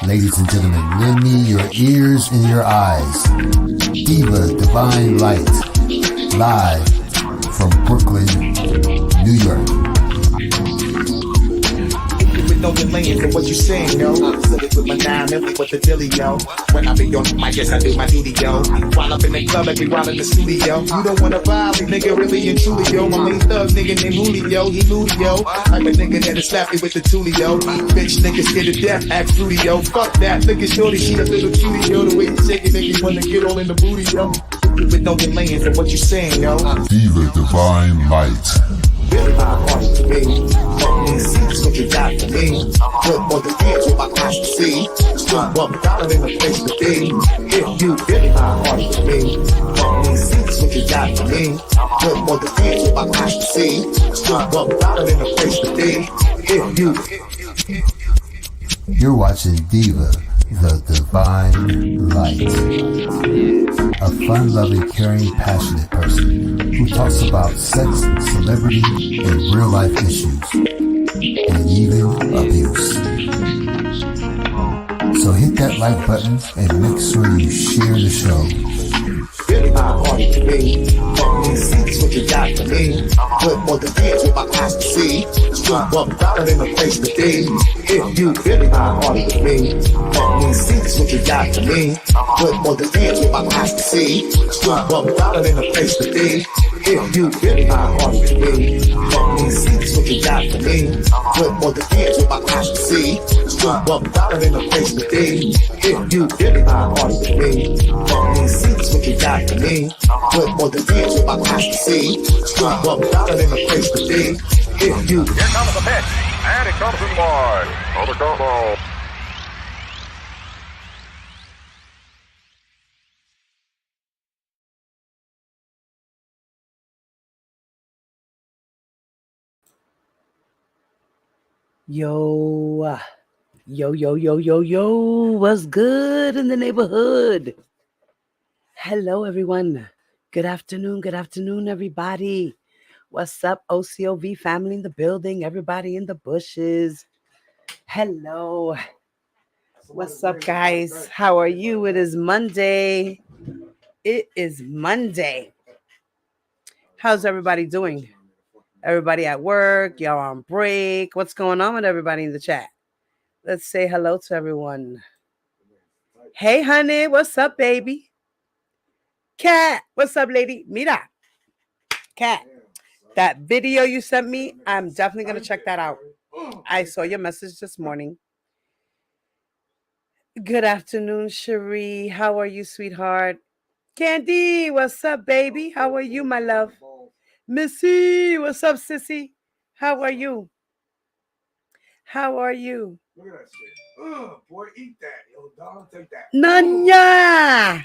Ladies and gentlemen, lend me your ears and your eyes. Diva Divine Light, live from Brooklyn, New York. Know your lane for what you saying, yo. Silly with my 9 milli with the dilly, yo. When I be on the mic, yes, I do my duty, yo. While up in the club, every while in the studio. You don't wanna vibe, nigga, really and truly, yo. My main thug, nigga named Moody, yo. He moody, yo. Like a nigga that'll slap me with the toolie, yo. Bitch, nigga scared to death, act fruity, yo. Fuck that, nigga shorty, she a little cutie, yo. The way you shake it, make me wanna get all in the booty, yo. With no delaying for what you saying, yo. Diva Divine Light. Really my heart to me. Fuck me, see, that's what you got for me. Put more than years with my eyes to see. Still $1 in the place to be. If you really my heart to me. Fuck me, see, that's what you got for me. Put more than years with my eyes to see. Still $1 in the place to be. If you. You're watching Diva, the Divine Light. A fun-loving, caring, passionate person who talks about sex, celebrity, and real-life issues, and even abuse. So hit that like button and make sure you share the show. Really my heart to me. Fuck me, see, that's what you got for me. Put more than years with my eyes to see. Still $1 in the place to be. If you really my heart to me. Fuck me, see, that's what you got for me. Put more than years with my eyes to see. Still $1 in the place to be. If you really my heart to me. Fuck me, see, that's what you got for me. Put more than years with my eyes to see. Still $1 in the place to be. If you really my heart to me. Fuck me, see, that's what you got for me. Put more than years with my eyes to see. Still $1 in the place to be. If you. Here comes the pitch, and it comes in wide. Another combo. Yo, what's good in the neighborhood? Hello, everyone. Good afternoon, everybody. What's up, OCOV family in the building, everybody in the bushes. Hello. What's up, guys? How are you? It is Monday. How's everybody doing? Everybody at work? Y'all on break? What's going on with everybody in the chat? Let's say hello to everyone. Hey, honey. What's up, baby? Cat. What's up, lady? Mira. Cat. That video you sent me, I'm definitely going to check that out. I saw your message this morning. Good afternoon, Cherie. How are you, sweetheart? Candy, what's up, baby? How are you, my love? Missy, what's up, sissy? How are you? How are you? Look at that shit. Boy, eat that. Yo, dog, take that. Nanya!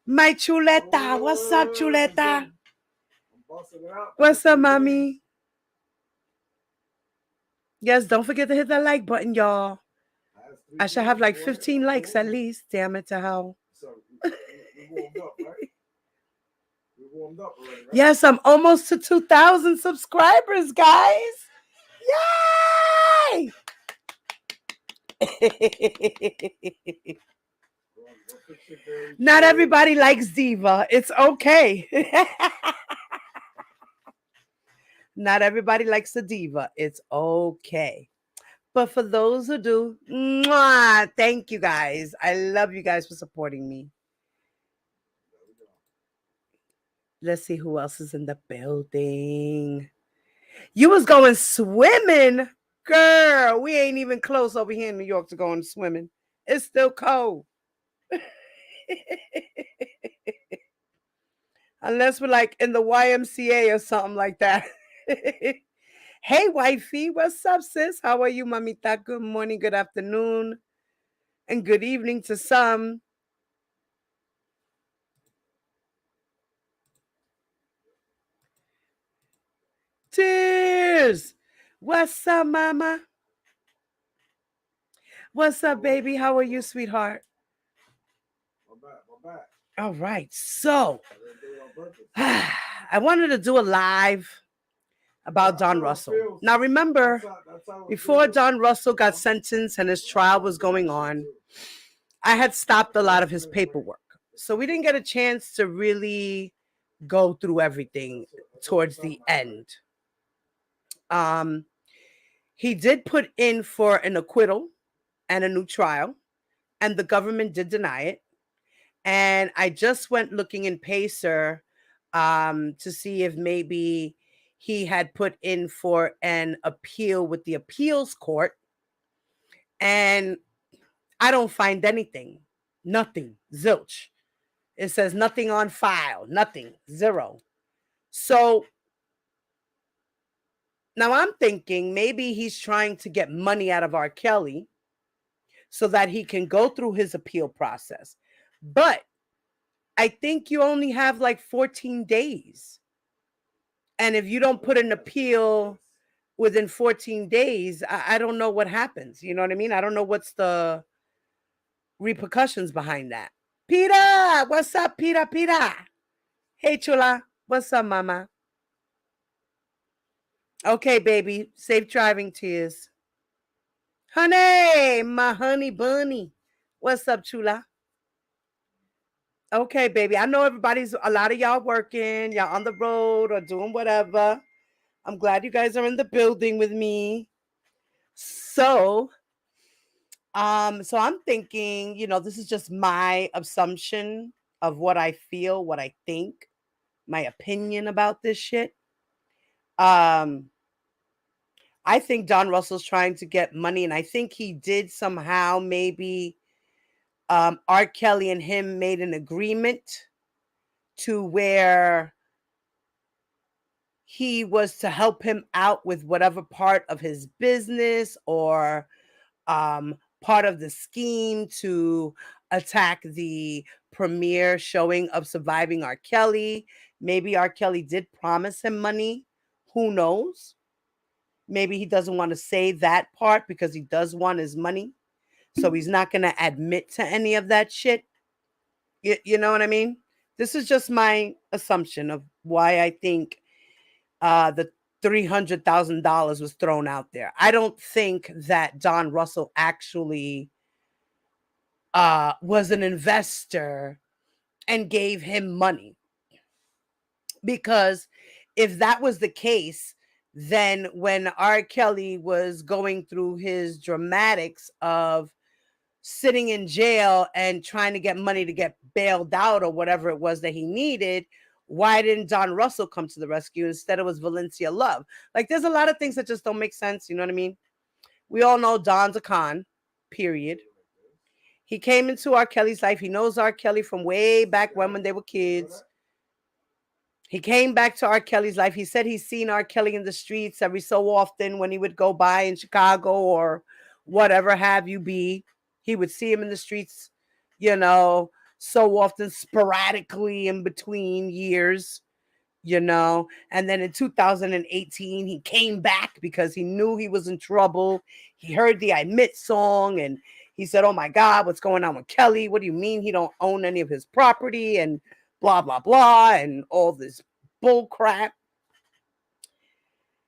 My chuleta. What's up, chuleta? What's up, mommy? Yes, don't forget to hit that like button, y'all. I should have like 15 likes at least. Damn it to hell. We warmed up already, right? Yes, I'm almost to 2,000 subscribers, guys. Yay! Not everybody likes Diva. It's okay. Not everybody likes the Diva. It's okay. But for those who do, mwah, thank you guys. I love you guys for supporting me. Let's see who else is in the building. You was going swimming? Girl, we ain't even close over here in New York to going swimming. It's still cold. Unless we're like in the YMCA or something like that. Hey, wifey. What's up, sis? How are you, mamita? Good morning, good afternoon, and good evening to some. Tears. What's up, mama? What's up, baby? How are you, sweetheart? My back. All right. So, I wanted to do a live about Don Russell. Now remember, before Don Russell got sentenced and his trial was going on, I had stopped a lot of his paperwork. So we didn't get a chance to really go through everything towards the end. He did put in for an acquittal and a new trial, and the government did deny it. And I just went looking in Pacer to see if maybe he had put in for an appeal with the appeals court. And I don't find anything. Nothing. Zilch. It says nothing on file. Nothing. Zero. So now I'm thinking maybe he's trying to get money out of R. Kelly so that he can go through his appeal process. But I think you only have like 14 days. And if you don't put an appeal within 14 days, I don't know what happens. You know what I mean? I don't know what's the repercussions behind that. Peter, what's up, Peter? Hey, chula, what's up, mama? Okay, baby, safe driving, tears. Honey, my honey bunny. What's up, chula? Okay, baby. I know a lot of y'all working, y'all on the road or doing whatever. I'm glad you guys are in the building with me. So I'm thinking, this is just my assumption of what I feel, what I think, my opinion about this shit. I think Don Russell's trying to get money, and I think he did somehow maybe R. Kelly and him made an agreement to where he was to help him out with whatever part of his business or part of the scheme to attack the premiere showing of Surviving R. Kelly. Maybe R. Kelly did promise him money. Who knows? Maybe he doesn't want to say that part because he does want his money. So he's not going to admit to any of that shit. You know what I mean? This is just my assumption of why I think the $300,000 was thrown out there. I don't think that Don Russell actually was an investor and gave him money. Because if that was the case, then when R. Kelly was going through his dramatics of sitting in jail and trying to get money to get bailed out or whatever it was that he needed, why didn't Don Russell come to the rescue? Instead, it was Valencia Love. Like, there's a lot of things that just don't make sense. You know what I mean? We all know Don's a con, period. He came into R. Kelly's life. He knows R. Kelly from way back when they were kids. He came back to R. Kelly's life. He said he's seen R. Kelly in the streets every so often when he would go by in Chicago or whatever have you be. He would see him in the streets, so often, sporadically in between years, and then in 2018, he came back because he knew he was in trouble. He heard the I Admit song and he said, oh my God, what's going on with Kelly? What do you mean he don't own any of his property and blah, blah, blah, and all this bull crap.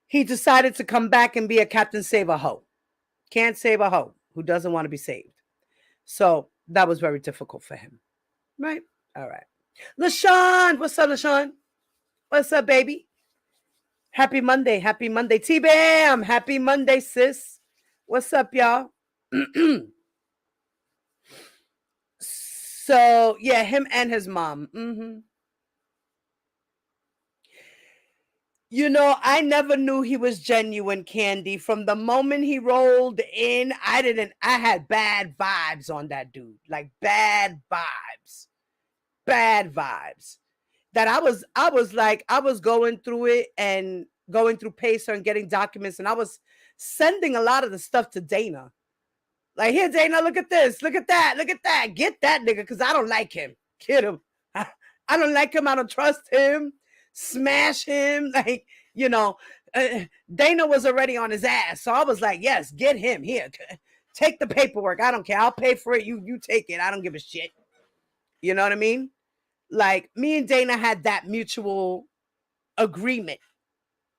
He decided to come back and be a Captain Save a Hoe. Can't save a hoe who doesn't want to be saved. So that was very difficult for him. Right? All right. LaShawn, what's up, LaShawn? What's up, baby? Happy Monday. Happy Monday. T-Bam. Happy Monday, sis. What's up, y'all? So, yeah, him and his mom. I never knew he was genuine, Candy. From the moment he rolled in, I had bad vibes on that dude. Like, bad vibes. Bad vibes. That I was going through it and going through Pacer and getting documents, and I was sending a lot of the stuff to Dana. Like, here, Dana, look at this, look at that, get that nigga, because I don't like him. Get him. I don't like him. I don't trust him. Smash him. Like, Dana was already on his ass. So I was like, yes, get him. Here, take the paperwork. I don't care. I'll pay for it. You take it. I don't give a shit. You know what I mean? Like, me and Dana had that mutual agreement.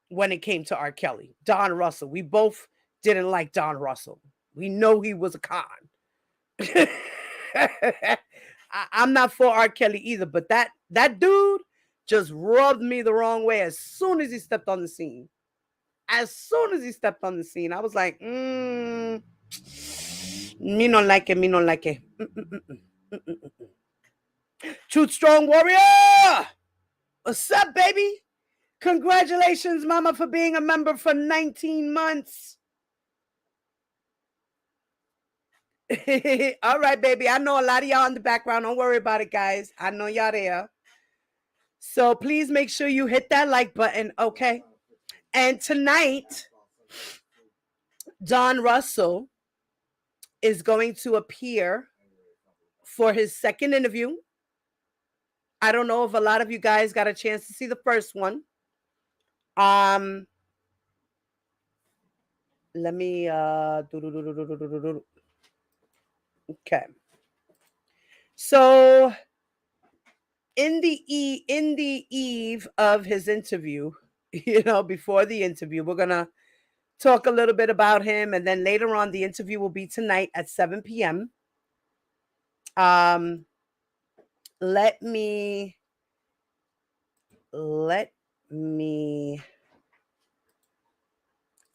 when it came to R. Kelly. Don Russell. We both didn't like Don Russell. We know he was a con. I'm not for R. Kelly either, but that dude just rubbed me the wrong way as soon as he stepped on the scene. As soon as he stepped on the scene, I was like, me no like it, me no like it. Truth Strong Warrior! What's up, baby? Congratulations, mama, for being a member for 19 months. All right, baby. I know a lot of y'all in the background. Don't worry about it, guys. I know y'all there. So please make sure you hit that like button, okay? And tonight, Don Russell is going to appear for his second interview. I don't know if a lot of you guys got a chance to see the first one. Let me okay. So in the eve of his interview, before the interview, we're gonna talk a little bit about him, and then later on, the interview will be tonight at 7 p.m. Let me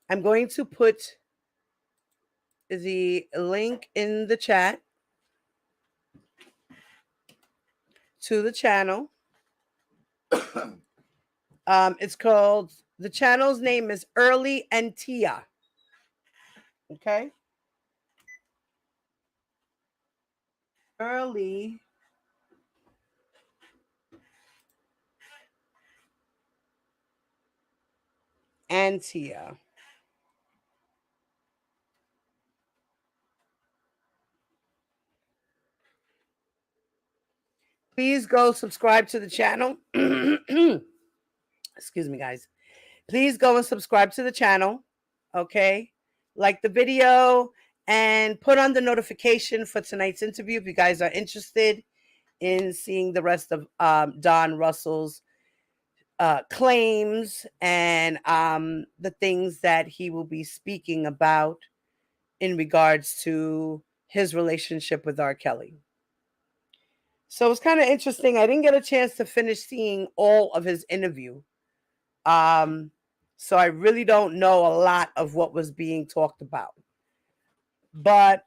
I'm going to put the link in the chat to the channel. It's called, the channel's name is Early and Tia. Okay? Early and Tia. Please go subscribe to the channel. Excuse me, guys. Please go and subscribe to the channel. Okay? Like the video and put on the notification for tonight's interview if you guys are interested in seeing the rest of Don Russell's claims and the things that he will be speaking about in regards to his relationship with R. Kelly. So it's kind of interesting. I didn't get a chance to finish seeing all of his interview. So I really don't know a lot of what was being talked about. But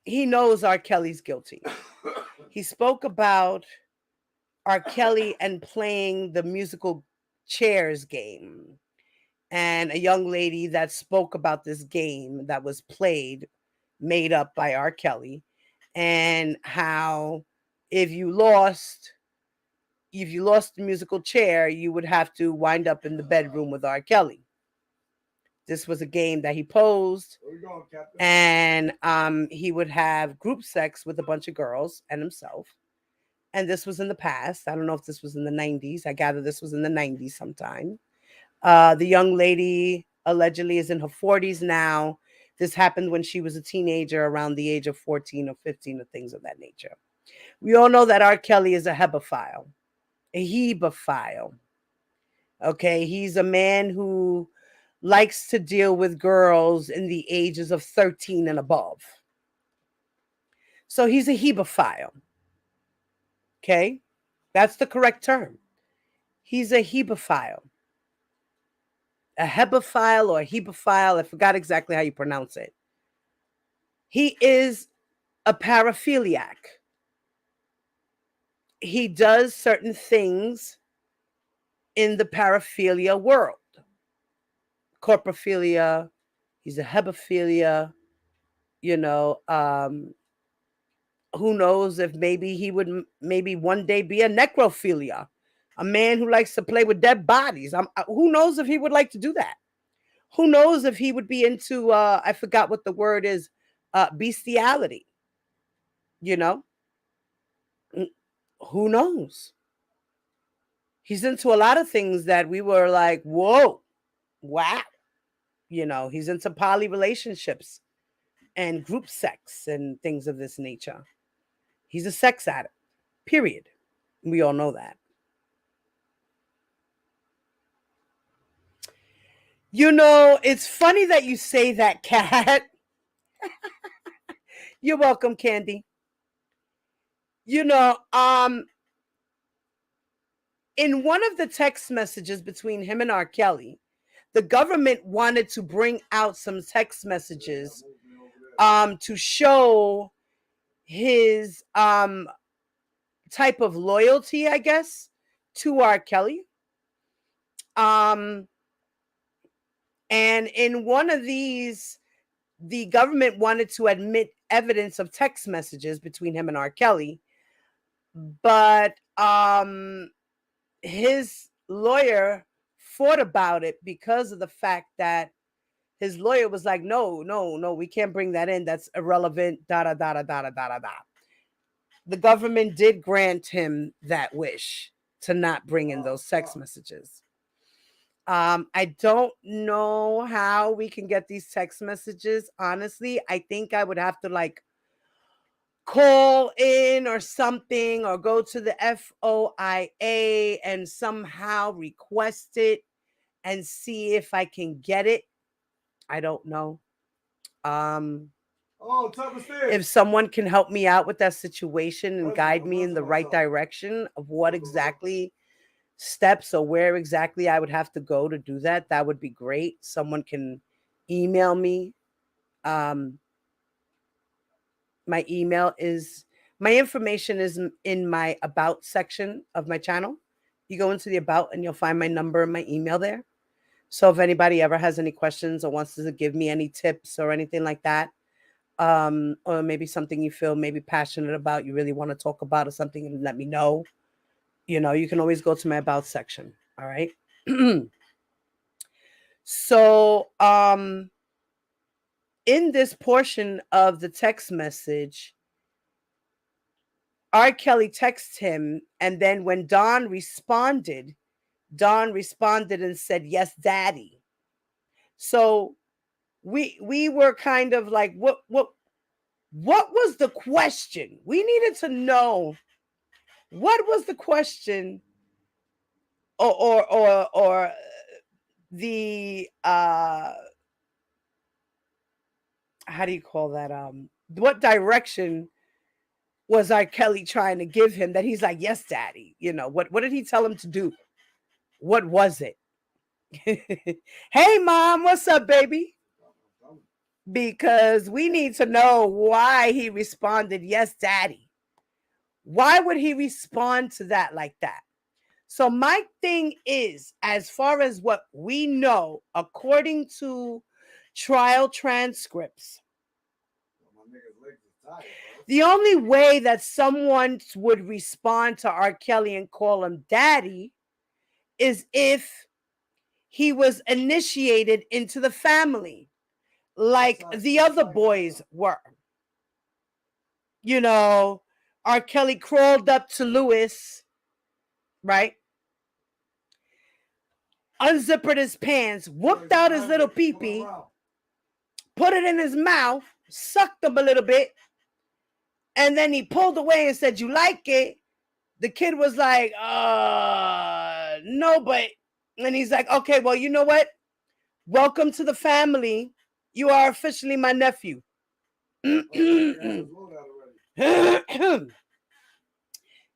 he knows R. Kelly's guilty. He spoke about R. Kelly and playing the musical chairs game. And a young lady that spoke about this game that was played, made up by R. Kelly, and how if you lost the musical chair, you would have to wind up in the bedroom with R. Kelly. This was a game that he posed, and he would have group sex with a bunch of girls and himself. And this was in the past. I don't know if this was in the 90s. I gather this was in the 90s sometime. The young lady allegedly is in her 40s now. This happened when she was a teenager, around the age of 14 or 15 or things of that nature. We all know that R. Kelly is a hebephile. A hebephile. Okay, he's a man who likes to deal with girls in the ages of 13 and above. So he's a hebephile. Okay, that's the correct term. He's a hebephile. A hebephile or a hebephile, I forgot exactly how you pronounce it. He is a paraphiliac. He does certain things in the paraphilia world. Corpophilia, he's a hebephilia, who knows if maybe he would one day be a necrophilia, a man who likes to play with dead bodies. Who knows if he would like to do that? Who knows if he would be into, I forgot what the word is, bestiality, Who knows? He's into a lot of things that we were like, whoa, wow. He's into poly relationships and group sex and things of this nature. He's a sex addict, period. We all know that. You know, it's funny that you say that, Kat. You're welcome, Candy. You know, in one of the text messages between him and R. Kelly, the government wanted to bring out some text messages to show his type of loyalty, I guess, to R. Kelly. And in one of these, the government wanted to admit evidence of text messages between him and R. Kelly, but his lawyer fought about it because of the fact that his lawyer was like, no, we can't bring that in. That's irrelevant, da da da da da da da da. The government did grant him that wish to not bring in those text messages. I don't know how we can get these text messages. Honestly, I think I would have to like call in or something, or go to the FOIA and somehow request it and see if I can get it. I don't know. If someone can help me out with that situation and guide me in the right direction of what exactly steps or where exactly I would have to go to do that, that would be great. Someone can email me. My information is in my about section of my channel. You go into the about and you'll find my number and my email there. So if anybody ever has any questions or wants to give me any tips or anything like that, or maybe something you feel maybe passionate about, you really want to talk about or something, and let me know. You know, you can always go to my about section. All right. So, in this portion of the text message, R. Kelly texted him, and then when Don responded and said, "Yes, Daddy." So we were kind of like, what was the question? We needed to know what was the question, or the how do you call that? What direction was R. Kelly trying to give him that he's like, "Yes, Daddy"? You know, what did he tell him to do? What was it? Hey, Mom, what's up, baby? Because we need to know why he responded, "Yes, Daddy." Why would he respond to that like that? So my thing is, as far as what we know, according to trial transcripts, the only way that someone would respond to R. Kelly and call him Daddy is if he was initiated into the family, like the other boys were. You know, R. Kelly crawled up to Lewis, right? Unzippered his pants, whooped out his little pee-pee, put it in his mouth, sucked him a little bit, and then he pulled away and said, "You like it?" The kid was like, no, but, and he's like, "Okay, well, you know what? Welcome to the family. You are officially my nephew."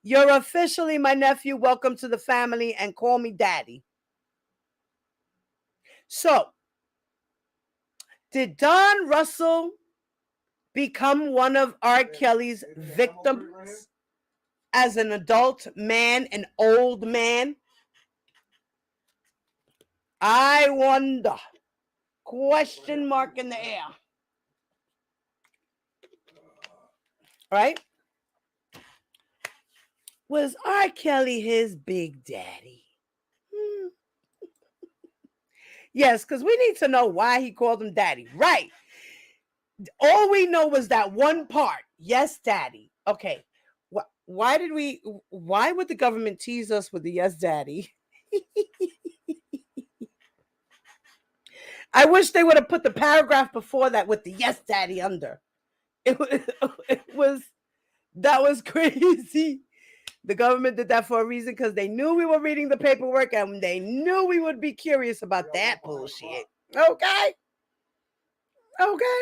You're officially my nephew. Welcome to the family, and call me Daddy. So, did Don Russell become one of R. Kelly's victims as an adult man, an old man? I wonder. Question mark in the air. Right? Was R. Kelly his big daddy? Yes, because we need to know why he called him Daddy. Right. All we know was that one part. "Yes, Daddy." Okay. Why would the government tease us with the "Yes, Daddy"? I wish they would have put the paragraph before that with the "Yes, Daddy" under. That was crazy. The government did that for a reason because they knew we were reading the paperwork and they knew we would be curious about that bullshit. Okay? Okay.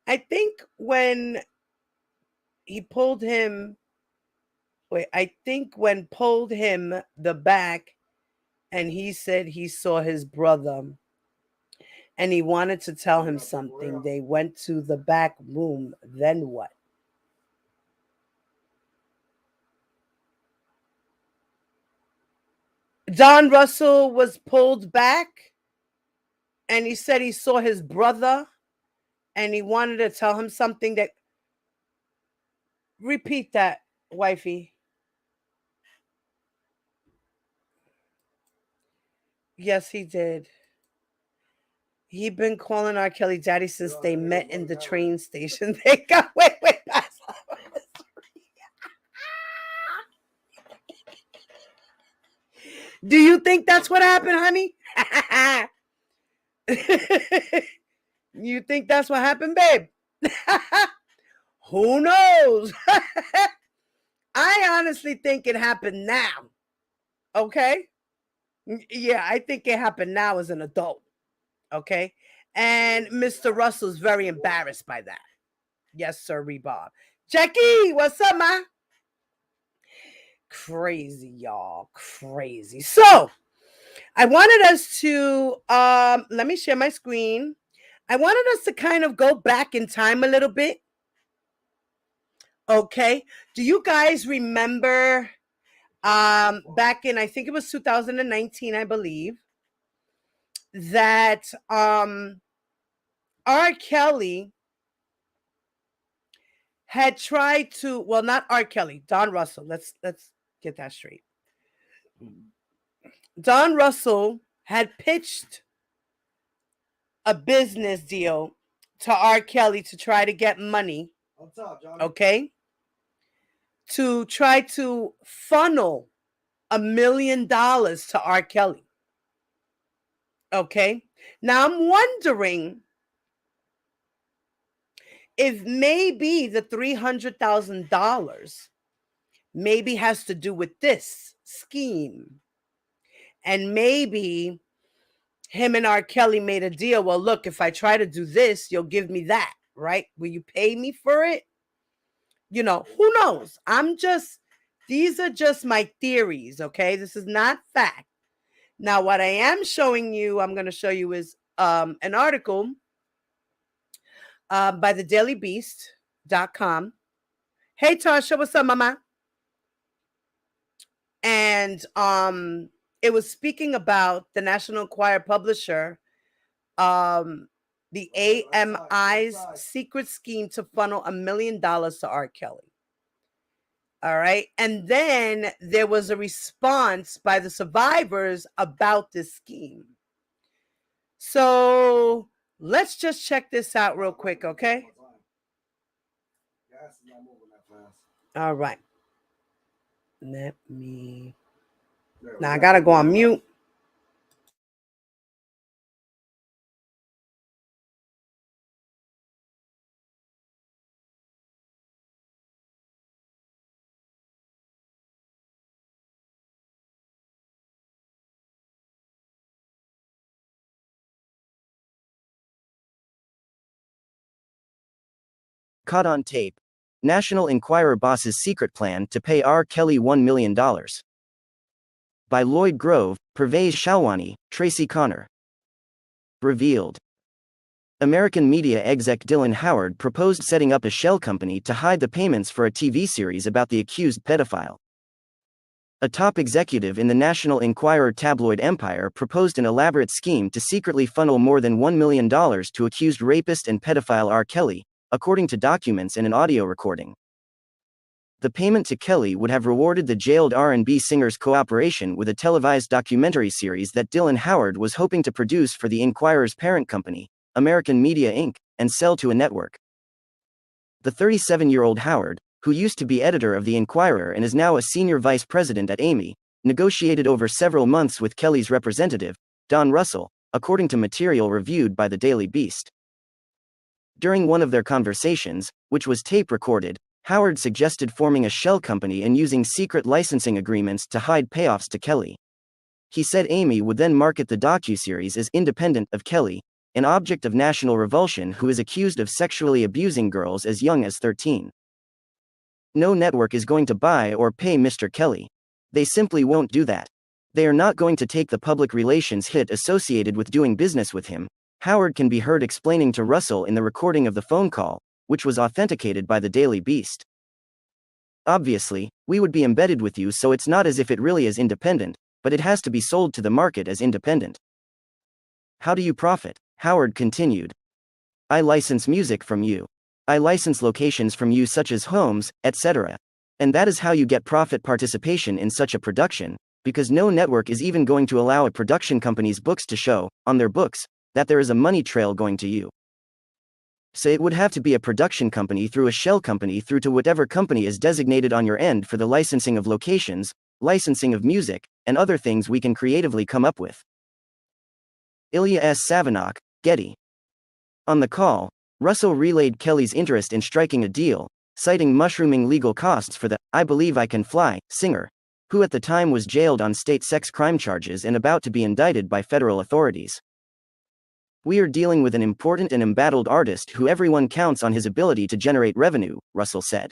I think when he pulled him, pulled him the back and he said he saw his brother and he wanted to tell him something. They went to the back room. Then what? Don Russell was pulled back and he said he saw his brother and he wanted to tell him something that. Repeat that, wifey. Yes, he did. He been calling R. Kelly daddy since they met in the train station. They got wait. Do you think that's what happened, honey? You think that's what happened, babe? Who knows? I honestly think it happened now. Okay? Yeah, I think it happened now as an adult. Okay? And Mr. Russell's very embarrassed by that. Yes, sir, Bob. Jackie, what's up, ma? Crazy, y'all. Crazy. So, I wanted us to, let me share my screen. I wanted us to kind of go back in time a little bit. Okay. Do you guys remember back in, I think it was 2019, I believe, that R. Kelly had tried to, well, not R. Kelly, Don Russell. Let's get that straight. Don Russell had pitched a business deal to R. Kelly to try to get money. Okay. To try to funnel $1 million to R. Kelly. Okay. Now I'm wondering if maybe the $300,000 maybe has to do with this scheme. And maybe him and R. Kelly made a deal. Well, look, if I try to do this, you'll give me that, right? Will you pay me for it? You know, who knows? These are just my theories, okay? This is not fact. Now, what I am showing you, I'm going to show you is an article by thedailybeast.com. Hey, Tasha, what's up, mama? And it was speaking about the National Enquirer publisher, the AMI's secret scheme to funnel $1 million to R. Kelly. All right. And then there was a response by the survivors about this scheme. So let's just check this out real quick, okay? All right. Let me. Now I got to go on mute. Caught on tape. National Enquirer boss's secret plan to pay R. Kelly $1 million. By Lloyd Grove, Pervez Shalwani, Tracy Connor. Revealed. American media exec Dylan Howard proposed setting up a shell company to hide the payments for a TV series about the accused pedophile. A top executive in the National Enquirer tabloid empire proposed an elaborate scheme to secretly funnel more than $1 million to accused rapist and pedophile R. Kelly, according to documents and an audio recording. The payment to Kelly would have rewarded the jailed R&B singer's cooperation with a televised documentary series that Dylan Howard was hoping to produce for the Enquirer's parent company, American Media Inc., and sell to a network. The 37-year-old Howard, who used to be editor of the Enquirer and is now a senior vice president at AMI, negotiated over several months with Kelly's representative, Don Russell, according to material reviewed by the Daily Beast. During one of their conversations, which was tape recorded, Howard suggested forming a shell company and using secret licensing agreements to hide payoffs to Kelly. He said Amy would then market the docuseries as independent of Kelly, an object of national revulsion who is accused of sexually abusing girls as young as 13. No network is going to buy or pay Mr. Kelly. They simply won't do that. They are not going to take the public relations hit associated with doing business with him, Howard can be heard explaining to Russell in the recording of the phone call, which was authenticated by the Daily Beast. Obviously, we would be embedded with you, so it's not as if it really is independent, but it has to be sold to the market as independent. How do you profit? Howard continued. I license music from you. I license locations from you such as homes, etc. And that is how you get profit participation in such a production, because no network is even going to allow a production company's books to show, on their books, that there is a money trail going to you. So it would have to be a production company through a shell company through to whatever company is designated on your end for the licensing of locations, licensing of music, and other things we can creatively come up with. Ilya S. Savinok, Getty. On the call, Russell relayed Kelly's interest in striking a deal, citing mushrooming legal costs for the I Believe I Can Fly singer, who at the time was jailed on state sex crime charges and about to be indicted by federal authorities. We are dealing with an important and embattled artist who everyone counts on his ability to generate revenue, Russell said.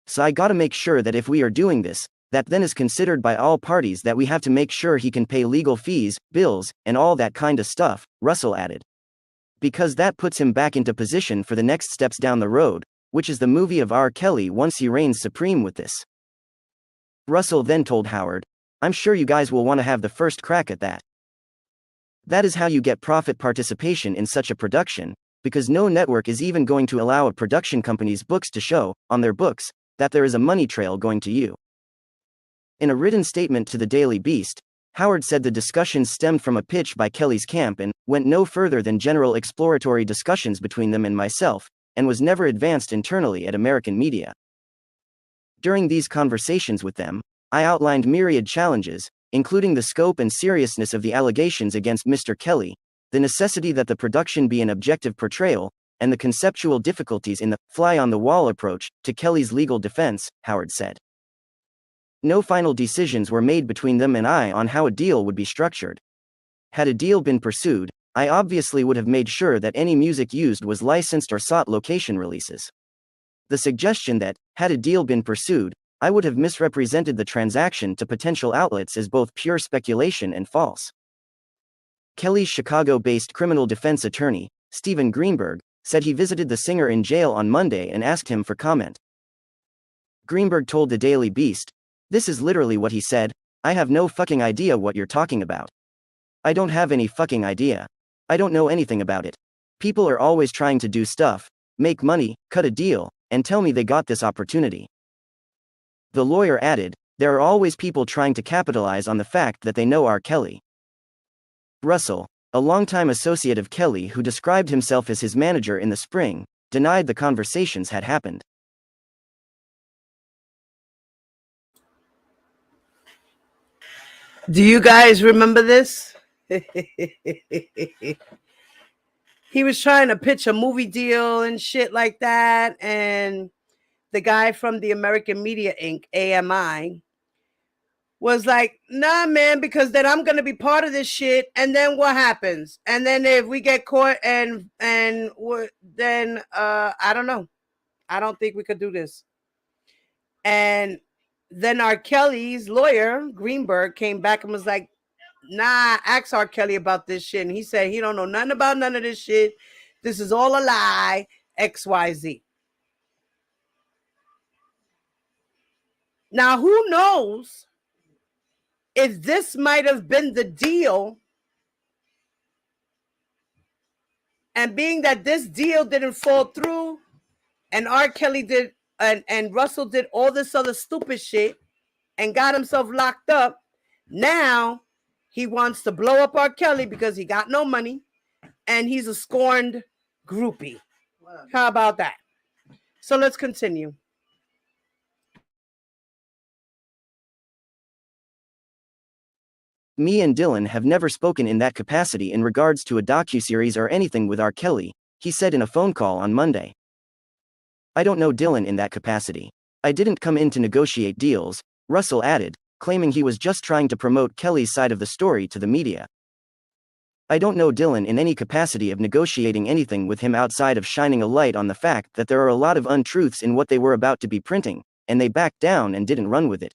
So I gotta make sure that if we are doing this, that then is considered by all parties, that we have to make sure he can pay legal fees, bills, and all that kind of stuff, Russell added. Because that puts him back into position for the next steps down the road, which is the movie of R. Kelly once he reigns supreme with this. Russell then told Howard, I'm sure you guys will want to have the first crack at that. That is how you get profit participation in such a production, because no network is even going to allow a production company's books to show, on their books, that there is a money trail going to you. In a written statement to the Daily Beast, Howard said the discussions stemmed from a pitch by Kelly's camp and went no further than general exploratory discussions between them and myself, and was never advanced internally at American media. During these conversations with them, I outlined myriad challenges, including the scope and seriousness of the allegations against Mr. Kelly, the necessity that the production be an objective portrayal, and the conceptual difficulties in the fly-on-the-wall approach to Kelly's legal defense, Howard said. No final decisions were made between them and I on how a deal would be structured. Had a deal been pursued, I obviously would have made sure that any music used was licensed or sought location releases. The suggestion that, had a deal been pursued, I would have misrepresented the transaction to potential outlets as both pure speculation and false. Kelly's Chicago-based criminal defense attorney, Stephen Greenberg, said he visited the singer in jail on Monday and asked him for comment. Greenberg told the Daily Beast, "This is literally what he said, I have no fucking idea what you're talking about. I don't have any fucking idea. I don't know anything about it. People are always trying to do stuff, make money, cut a deal, and tell me they got this opportunity." The lawyer added, "There are always people trying to capitalize on the fact that they know R. Kelly." Russell, a longtime associate of Kelly who described himself as his manager in the spring, denied the conversations had happened. Do you guys remember this? He was trying to pitch a movie deal and shit like that, and the guy from the American Media Inc., AMI, was like, nah, man, because then I'm going to be part of this shit. And then what happens? And then if we get caught then I don't know. I don't think we could do this. And then R. Kelly's lawyer, Greenberg, came back and was like, nah, ask R. Kelly about this shit. And he said he don't know nothing about none of this shit. This is all a lie, XYZ. Now, who knows if this might have been the deal, and being that this deal didn't fall through, and R. Kelly did, and Russell did all this other stupid shit and got himself locked up, now he wants to blow up R. Kelly because he got no money, and he's a scorned groupie. How about that? So let's continue. Me and Dylan have never spoken in that capacity in regards to a docuseries or anything with R. Kelly, he said in a phone call on Monday. I don't know Dylan in that capacity. I didn't come in to negotiate deals, Russell added, claiming he was just trying to promote Kelly's side of the story to the media. I don't know Dylan in any capacity of negotiating anything with him outside of shining a light on the fact that there are a lot of untruths in what they were about to be printing, and they backed down and didn't run with it.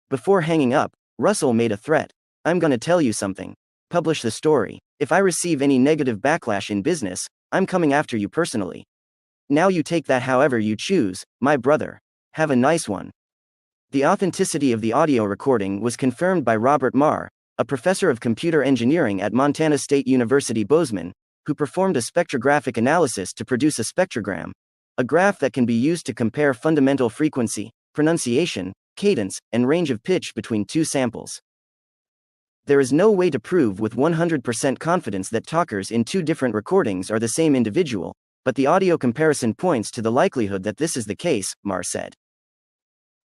Before hanging up, Russell made a threat. I'm gonna tell you something. Publish the story. If I receive any negative backlash in business, I'm coming after you personally. Now you take that however you choose, my brother. Have a nice one. The authenticity of the audio recording was confirmed by Robert Marr, a professor of computer engineering at Montana State University Bozeman, who performed a spectrographic analysis to produce a spectrogram, a graph that can be used to compare fundamental frequency, pronunciation, cadence, and range of pitch between two samples. There is no way to prove with 100% confidence that talkers in two different recordings are the same individual, but the audio comparison points to the likelihood that this is the case, Marr said.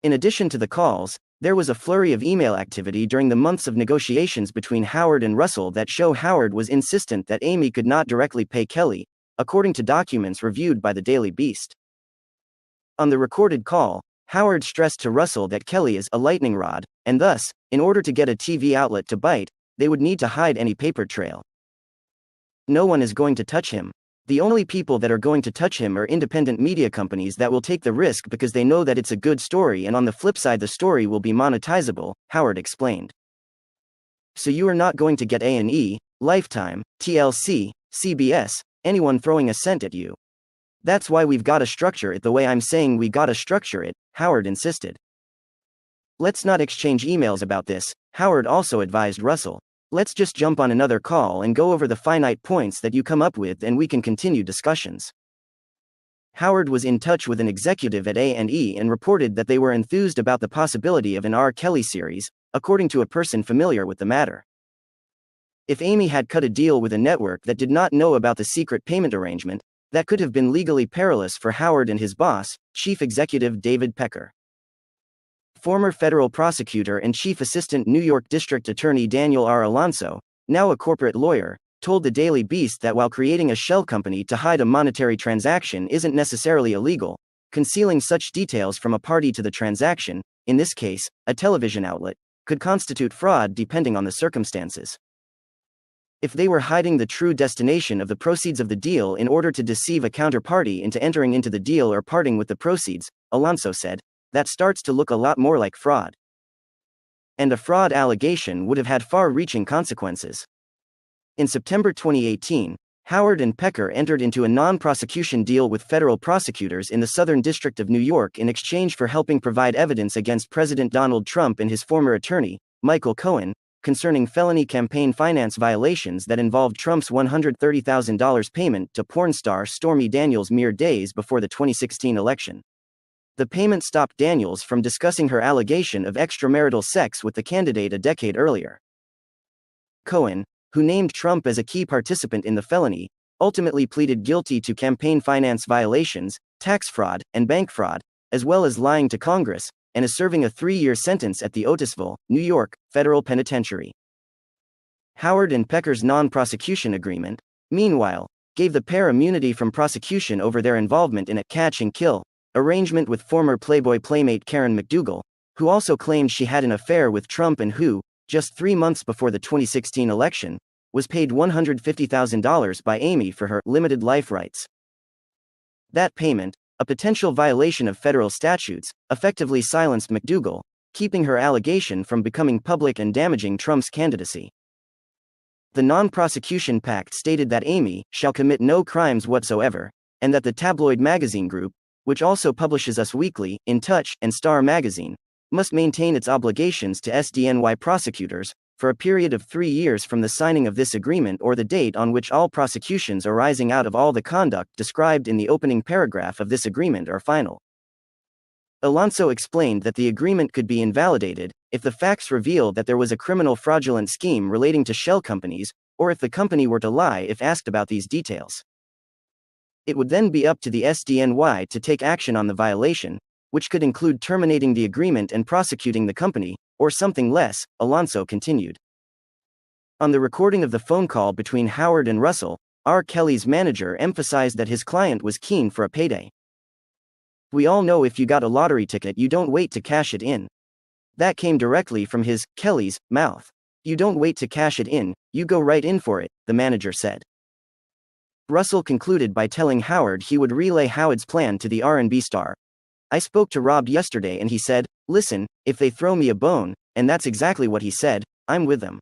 In addition to the calls, there was a flurry of email activity during the months of negotiations between Howard and Russell that show Howard was insistent that Amy could not directly pay Kelly, according to documents reviewed by the Daily Beast. On the recorded call, Howard stressed to Russell that Kelly is a lightning rod, and thus, in order to get a TV outlet to bite, they would need to hide any paper trail. No one is going to touch him. The only people that are going to touch him are independent media companies that will take the risk because they know that it's a good story, and on the flip side the story will be monetizable, Howard explained. So you are not going to get A&E, Lifetime, TLC, CBS, anyone throwing a cent at you. That's why we've gotta structure it the way I'm saying we gotta structure it, Howard insisted. Let's not exchange emails about this, Howard also advised Russell. Let's just jump on another call and go over the finite points that you come up with and we can continue discussions. Howard was in touch with an executive at A&E and reported that they were enthused about the possibility of an R. Kelly series, according to a person familiar with the matter. If Amy had cut a deal with a network that did not know about the secret payment arrangement, that could have been legally perilous for Howard and his boss, Chief Executive David Pecker. Former federal prosecutor and Chief Assistant New York District Attorney Daniel R. Alonso, now a corporate lawyer, told the Daily Beast that while creating a shell company to hide a monetary transaction isn't necessarily illegal, concealing such details from a party to the transaction, in this case, a television outlet, could constitute fraud depending on the circumstances. If they were hiding the true destination of the proceeds of the deal in order to deceive a counterparty into entering into the deal or parting with the proceeds, Alonso said, that starts to look a lot more like fraud. And a fraud allegation would have had far-reaching consequences. In September 2018, Howard and Pecker entered into a non-prosecution deal with federal prosecutors in the Southern District of New York in exchange for helping provide evidence against President Donald Trump and his former attorney, Michael Cohen, concerning felony campaign finance violations that involved Trump's $130,000 payment to porn star Stormy Daniels mere days before the 2016 election. The payment stopped Daniels from discussing her allegation of extramarital sex with the candidate a decade earlier. Cohen, who named Trump as a key participant in the felony, ultimately pleaded guilty to campaign finance violations, tax fraud, and bank fraud, as well as lying to Congress, and is serving a 3-year sentence at the Otisville, New York, federal penitentiary. Howard and Pecker's non-prosecution agreement, meanwhile, gave the pair immunity from prosecution over their involvement in a catch and kill arrangement with former Playboy playmate Karen McDougal, who also claimed she had an affair with Trump and who, just 3 months before the 2016 election, was paid $150,000 by Amy for her limited life rights. That payment, a potential violation of federal statutes, effectively silenced McDougal, keeping her allegation from becoming public and damaging Trump's candidacy. The non-prosecution pact stated that Amy shall commit no crimes whatsoever, and that the tabloid magazine group, which also publishes Us Weekly, In Touch, and Star Magazine, must maintain its obligations to SDNY prosecutors for a period of 3 years from the signing of this agreement or the date on which all prosecutions arising out of all the conduct described in the opening paragraph of this agreement are final. Alonso explained that the agreement could be invalidated if the facts revealed that there was a criminal fraudulent scheme relating to shell companies, or if the company were to lie if asked about these details. It would then be up to the SDNY to take action on the violation, which could include terminating the agreement and prosecuting the company, or something less, Alonso continued. On the recording of the phone call between Howard and Russell, R. Kelly's manager emphasized that his client was keen for a payday. We all know if you got a lottery ticket, you don't wait to cash it in. That came directly from his, Kelly's, mouth. You don't wait to cash it in, you go right in for it, the manager said. Russell concluded by telling Howard he would relay Howard's plan to the R&B star. I spoke to Rob yesterday and he said, listen, if they throw me a bone, and that's exactly what he said, I'm with them.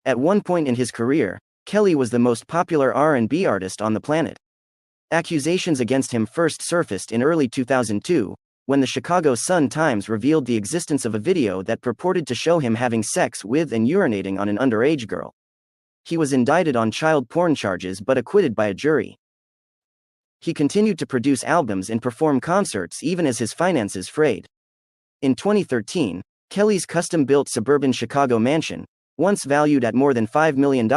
At one point in his career, Kelly was the most popular R&B artist on the planet. Accusations against him first surfaced in early 2002, when the Chicago Sun-Times revealed the existence of a video that purported to show him having sex with and urinating on an underage girl. He was indicted on child porn charges but acquitted by a jury. He continued to produce albums and perform concerts even as his finances frayed. In 2013, Kelly's custom-built suburban Chicago mansion, once valued at more than $5 million,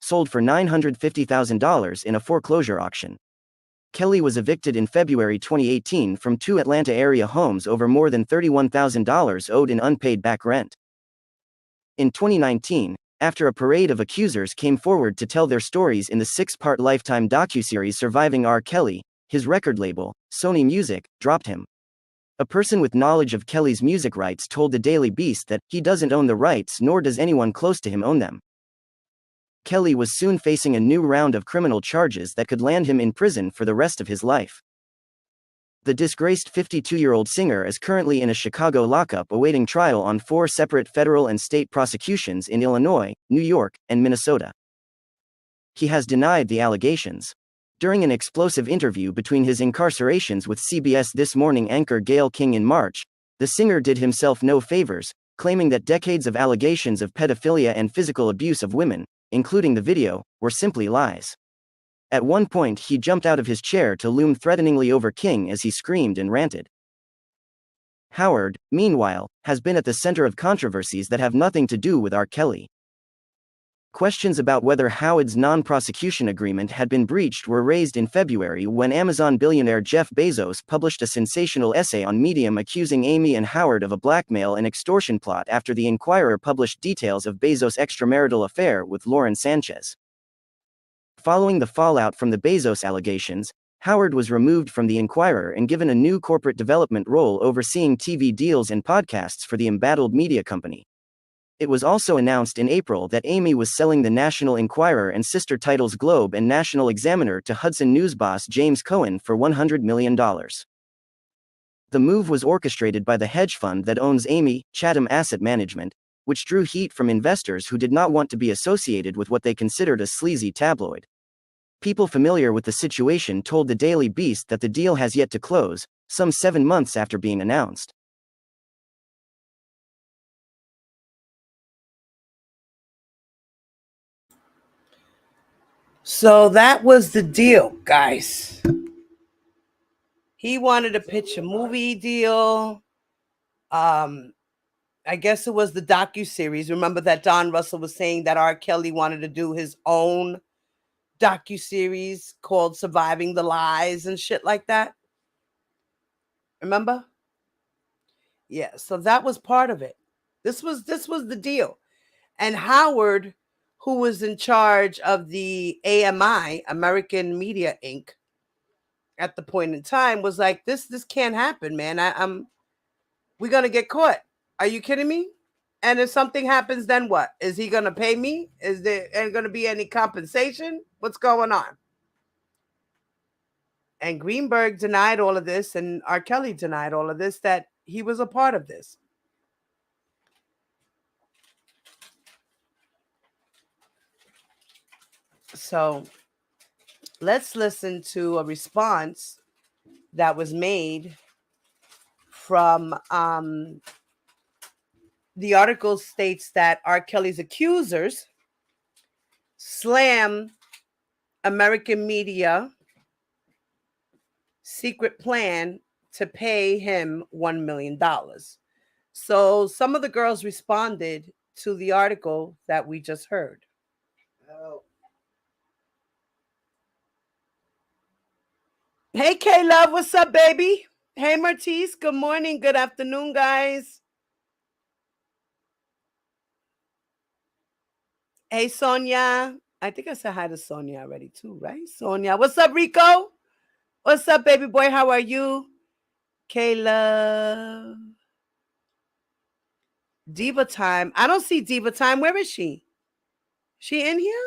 sold for $950,000 in a foreclosure auction. Kelly was evicted in February 2018 from 2 Atlanta area homes over more than $31,000 owed in unpaid back rent. In 2019, after a parade of accusers came forward to tell their stories in the 6-part Lifetime docuseries Surviving R. Kelly, his record label, Sony Music, dropped him. A person with knowledge of Kelly's music rights told the Daily Beast that he doesn't own the rights nor does anyone close to him own them. Kelly was soon facing a new round of criminal charges that could land him in prison for the rest of his life. The disgraced 52-year-old singer is currently in a Chicago lockup awaiting trial on 4 separate federal and state prosecutions in Illinois, New York, and Minnesota. He has denied the allegations. During an explosive interview between his incarcerations with CBS This Morning anchor Gayle King in March, the singer did himself no favors, claiming that decades of allegations of pedophilia and physical abuse of women, including the video, were simply lies. At one point he jumped out of his chair to loom threateningly over King as he screamed and ranted. Howard, meanwhile, has been at the center of controversies that have nothing to do with R. Kelly. Questions about whether Howard's non-prosecution agreement had been breached were raised in February when Amazon billionaire Jeff Bezos published a sensational essay on Medium accusing Amy and Howard of a blackmail and extortion plot after the Inquirer published details of Bezos' extramarital affair with Lauren Sanchez. Following the fallout from the Bezos allegations, Howard was removed from the Inquirer and given a new corporate development role overseeing TV deals and podcasts for the embattled media company. It was also announced in April that Amy was selling the National Enquirer and sister titles Globe and National Examiner to Hudson News boss James Cohen for $100 million. The move was orchestrated by the hedge fund that owns Amy, Chatham Asset Management, which drew heat from investors who did not want to be associated with what they considered a sleazy tabloid. People familiar with the situation told the Daily Beast that the deal has yet to close, some 7 months after being announced. So that was the deal, guys. He wanted to pitch a movie deal. I guess it was the docuseries. Remember that Don Russell was saying that R. Kelly wanted to do his own docuseries called Surviving the Lies and shit like that. Remember? Yeah, so that was part of it. This was the deal. And Howard, who was in charge of the AMI, American Media Inc., at the point in time, was like, this can't happen, man. We're gonna get caught. Are you kidding me? And if something happens, then what? Is he gonna pay me? Is there gonna be any compensation? What's going on? And Greenberg denied all of this, and R. Kelly denied all of this, that he was a part of this. So let's listen to a response that was made from the article states that R. Kelly's accusers slam American media secret plan to pay him $1 million. So some of the girls responded to the article that we just heard. Hey, K-Love, what's up, baby? Hey, Martise, good morning, good afternoon, guys. Hey, Sonia. I think I said hi to Sonia already, too, right? Sonia, what's up, Rico? What's up, baby boy? How are you? Kayla. Diva Time. I don't see Diva Time. Where is she? She in here?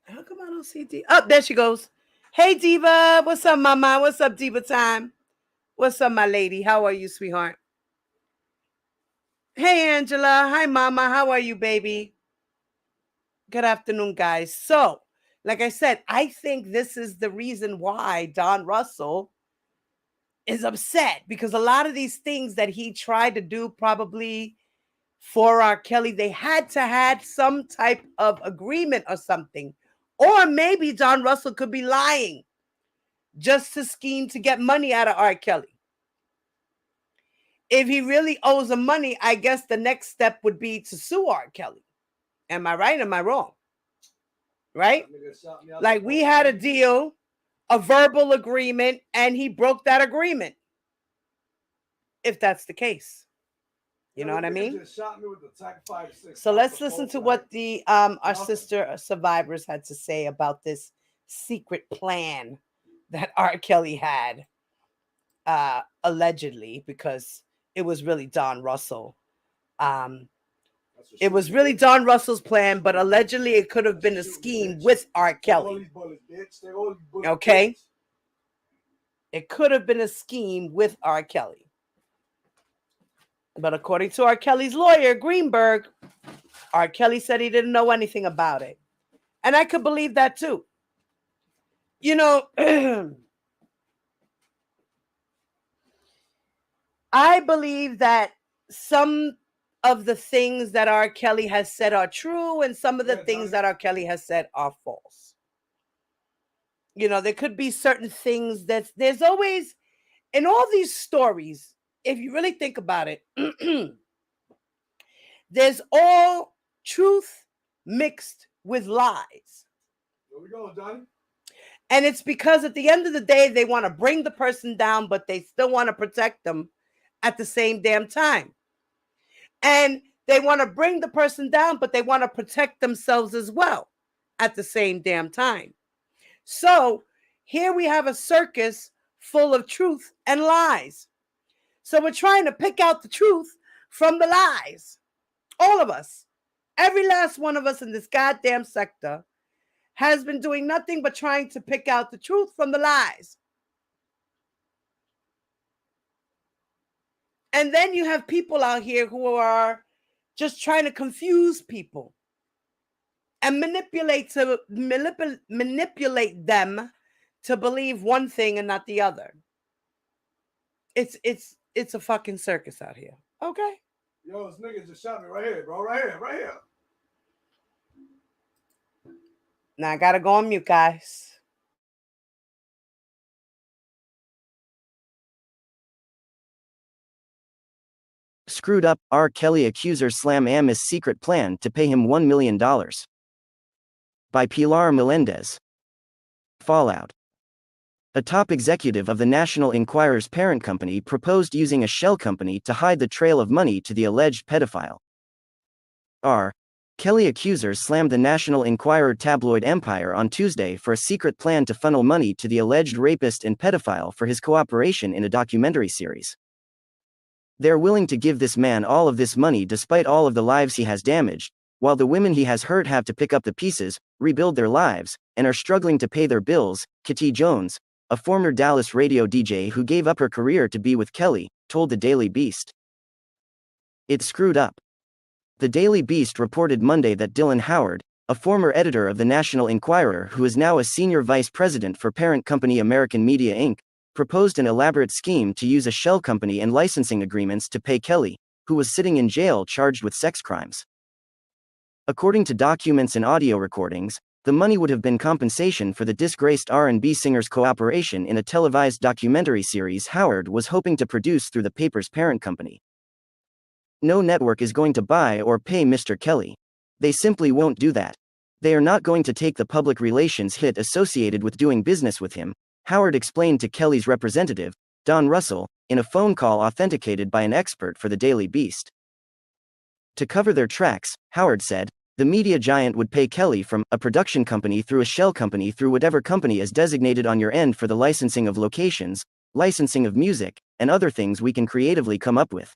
How come I don't see Diva? Oh, there she goes. Hey, Diva. What's up, mama? What's up, Diva Time? What's up, my lady? How are you, sweetheart? Hey, Angela. Hi, mama. How are you, baby? Good afternoon, guys. So, like I said, I think this is the reason why Don Russell is upset, because a lot of these things that he tried to do probably for R. Kelly, they had to have some type of agreement or something. Or maybe Don Russell could be lying just to scheme to get money out of R. Kelly. If he really owes him money, I guess the next step would be to sue R. Kelly. Am I right? Am I wrong? Right? Like, we had a deal, a verbal agreement, and he broke that agreement. If that's the case. You know what I mean? So let's listen to what the our sister survivors had to say about this secret plan that R. Kelly had, allegedly, because it was really Don Russell. It was really Don Russell's plan, but allegedly it could have been a scheme with R. Kelly. Okay? It could have been a scheme with R. Kelly. But according to R. Kelly's lawyer, Greenberg, R. Kelly said he didn't know anything about it. And I could believe that too. You know, I believe that some of the things that R. Kelly has said are true, and some of the things that R. Kelly has said are false. You know, there could be certain things that there's always, in all these stories, if you really think about it, there's all truth mixed with lies. Here we go, Johnny. And it's because at the end of the day, they want to bring the person down, but they still want to protect them at the same damn time. And they want to bring the person down, but they want to protect themselves as well at the same damn time. So here we have a circus full of truth and lies. So we're trying to pick out the truth from the lies. All of us, every last one of us in this goddamn sector has been doing nothing but trying to pick out the truth from the lies. And then you have people out here who are just trying to confuse people and manipulate them to believe one thing and not the other. It's a fucking circus out here. Okay? Yo, this nigga just shot me right here, bro. Right here. Now I gotta go on mute, guys. Screwed up, R. Kelly accusers slam Amos' secret plan to pay him $1 million. By Pilar Melendez. Fallout. A top executive of the National Enquirer's parent company proposed using a shell company to hide the trail of money to the alleged pedophile. R. Kelly accusers slammed the National Enquirer tabloid empire on Tuesday for a secret plan to funnel money to the alleged rapist and pedophile for his cooperation in a documentary series. They're willing to give this man all of this money despite all of the lives he has damaged, while the women he has hurt have to pick up the pieces, rebuild their lives, and are struggling to pay their bills. Katie Jones, a former Dallas radio DJ who gave up her career to be with Kelly, told the Daily Beast. It's screwed up. The Daily Beast reported Monday that Dylan Howard, a former editor of the National Enquirer who is now a senior vice president for parent company American Media Inc., proposed an elaborate scheme to use a shell company and licensing agreements to pay Kelly, who was sitting in jail charged with sex crimes. According to documents and audio recordings, the money would have been compensation for the disgraced R&B singer's cooperation in a televised documentary series Howard was hoping to produce through the paper's parent company. No network is going to buy or pay Mr. Kelly. They simply won't do that. They are not going to take the public relations hit associated with doing business with him, Howard explained to Kelly's representative, Don Russell, in a phone call authenticated by an expert for the Daily Beast. To cover their tracks, Howard said, The media giant would pay Kelly from a production company through a shell company through whatever company is designated on your end for the licensing of locations, licensing of music, and other things we can creatively come up with.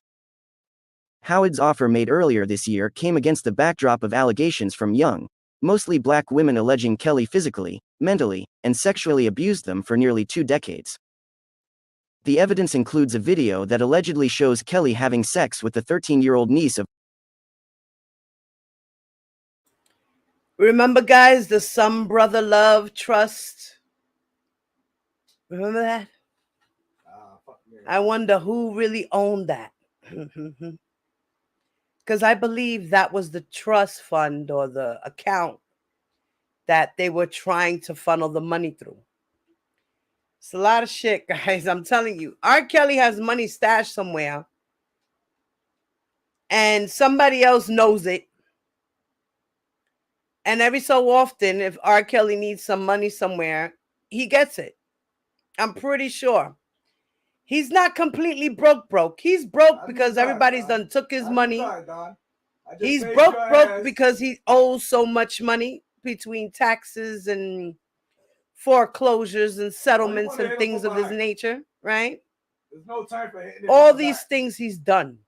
Howard's offer made earlier this year came against the backdrop of allegations from young, mostly black women alleging Kelly physically, mentally, and sexually abused them for nearly 2 decades. The evidence includes a video that allegedly shows Kelly having sex with the 13-year-old niece of. Remember, guys, the Some Brother Love Trust? Remember that? I wonder who really owned that. Because I believe that was the trust fund or the account that they were trying to funnel the money through. It's a lot of shit, guys. I'm telling you. R. Kelly has money stashed somewhere, and somebody else knows it. And every so often, if R. Kelly needs some money somewhere, he gets it. I'm pretty sure. He's not completely broke. He's broke because everybody's done took his money. He's broke because he owes so much money between taxes and foreclosures and settlements and things of this nature, right? There's no time for hitting all these things he's done.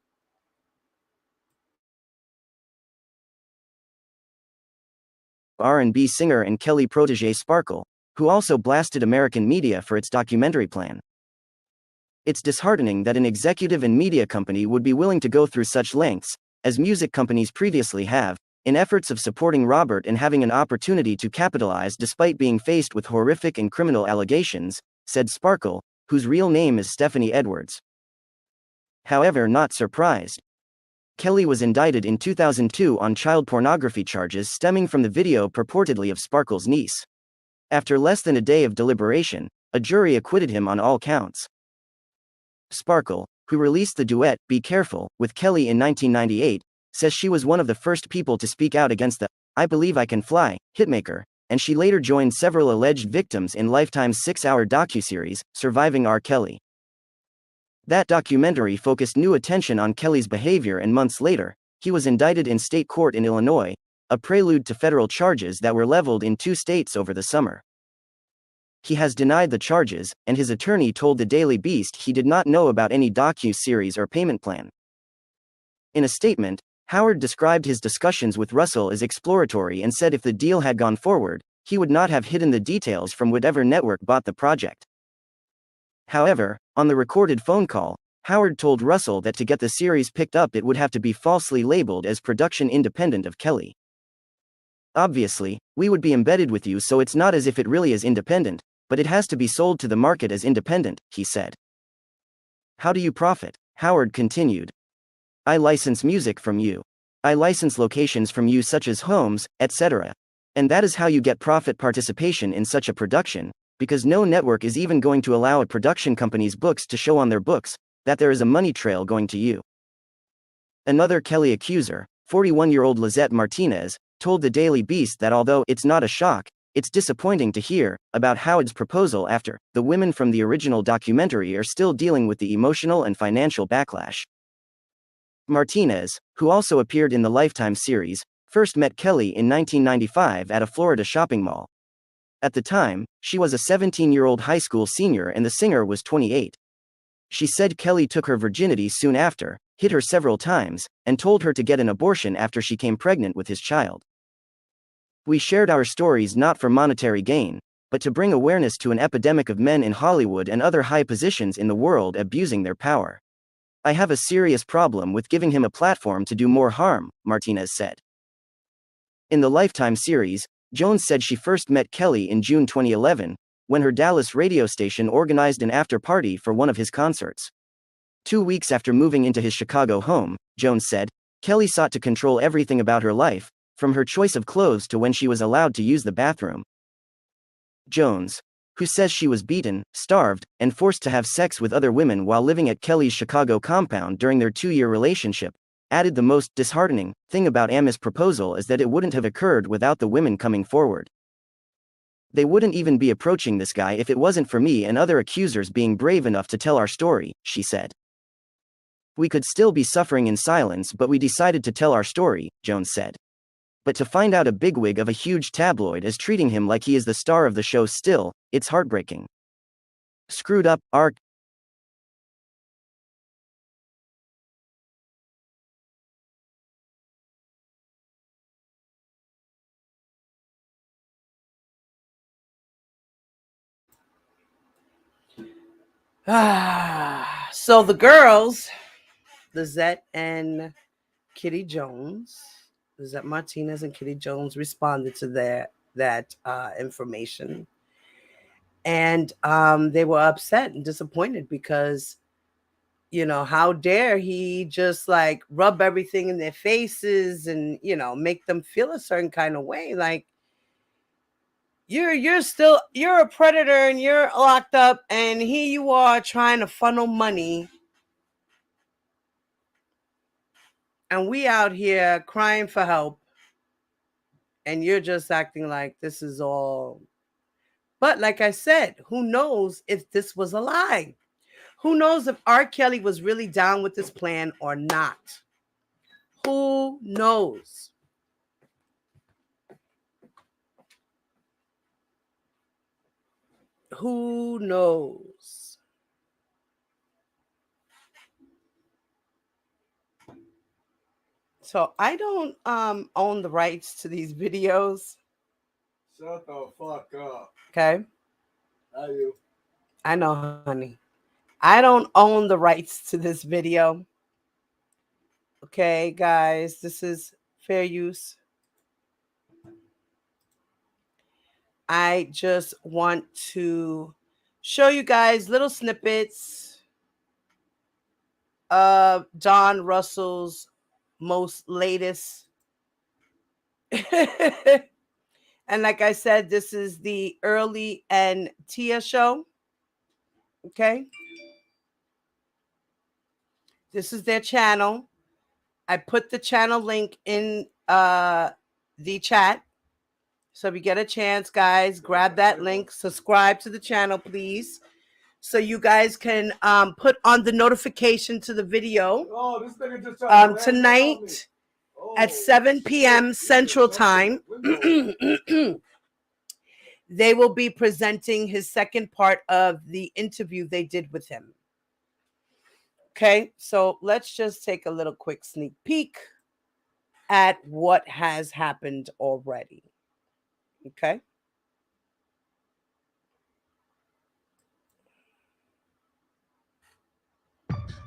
R&B singer and Kelly protege Sparkle, who also blasted American media for its documentary plan. It's disheartening that an executive and media company would be willing to go through such lengths, as music companies previously have, in efforts of supporting Robert and having an opportunity to capitalize despite being faced with horrific and criminal allegations, said Sparkle, whose real name is Stephanie Edwards. However, not surprised. Kelly was indicted in 2002 on child pornography charges stemming from the video purportedly of Sparkle's niece. After less than a day of deliberation, a jury acquitted him on all counts. Sparkle, who released the duet Be Careful with Kelly in 1998, says she was one of the first people to speak out against the I Believe I Can Fly hitmaker, and she later joined several alleged victims in Lifetime's 6-hour docuseries, Surviving R. Kelly. That documentary focused new attention on Kelly's behavior, and months later, he was indicted in state court in Illinois, a prelude to federal charges that were leveled in 2 states over the summer. He has denied the charges, and his attorney told the Daily Beast he did not know about any docu-series or payment plan. In a statement, Howard described his discussions with Russell as exploratory and said if the deal had gone forward, he would not have hidden the details from whatever network bought the project. However, on the recorded phone call, Howard told Russell that to get the series picked up it would have to be falsely labeled as production independent of Kelly. Obviously, we would be embedded with you, so it's not as if it really is independent, but it has to be sold to the market as independent, he said. How do you profit? Howard continued. I license music from you. I license locations from you such as homes, etc. And that is how you get profit participation in such a production, because no network is even going to allow a production company's books to show on their books that there is a money trail going to you. Another Kelly accuser, 41-year-old Lizette Martinez, told the Daily Beast that although it's not a shock, it's disappointing to hear about Howard's proposal after the women from the original documentary are still dealing with the emotional and financial backlash. Martinez, who also appeared in the Lifetime series, first met Kelly in 1995 at a Florida shopping mall. At the time, she was a 17-year-old high school senior and the singer was 28. She said Kelly took her virginity soon after, hit her several times, and told her to get an abortion after she came pregnant with his child. We shared our stories not for monetary gain, but to bring awareness to an epidemic of men in Hollywood and other high positions in the world abusing their power. I have a serious problem with giving him a platform to do more harm, Martinez said. In the Lifetime series, Jones said she first met Kelly in June 2011, when her Dallas radio station organized an after-party for one of his concerts. 2 weeks after moving into his Chicago home, Jones said, Kelly sought to control everything about her life, from her choice of clothes to when she was allowed to use the bathroom. Jones, who says she was beaten, starved, and forced to have sex with other women while living at Kelly's Chicago compound during their 2-year relationship, added the most disheartening thing about Amy's proposal is that it wouldn't have occurred without the women coming forward. They wouldn't even be approaching this guy if it wasn't for me and other accusers being brave enough to tell our story, she said. We could still be suffering in silence, but we decided to tell our story, Jones said. But to find out a bigwig of a huge tabloid is treating him like he is the star of the show still, it's heartbreaking. Screwed up, R. So the girls, Lizette and Kitty Jones, Lizette Martinez and Kitty Jones responded to that information. And they were upset and disappointed because, you know, how dare he just like rub everything in their faces and, you know, make them feel a certain kind of way. Like, you're a predator and you're locked up, and here you are trying to funnel money, and we out here crying for help, and you're just acting like this is all. But like I said, who knows if this was a lie? Who knows if R. Kelly was really down with this plan or not? Who knows? Who knows? So I don't own the rights to these videos. Shut the fuck up. Okay. How you? I know, honey. I don't own the rights to this video. Okay, guys, this is fair use. I just want to show you guys little snippets of Don Russell's most latest. And like I said, this is the Early and Tia show. Okay. This is their channel. I put the channel link in the chat. So if you get a chance, guys, grab that link, subscribe to the channel, please, so you guys can put on the notification to the video. Oh, this nigga just tried to tonight at 7 p.m. Central Time. They will be presenting his second part of the interview they did with him. Okay, so let's just take a little quick sneak peek at what has happened already. Okay.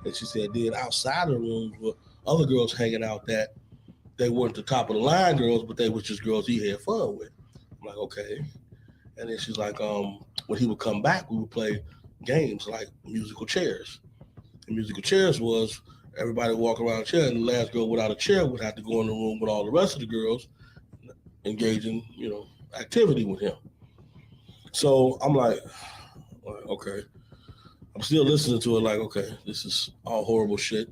And she said, then outside of the rooms were other girls hanging out that they weren't the top of the line girls, but they were just girls he had fun with. I'm like, okay. And then she's like, when he would come back, we would play games like musical chairs. And musical chairs was everybody walk around a chair, and the last girl without a chair would have to go in the room with all the rest of the girls, engaging, you know, activity with him. So I'm like, okay. I'm still listening to it like, okay, this is all horrible shit.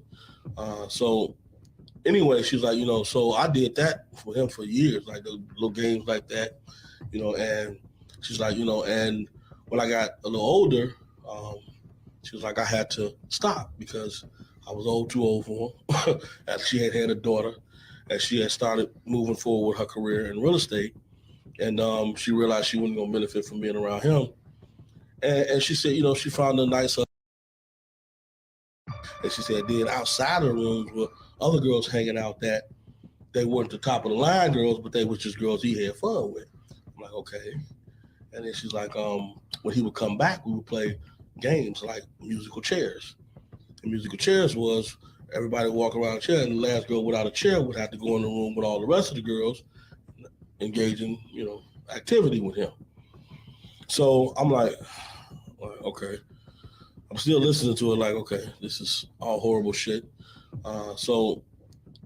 So anyway, she's like, you know, so I did that for him for years, like the little games like that, you know, and she's like, you know, and when I got a little older, she was like, I had to stop because I was too old for him. And she had a daughter, and she had started moving forward with her career in real estate. And she realized she wasn't going to benefit from being around him. And she said, you know, she found a nice. And she said, then outside of the rooms were other girls hanging out that they weren't the top of the line girls, but they were just girls he had fun with. I'm like, okay. And then she's like, when he would come back, we would play games like musical chairs. And musical chairs was everybody walk around a chair, and the last girl without a chair would have to go in the room with all the rest of the girls, engaging, you know, activity with him. So I'm like, okay. I'm still listening to it like, okay, this is all horrible shit. So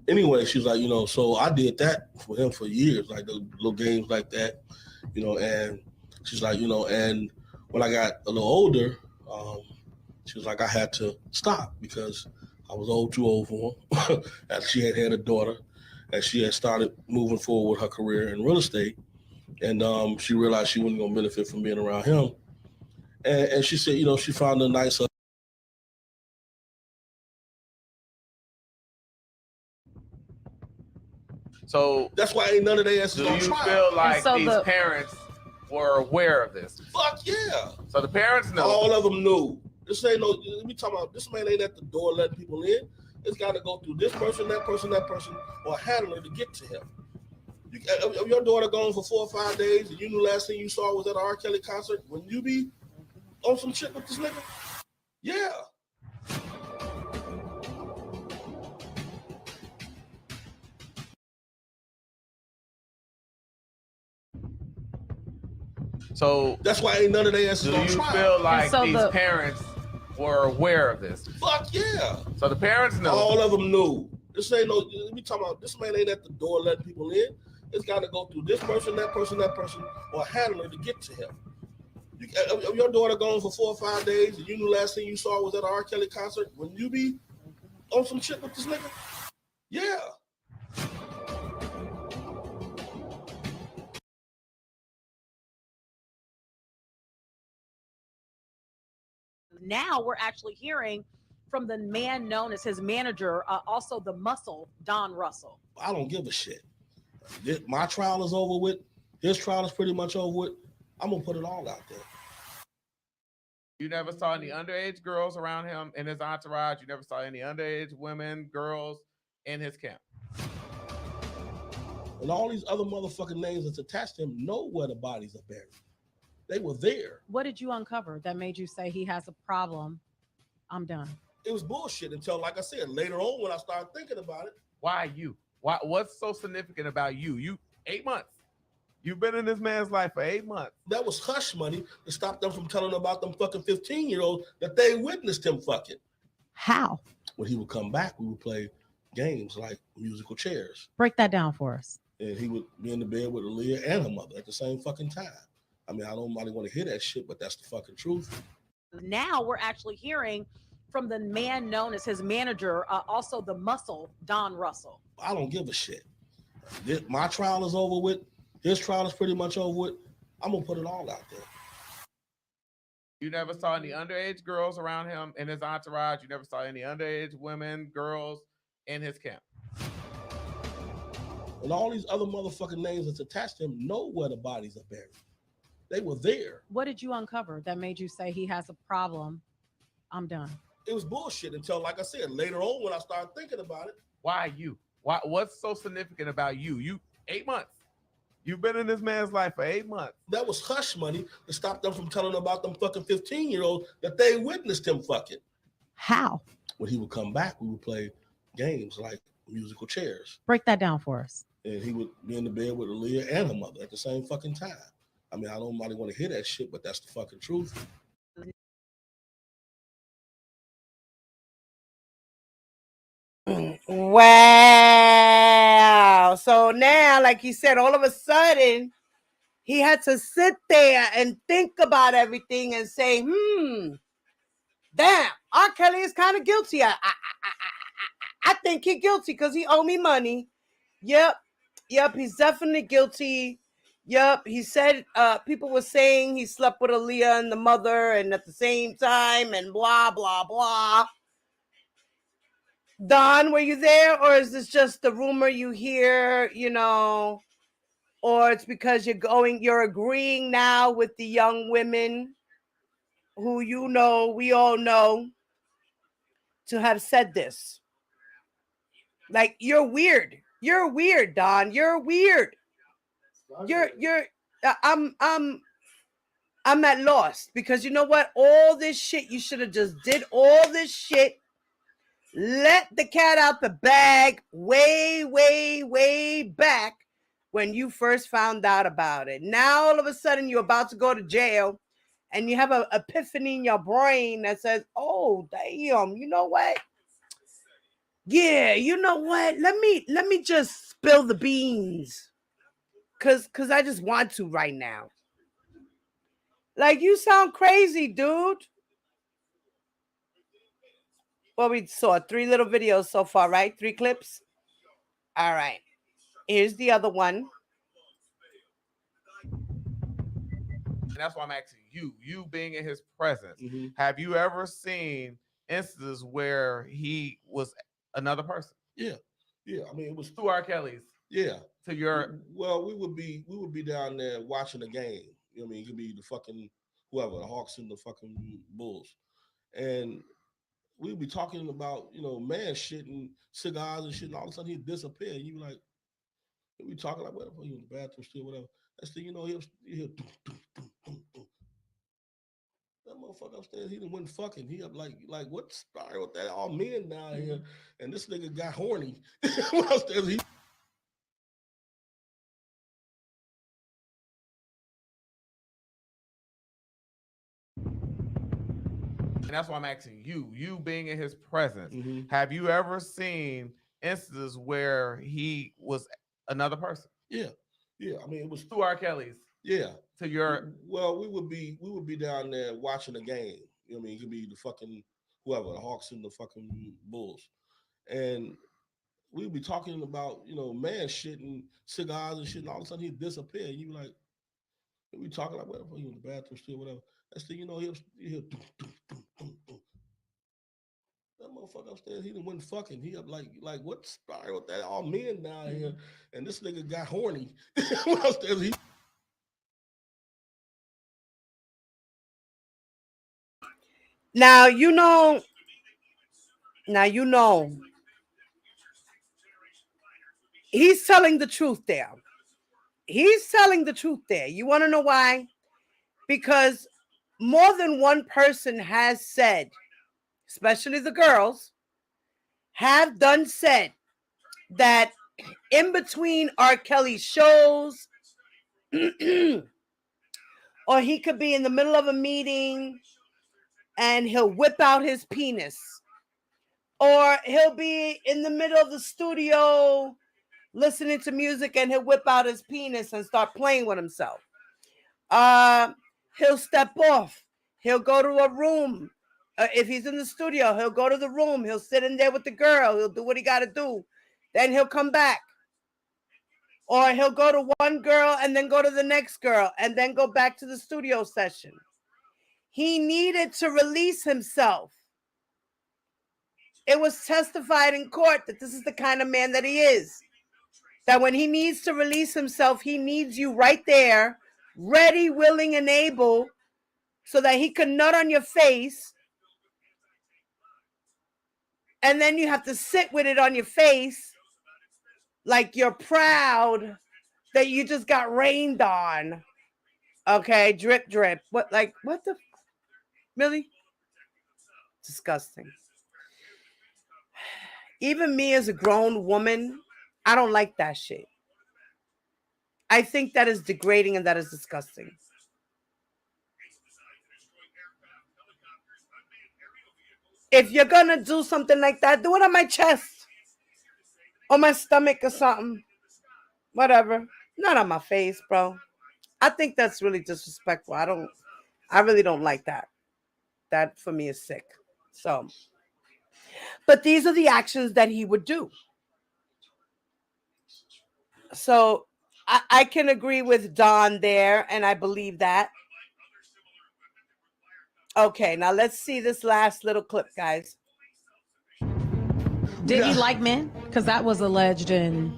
anyway, she's like, you know, so I did that for him for years, like the little games like that, you know, and she's like, you know, and when I got a little older, she was like, I had to stop because I was too old for him. And she had a daughter, and she had started moving forward with her career in real estate. And she realized she wasn't going to benefit from being around him. And she said, you know, she found a nice. So that's why ain't none of their asses do on you trial. feel like so these parents were aware of this? Fuck yeah. So the parents know. All of them knew. This ain't no. We talking about this man ain't at the door letting people in. It's got to go through this person, that person, or a handler to get to him. Your daughter gone for 4 or 5 days, and you knew last thing you saw was at an R. Kelly concert. Wouldn't you be on some shit with this nigga? Yeah. So that's why ain't none of their asses on trial. Do you feel like these parents were aware of this? Fuck yeah. So the parents know. All of them knew. This ain't no. We talking about this man ain't at the door letting people in. It's got to go through this person, that person, or a handler to get to him. Your daughter gone for 4 or 5 days, and you knew last thing you saw was at an R. Kelly concert. Wouldn't you be on some shit with this nigga? Yeah. Now we're actually hearing from the man known as his manager, also the muscle, Don Russell. I don't give a shit. My trial is over with. His trial is pretty much over with. I'm going to put it all out there. You never saw any underage girls around him in his entourage. You never saw any underage women, girls in his camp. And all these other motherfucking names that's attached to him know where the bodies are buried. They were there. What did you uncover that made you say he has a problem? I'm done. It was bullshit until, like I said, later on when I started thinking about it. Why you? What's so significant about you? You 8 months. You've been in this man's life for 8 months. That was hush money to stop them from telling about them fucking 15-year-olds that they witnessed him fucking. How? When he would come back, we would play games like musical chairs. Break that down for us. And he would be in the bed with Aaliyah and her mother at the same fucking time. I mean, I don't really want to hear that shit, but that's the fucking truth. Now we're actually hearing from the man known as his manager, also the muscle, Don Russell. I don't give a shit. My trial is over with. His trial is pretty much over with. I'm going to put it all out there. You never saw any underage girls around him in his entourage. You never saw any underage women, girls in his camp. And all these other motherfucking names that's attached to him know where the bodies are buried. They were there. What did you uncover that made you say he has a problem? I'm done. It was bullshit until, like I said, later on when I started thinking about it. Why you? What's so significant about you? You 8 months. You've been in this man's life for 8 months. That was hush money to stop them from telling about them fucking 15-year-olds that they witnessed him fucking. How? When he would come back, we would play games like musical chairs. Break that down for us. And he would be in the bed with Aaliyah and her mother at the same fucking time. I mean, I don't really want to hear that shit, but that's the fucking truth. Wow. So now, like he said, all of a sudden, he had to sit there and think about everything and say, damn, R. Kelly is kind of guilty. I think he's guilty because he owe me money. Yep, he's definitely guilty. Yep, he said people were saying he slept with Aaliyah and the mother and at the same time and blah, blah, blah. Don, were you there, or is this just the rumor you hear, or it's because you're agreeing now with the young women who we all know to have said this? Like, you're weird. You're weird, Don. You're weird. I'm at loss because you know what? All this shit, you should have just did all this shit. Let the cat out the bag way, way, way back when you first found out about it. Now, all of a sudden, you're about to go to jail and you have an epiphany in your brain that says, oh, damn, you know what? Yeah, you know what? Let me just spill the beans. Cause I just want to right now. Like, you sound crazy, dude. Well, we saw 3 little videos so far, right? 3 clips. All right. Here's the other one. And that's why I'm asking you being in his presence, have you ever seen instances where he was another person? Yeah. I mean, it was through R. Kelly's Yeah. to your? Well, we would be down there watching the game. You know what I mean? It could be the fucking whoever, the Hawks and the fucking Bulls. And we'd be talking about, man shit and cigars and shit, and all of a sudden he'd disappear. And you be like, we talking like, whatever, he in the bathroom still, whatever. Next thing you know, he'll that motherfucker upstairs, he done went fucking. He up like what started with that? All men down here, and this nigga got horny. Upstairs, he And that's why I'm asking you being in his presence, Mhm. have you ever seen instances where he was another person? Yeah. I mean, it was To R. Kelly's. Yeah. To your. Well, we would be down there watching the game. You know what I mean? It could be the fucking whoever, the Hawks and the fucking Bulls. And we'd be talking about, man shit and cigars and shit, and all of a sudden he'd disappear. And you be like, we talking like, whatever, he in the bathroom still, whatever. Next thing you know, he'll that motherfucker upstairs, he done went fucking. He up like what started with that? All men down here, and this nigga got horny. Upstairs, he Now he's telling the truth there. He's telling the truth there. You want to know why? Because more than one person has said, especially the girls, have done said that in between R. Kelly's shows, or he could be in the middle of a meeting and he'll whip out his penis, or he'll be in the middle of the studio listening to music and he'll whip out his penis and start playing with himself. He'll step off. He'll go to a room. If he's in the studio, he'll go to the room. He'll sit in there with the girl. He'll do what he got to do. Then he'll come back. Or he'll go to one girl and then go to the next girl and then go back to the studio session. He needed to release himself. It was testified in court that this is the kind of man that he is. That when he needs to release himself, he needs you right there, ready, willing, and able, so that he can nut on your face. And then you have to sit with it on your face like you're proud that you just got rained on. Okay, drip, drip. What the? Really? Disgusting. Even me as a grown woman, I don't like that shit. I think that is degrading and that is disgusting. If you're gonna do something like that, do it on my chest or my stomach or something. Whatever. Not on my face, bro. I think that's really disrespectful. I really don't like that. That for me is sick. So, but these are the actions that he would do. So I can agree with Don there, and I believe that. Okay, now let's see this last little clip, guys. Did he like men? Because that was alleged in.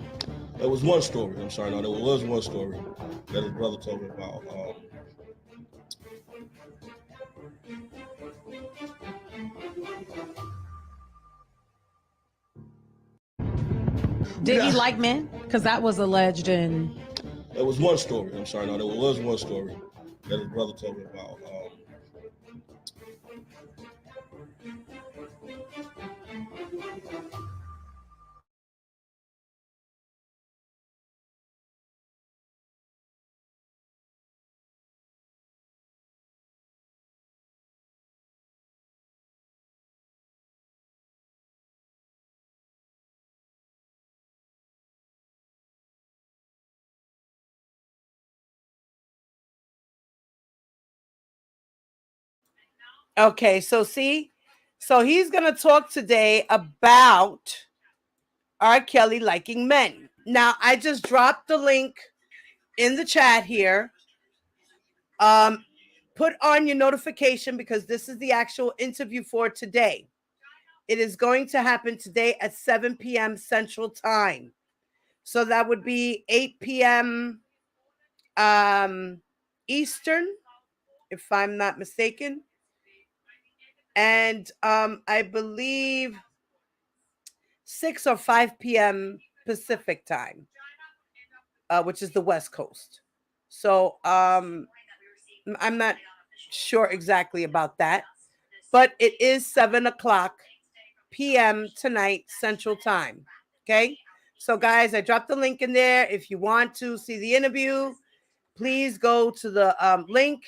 There was one story. I'm sorry, no, there was one story that his brother told me about. Did he like men? Because that was alleged in. There was one story. I'm sorry, no, there was one story that his brother told me about. Okay, so see, so he's gonna talk today about R. Kelly liking men. Now, I just dropped the link in the chat here. Put on your notification because this is the actual interview for today. It is going to happen today at 7 p.m. Central Time. So that would be 8 p.m. Eastern, if I'm not mistaken. And I believe 6 or 5 p.m. Pacific time, which is the West Coast. So I'm not sure exactly about that, but it is 7 o'clock p.m. tonight Central Time. Okay. So guys, I dropped the link in there. If you want to see the interview, please go to the link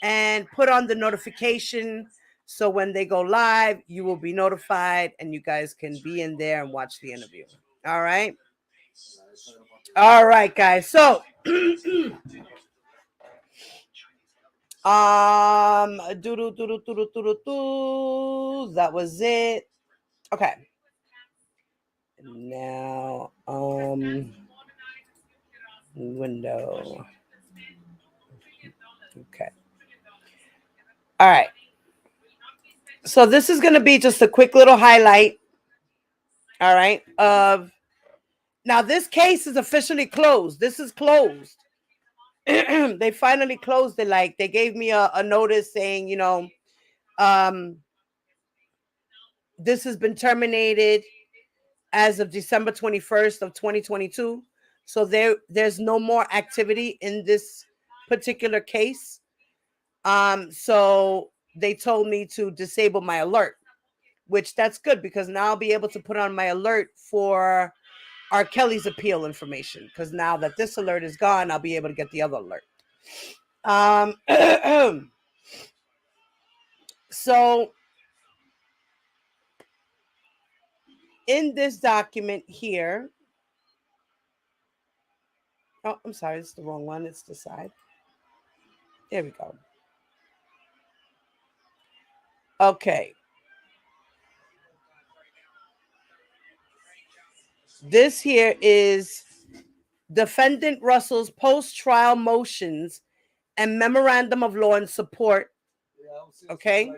and put on the notification. So when they go live, you will be notified and you guys can be in there and watch the interview. All right. All right, guys. So that was it. Okay. Now window. Okay. All right. So this is going to be just a quick little highlight. All right. Of now this case is officially closed. This is closed. They finally closed it. Like they gave me a notice saying, this has been terminated as of December 21st of 2022. So there's no more activity in this particular case. So they told me to disable my alert, which that's good because now I'll be able to put on my alert for R. Kelly's appeal information. Because now that this alert is gone, I'll be able to get the other alert. So in this document here, oh, I'm sorry, it's the wrong one. It's the side. There we go. Okay. This here is Defendant Russell's post-trial motions and memorandum of law in support. Okay.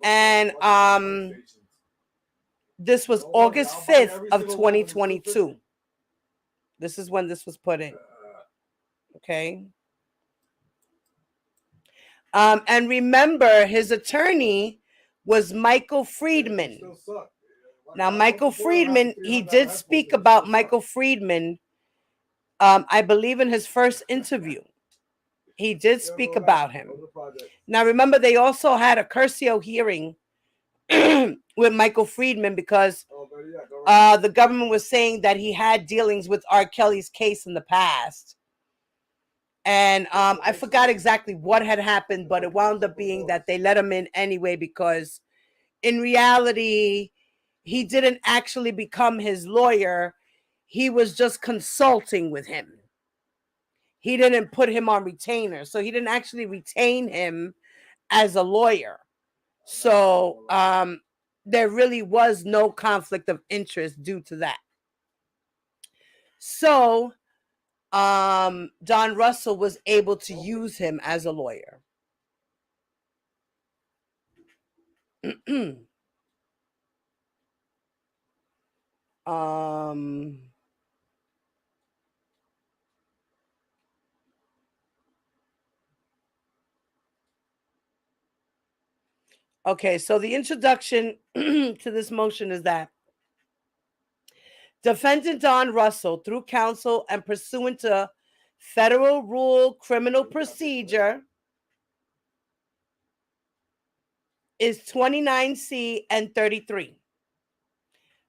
And this was August 5th of 2022. This is when this was put in. Okay. And remember, his attorney was Michael Friedman. Now, Michael Friedman, he did speak about Michael Friedman, I believe, in his first interview. He did speak about him. Now, remember, they also had a Curcio hearing with Michael Friedman because the government was saying that he had dealings with R. Kelly's case in the past. And I forgot exactly what had happened, but it wound up being that they let him in anyway because in reality, he didn't actually become his lawyer. He was just consulting with him. He didn't put him on retainer. So he didn't actually retain him as a lawyer. So there really was no conflict of interest due to that. So Don Russell was able to use him as a lawyer. Okay, so the introduction to this motion is that Defendant Don Russell, through counsel and pursuant to Federal Rule Criminal Procedure, is 29C and 33.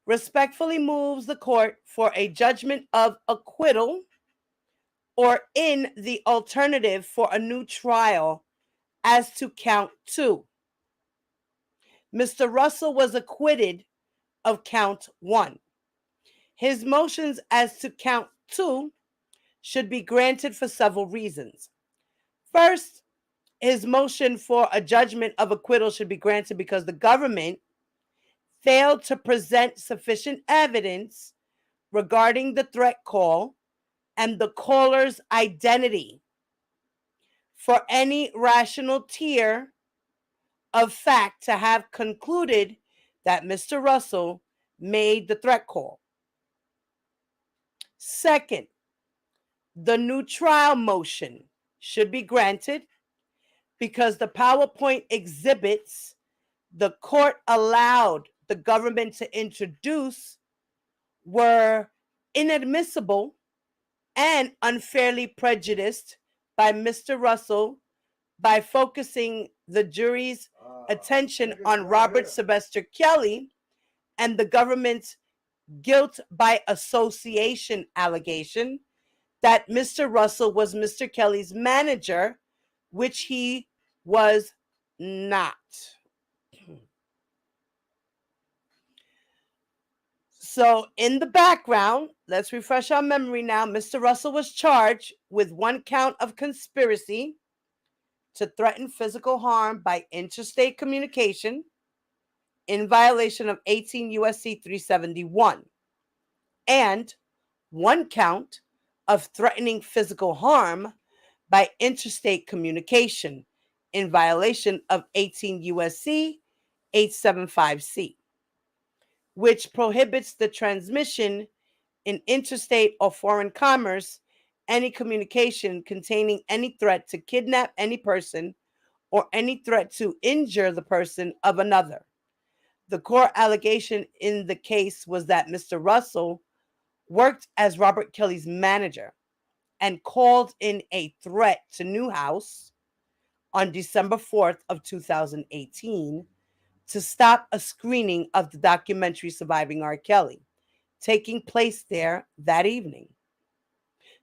Respectfully moves the court for a judgment of acquittal or in the alternative for a new trial as to count 2. Mr. Russell was acquitted of count 1. His motions as to count 2 should be granted for several reasons. First, his motion for a judgment of acquittal should be granted because the government failed to present sufficient evidence regarding the threat call and the caller's identity for any rational tier of fact to have concluded that Mr. Russell made the threat call. Second, the new trial motion should be granted because the PowerPoint exhibits the court allowed the government to introduce were inadmissible and unfairly prejudiced by Mr. Russell by focusing the jury's attention on Robert Sylvester Kelly and the government's guilt by association allegation that Mr. Russell was Mr. Kelly's manager, which he was not. So, in the background, let's refresh our memory now. Mr. Russell was charged with 1 count of conspiracy to threaten physical harm by interstate communication in violation of 18 U.S.C. 371, and 1 count of threatening physical harm by interstate communication in violation of 18 U.S.C. 875C, which prohibits the transmission in interstate or foreign commerce any communication containing any threat to kidnap any person or any threat to injure the person of another. The core allegation in the case was that Mr. Russell worked as Robert Kelly's manager and called in a threat to Newhouse on December 4th of 2018 to stop a screening of the documentary Surviving R. Kelly, taking place there that evening.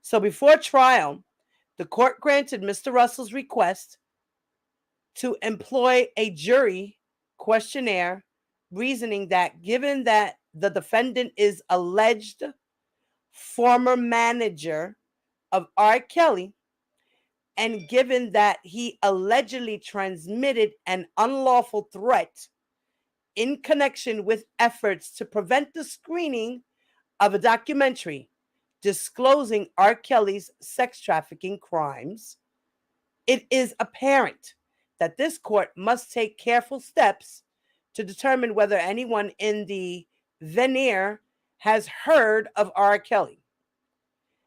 So before trial, the court granted Mr. Russell's request to employ a jury questionnaire, reasoning that given that the defendant is alleged former manager of R. Kelly, and given that he allegedly transmitted an unlawful threat in connection with efforts to prevent the screening of a documentary disclosing R. Kelly's sex trafficking crimes, it is apparent that this court must take careful steps to determine whether anyone in the venire has heard of R. Kelly,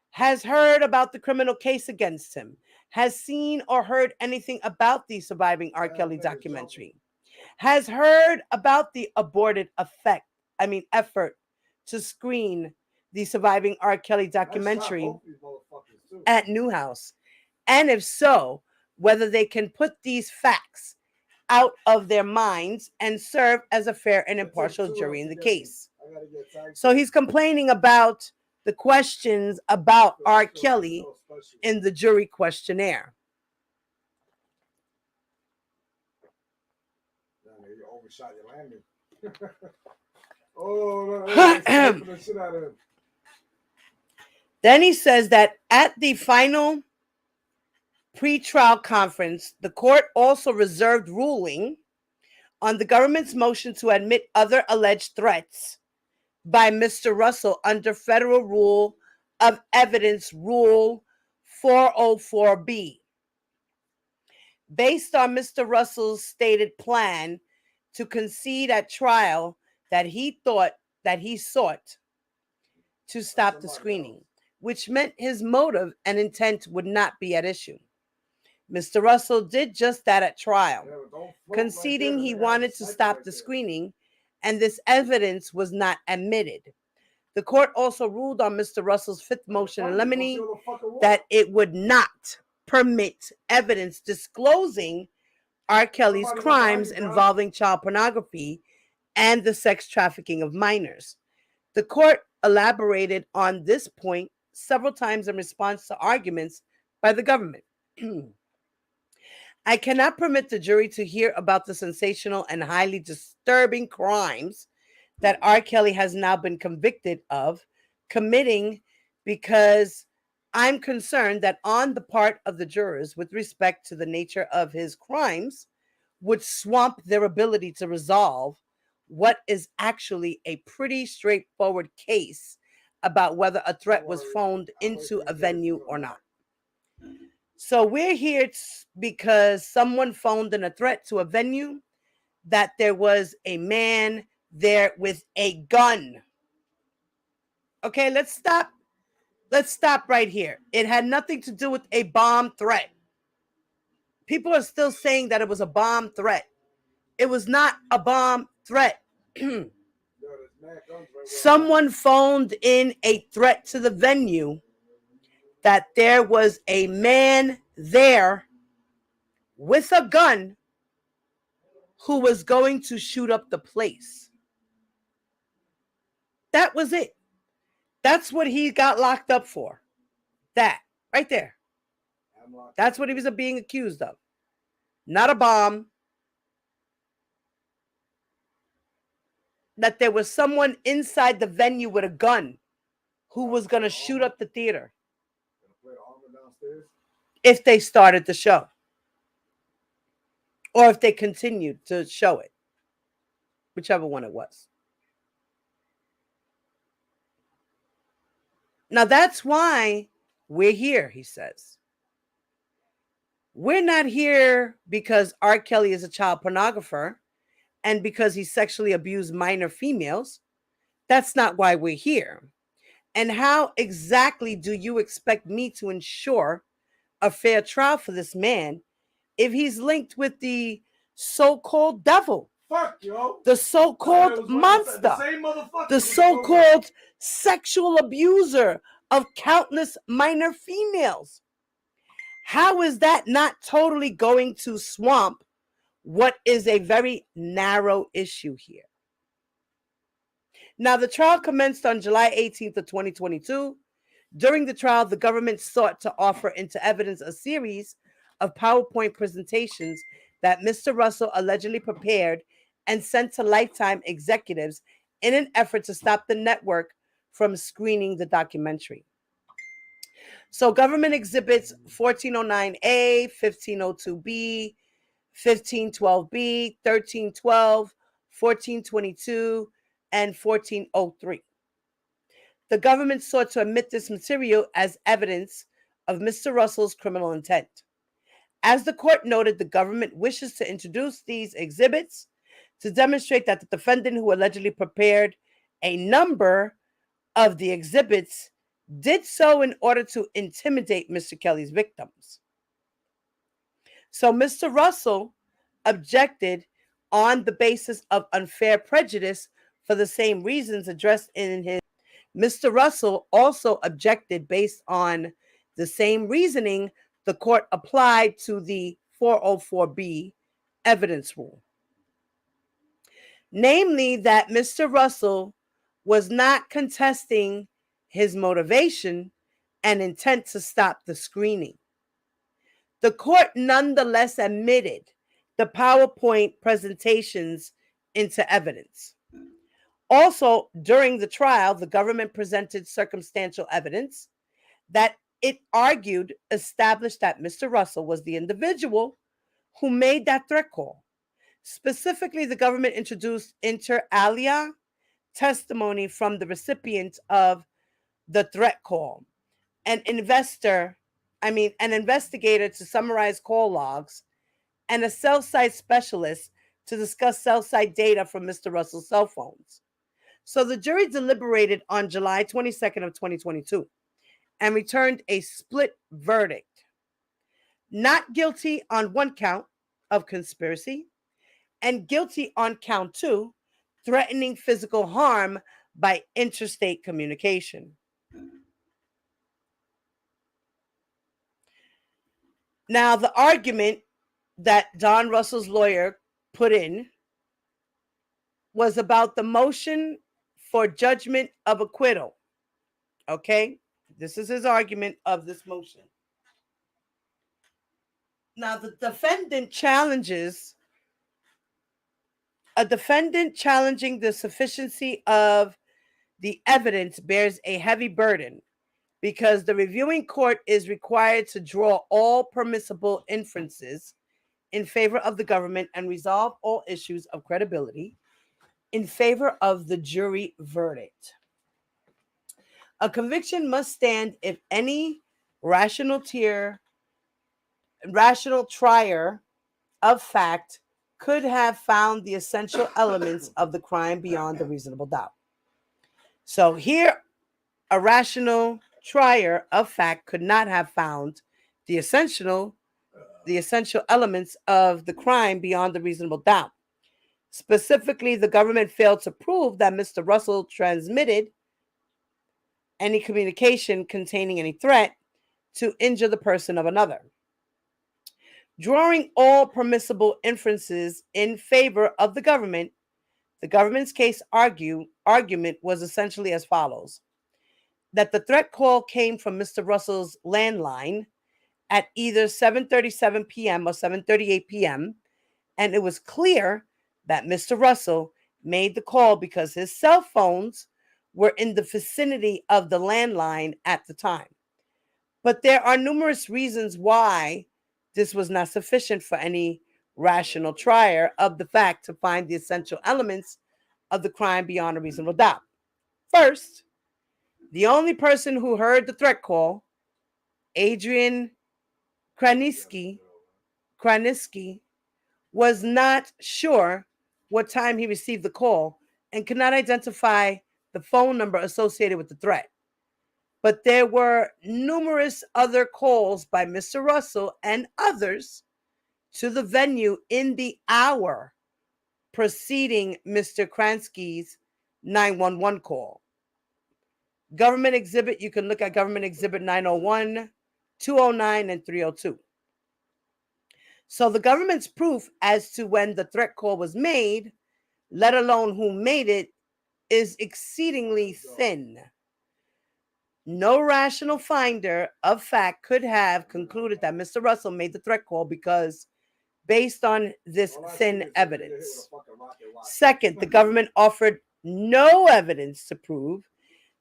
has heard about the criminal case against him, has seen or heard anything about the Surviving R. Kelly documentary, has heard about the aborted effort to screen the Surviving R. Kelly documentary at Newhouse, and if so, whether they can put these facts out of their minds and serve as a fair and impartial jury in the case. So he's complaining about the questions about R. Kelly in the jury questionnaire. You overshot your landing. Oh, Then he says that at the final pre-trial conference, the court also reserved ruling on the government's motion to admit other alleged threats by Mr. Russell under Federal Rule of Evidence Rule 404B. Based on Mr. Russell's stated plan to concede at trial that he sought to stop the screening, which meant his motive and intent would not be at issue. Mr. Russell did just that at trial, conceding he wanted to stop the screening, and this evidence was not admitted. The court also ruled on Mr. Russell's fifth motion in limine that it would not permit evidence disclosing R. Kelly's crimes involving child pornography and the sex trafficking of minors. The court elaborated on this point several times in response to arguments by the government. I cannot permit the jury to hear about the sensational and highly disturbing crimes that R. Kelly has now been convicted of committing, because I'm concerned that on the part of the jurors with respect to the nature of his crimes would swamp their ability to resolve what is actually a pretty straightforward case about whether a threat was phoned into a venue or not. So we're here because someone phoned in a threat to a venue that there was a man there with a gun. Okay, let's stop let's stop right here. It had nothing to do with a bomb threat. People are still saying that it was a bomb threat. It was not a bomb threat. Someone phoned in a threat to the venue that there was a man there with a gun who was going to shoot up the place. That was it. That's what he got locked up for. That right there. That's what he was being accused of. Not a bomb. That there was someone inside the venue with a gun who was going to shoot up the theater if they started the show or if they continued to show it, whichever one it was. Now, that's why we're here, he says. We're not here because R. Kelly is a child pornographer and because he sexually abused minor females. That's not why we're here. And how exactly do you expect me to ensure a fair trial for this man if he's linked with the so-called devil? Fuck, yo. The so-called monster. The so-called sexual abuser of countless minor females. How is that not totally going to swamp what is a very narrow issue here? Now, the trial commenced on July 18th of 2022. During the trial, the government sought to offer into evidence a series of PowerPoint presentations that Mr. Russell allegedly prepared and sent to Lifetime executives in an effort to stop the network from screening the documentary. So government exhibits 1409A, 1502B, 1512B, 1312, 1422, and 1403. The government sought to admit this material as evidence of Mr. Russell's criminal intent. As the court noted, the government wishes to introduce these exhibits to demonstrate that the defendant, who allegedly prepared a number of the exhibits, did so in order to intimidate Mr. Kelly's victims. So Mr. Russell objected on the basis of unfair prejudice for the same reasons addressed in his. Mr. Russell also objected based on the same reasoning the court applied to the 404B evidence rule. Namely, that Mr. Russell was not contesting his motivation and intent to stop the screening. The court nonetheless admitted the PowerPoint presentations into evidence. Also, during the trial, the government presented circumstantial evidence that it argued established that Mr. Russell was the individual who made that threat call. Specifically, the government introduced inter alia testimony from the recipient of the threat call, an investigator to summarize call logs, and a cell site specialist to discuss cell site data from Mr. Russell's cell phones. So the jury deliberated on July 22nd of 2022 and returned a split verdict. Not guilty on one count of conspiracy and guilty on count 2, threatening physical harm by interstate communication. Now, the argument that Don Russell's lawyer put in was about the motion for judgment of acquittal. Okay? This is his argument of this motion. Now, the defendant challenges a defendant challenging the sufficiency of the evidence bears a heavy burden because the reviewing court is required to draw all permissible inferences in favor of the government and resolve all issues of credibility in favor of the jury verdict. A conviction must stand if any rational trier of fact could have found the essential elements of the crime beyond a reasonable doubt. So here, a rational trier of fact could not have found the essential elements of the crime beyond a reasonable doubt. Specifically, the government failed to prove that Mr. Russell transmitted any communication containing any threat to injure the person of another. Drawing all permissible inferences in favor of the government's case argument was essentially as follows: that the threat call came from Mr. Russell's landline at either 7:37 p.m. or 7:38 p.m., and it was clear that Mr. Russell made the call because his cell phones were in the vicinity of the landline at the time. But there are numerous reasons why this was not sufficient for any rational trier of the fact to find the essential elements of the crime beyond a reasonable doubt. First, the only person who heard the threat call, Adrian Kraniski, was not sure what time he received the call and could not identify the phone number associated with the threat. But there were numerous other calls by Mr. Russell and others to the venue in the hour preceding Mr. Kransky's 911 call. Government exhibit, you can look at government exhibit 901, 209, and 302. So the government's proof as to when the threat call was made, let alone who made it, is exceedingly thin. No rational finder of fact could have concluded that Mr. Russell made the threat call because based on this thin evidence. Second, the government offered no evidence to prove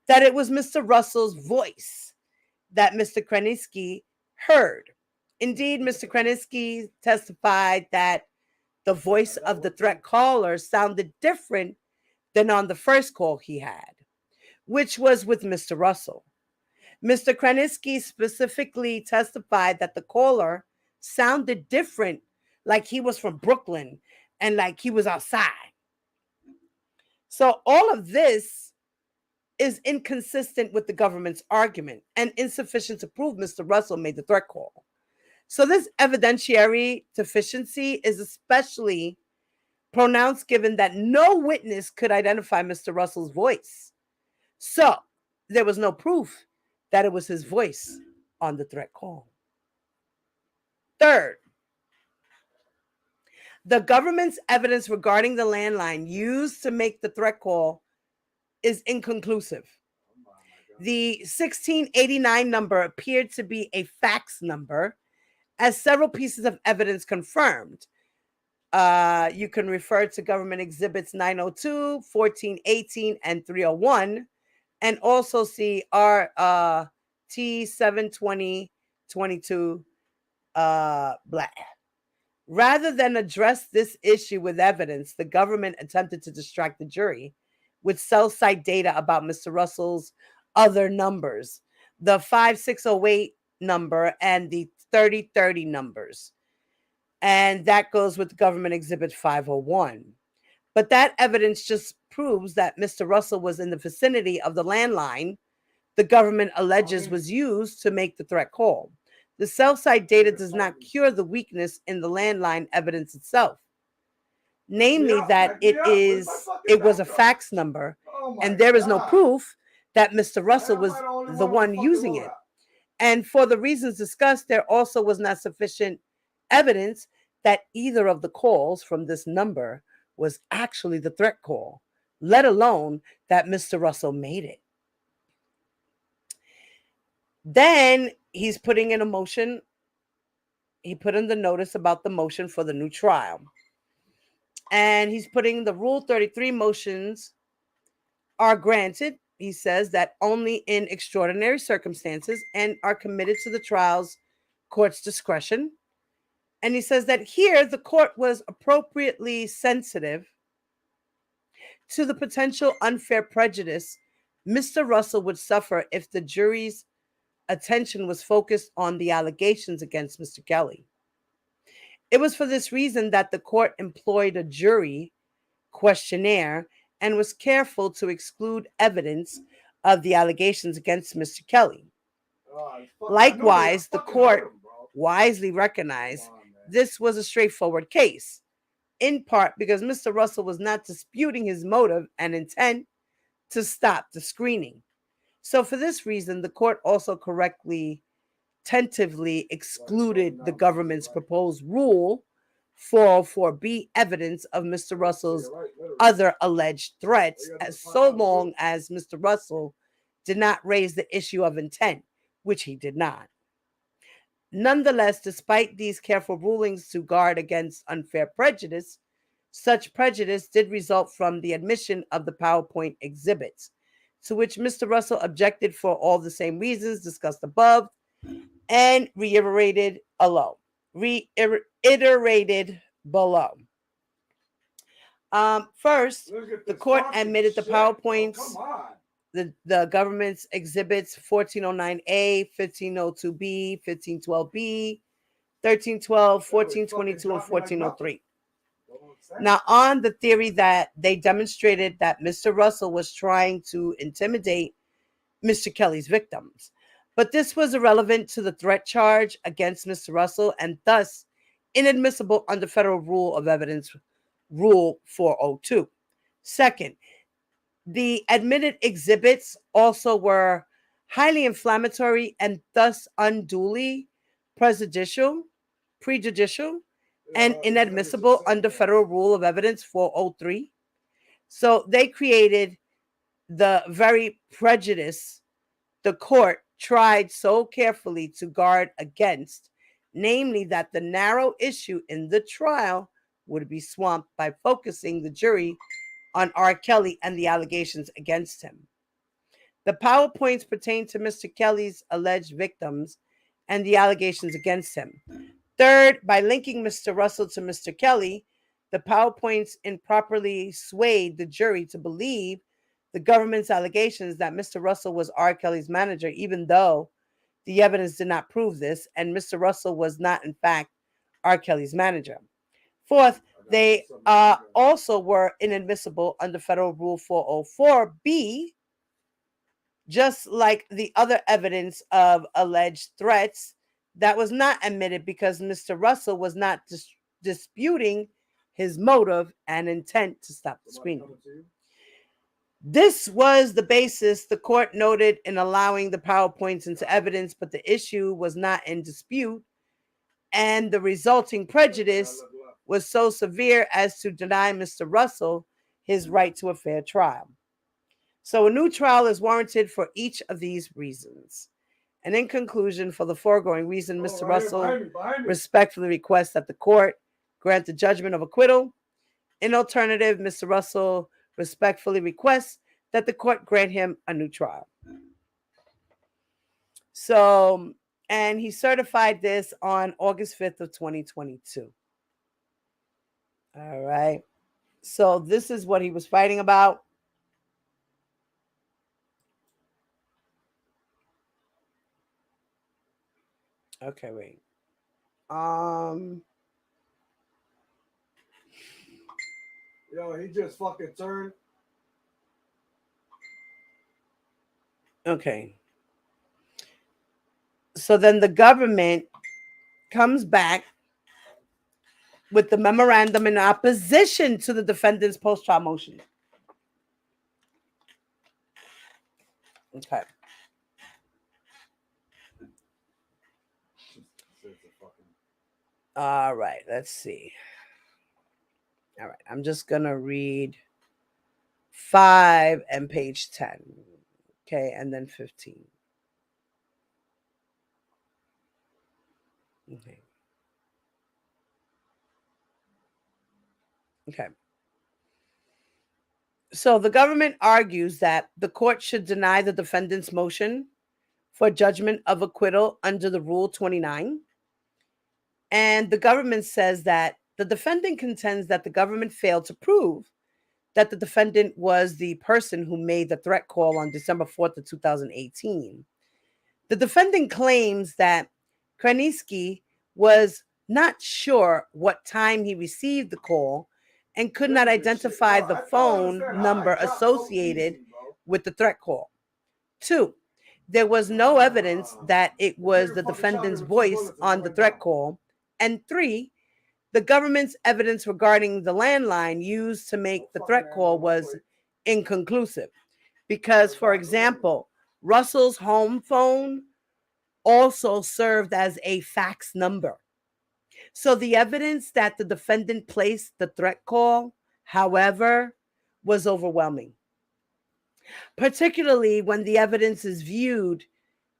that it was Mr. Russell's voice that Mr. Kraniski heard. Indeed, Mr. Kraniski testified that the voice of the threat caller sounded different than on the first call he had, which was with Mr. Russell. Mr. Kraniski specifically testified that the caller sounded different, like he was from Brooklyn and like he was outside. So all of this is inconsistent with the government's argument and insufficient to prove Mr. Russell made the threat call. So this evidentiary deficiency is especially pronounced given that no witness could identify Mr. Russell's voice. So there was no proof that it was his voice on the threat call. Third, the government's evidence regarding the landline used to make the threat call is inconclusive. The 1689 number appeared to be a fax number, as several pieces of evidence confirmed. You can refer to government exhibits 902, 1418, and 301, and also see our T72022 black. Rather than address this issue with evidence, the government attempted to distract the jury with cell site data about Mr. Russell's other numbers, the 5608 number and the 3030 numbers. And that goes with government exhibit 501. But that evidence just proves that Mr. Russell was in the vicinity of the landline the government alleges was used to make the threat call. The cell site data does not cure the weakness in the landline evidence itself, namely that it was a fax number, and there is no proof that Mr. Russell was the one using it. And for the reasons discussed, there also was not sufficient evidence that either of the calls from this number was actually the threat call, let alone that Mr. Russell made it. Then he's putting in a motion. He put in the notice about the motion for the new trial. And he's putting the Rule 33 motions are granted, he says, that only in extraordinary circumstances and are committed to the trial's court's discretion. And he says that here the court was appropriately sensitive to the potential unfair prejudice Mr. Russell would suffer if the jury's attention was focused on the allegations against Mr. Kelly. It was for this reason that the court employed a jury questionnaire and was careful to exclude evidence of the allegations against Mr. Kelly. Likewise, the court wisely recognized this was a straightforward case, in part because Mr. Russell was not disputing his motive and intent to stop the screening. So for this reason, the court also correctly, tentatively excluded the government's proposed Rule 404B evidence of Mr. Russell's other alleged threats, as so long as Mr. Russell did not raise the issue of intent, which he did not. Nonetheless, despite these careful rulings to guard against unfair prejudice, such prejudice did result from the admission of the PowerPoint exhibits, to which Mr. Russell objected for all the same reasons discussed above and reiterated below. First, the court admitted the PowerPoints, the government's exhibits 1409A, 1502B, 1512B, 1312, 1422, and 1403. Now, on the theory that they demonstrated that Mr. Russell was trying to intimidate Mr. Kelly's victims. But this was irrelevant to the threat charge against Mr. Russell and thus inadmissible under Federal Rule of Evidence Rule 402. Second, the admitted exhibits also were highly inflammatory and thus unduly prejudicial and inadmissible under Federal Rule of Evidence 403. So they created the very prejudice the court tried so carefully to guard against, namely that the narrow issue in the trial would be swamped by focusing the jury on R. Kelly and the allegations against him. The PowerPoints pertain to Mr. Kelly's alleged victims and the allegations against him. Third, by linking Mr. Russell to Mr. Kelly, the PowerPoints improperly swayed the jury to believe the government's allegations that Mr. Russell was R. Kelly's manager, even though the evidence did not prove this, and Mr. Russell was not, in fact, R. Kelly's manager. Fourth, they also were inadmissible under Federal Rule 404B, just like the other evidence of alleged threats that was not admitted because Mr. Russell was not disputing his motive and intent to stop the screening. This was the basis the court noted in allowing the PowerPoints into evidence, but the issue was not in dispute, and the resulting prejudice was so severe as to deny Mr. Russell his right to a fair trial. So a new trial is warranted for each of these reasons. And in conclusion, for the foregoing reason, Mr. Russell respectfully requests that the court grant the judgment of acquittal. In alternative, Mr. Russell respectfully requests that the court grant him a new trial. So, and he certified this on August 5th of 2022. All right. So this is what he was fighting about. Okay, wait. Yo, he just fucking turned. Okay. So then the government comes back with the memorandum in opposition to the defendant's post-trial motion. Okay. All right, let's see. All right, I'm just going to read 5 and page 10. Okay, and then 15. Okay. Okay. So the government argues that the court should deny the defendant's motion for judgment of acquittal under the Rule 29. And the government says that the defendant contends that the government failed to prove that the defendant was the person who made the threat call on December 4th of 2018. The defendant claims that Kraniski was not sure what time he received the call and could not identify the phone number associated with the threat call. 2, there was no evidence that it was the defendant's voice on the threat call. And 3, the government's evidence regarding the landline used to make the threat call was inconclusive. Because, for example, Russell's home phone also served as a fax number. So the evidence that the defendant placed the threat call, however, was overwhelming, particularly when the evidence is viewed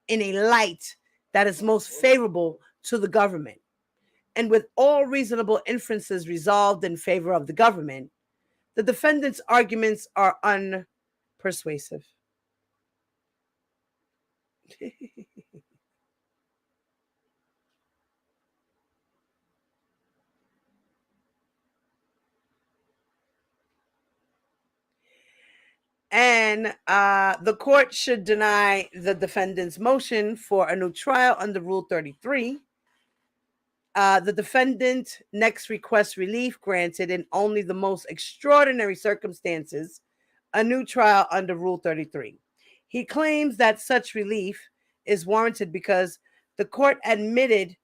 in a light that is most favorable to the government. And with all reasonable inferences resolved in favor of the government, the defendant's arguments are unpersuasive. And the court should deny the defendant's motion for a new trial under Rule 33. The defendant next requests relief granted in only the most extraordinary circumstances, a new trial under Rule 33. He claims that such relief is warranted because the court admitted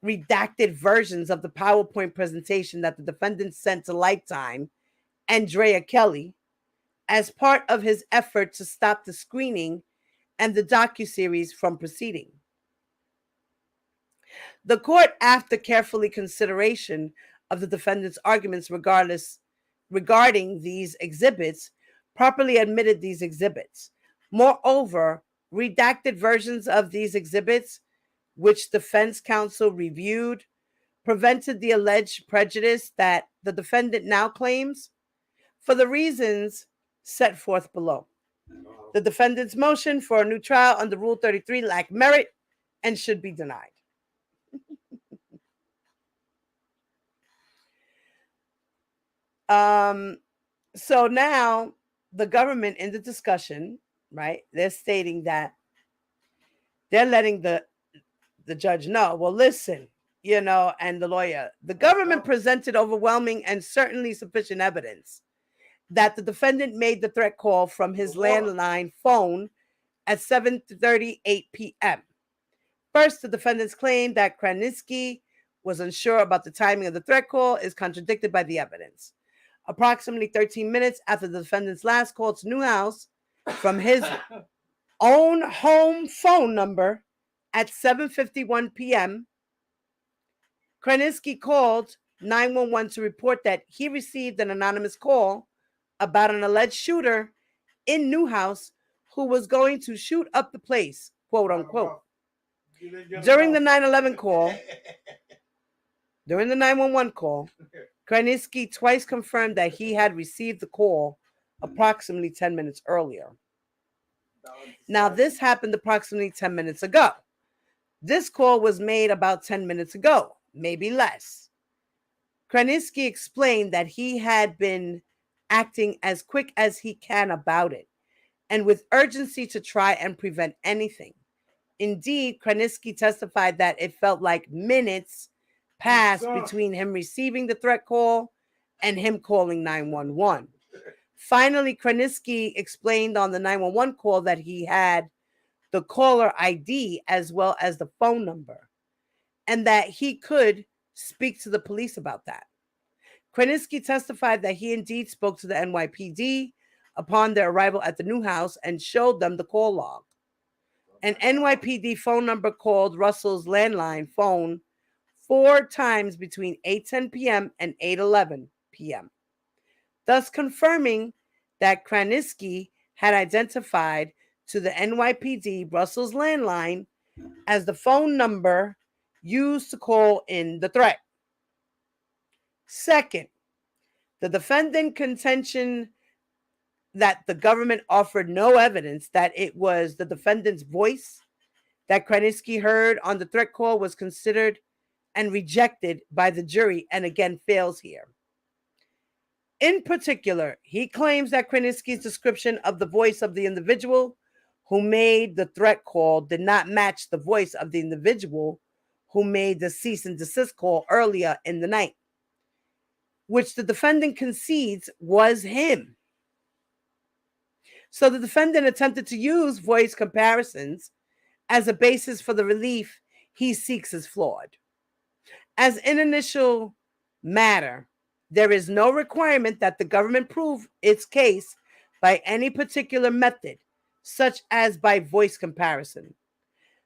redacted versions of the PowerPoint presentation that the defendant sent to Lifetime, Andrea Kelly, as part of his effort to stop the screening and the docuseries from proceeding. The court, after carefully consideration of the defendant's arguments regarding these exhibits, properly admitted these exhibits. Moreover, redacted versions of these exhibits, which defense counsel reviewed, prevented the alleged prejudice that the defendant now claims for the reasons set forth below. The defendant's motion for a new trial under Rule 33 lacked merit and should be denied. So now the government in the discussion, right, they're stating that they're letting the judge know, well, listen, and the lawyer, the government presented overwhelming and certainly sufficient evidence that the defendant made the threat call from his landline phone at 7:38 p.m. First, the defendant's claim that Kraniski was unsure about the timing of the threat call is contradicted by the evidence. Approximately 13 minutes after the defendant's last call to Newhouse from his own home phone number at 7:51 p.m., Kraniski called 911 to report that he received an anonymous call about an alleged shooter in Newhouse who was going to shoot up the place, quote unquote. During the 911 call, during the 911 call, Kraniski twice confirmed that he had received the call approximately 10 minutes earlier. Now, this happened approximately 10 minutes ago. This call was made about 10 minutes ago, maybe less. Kraniski explained that he had been acting as quick as he can about it and with urgency to try and prevent anything. Indeed, Kraniski testified that it felt like minutes passed between him receiving the threat call and him calling 911. Finally, Kraniski explained on the 911 call that he had the caller ID as well as the phone number and that he could speak to the police about that. Kraniski testified that he indeed spoke to the NYPD upon their arrival at the Newhouse and showed them the call log. An NYPD phone number called Russell's landline phone 4 times between 8:10 p.m. and 8:11 p.m., thus confirming that Kraniski had identified to the NYPD Russell's landline as the phone number used to call in the threat. Second, the defendant contention that the government offered no evidence that it was the defendant's voice that Kraniski heard on the threat call was considered and rejected by the jury and again fails here. In particular, he claims that Kraniski's description of the voice of the individual who made the threat call did not match the voice of the individual who made the cease and desist call earlier in the night, which the defendant concedes was him. So the defendant attempted to use voice comparisons as a basis for the relief he seeks is flawed. As an initial matter, there is no requirement that the government prove its case by any particular method, such as by voice comparison.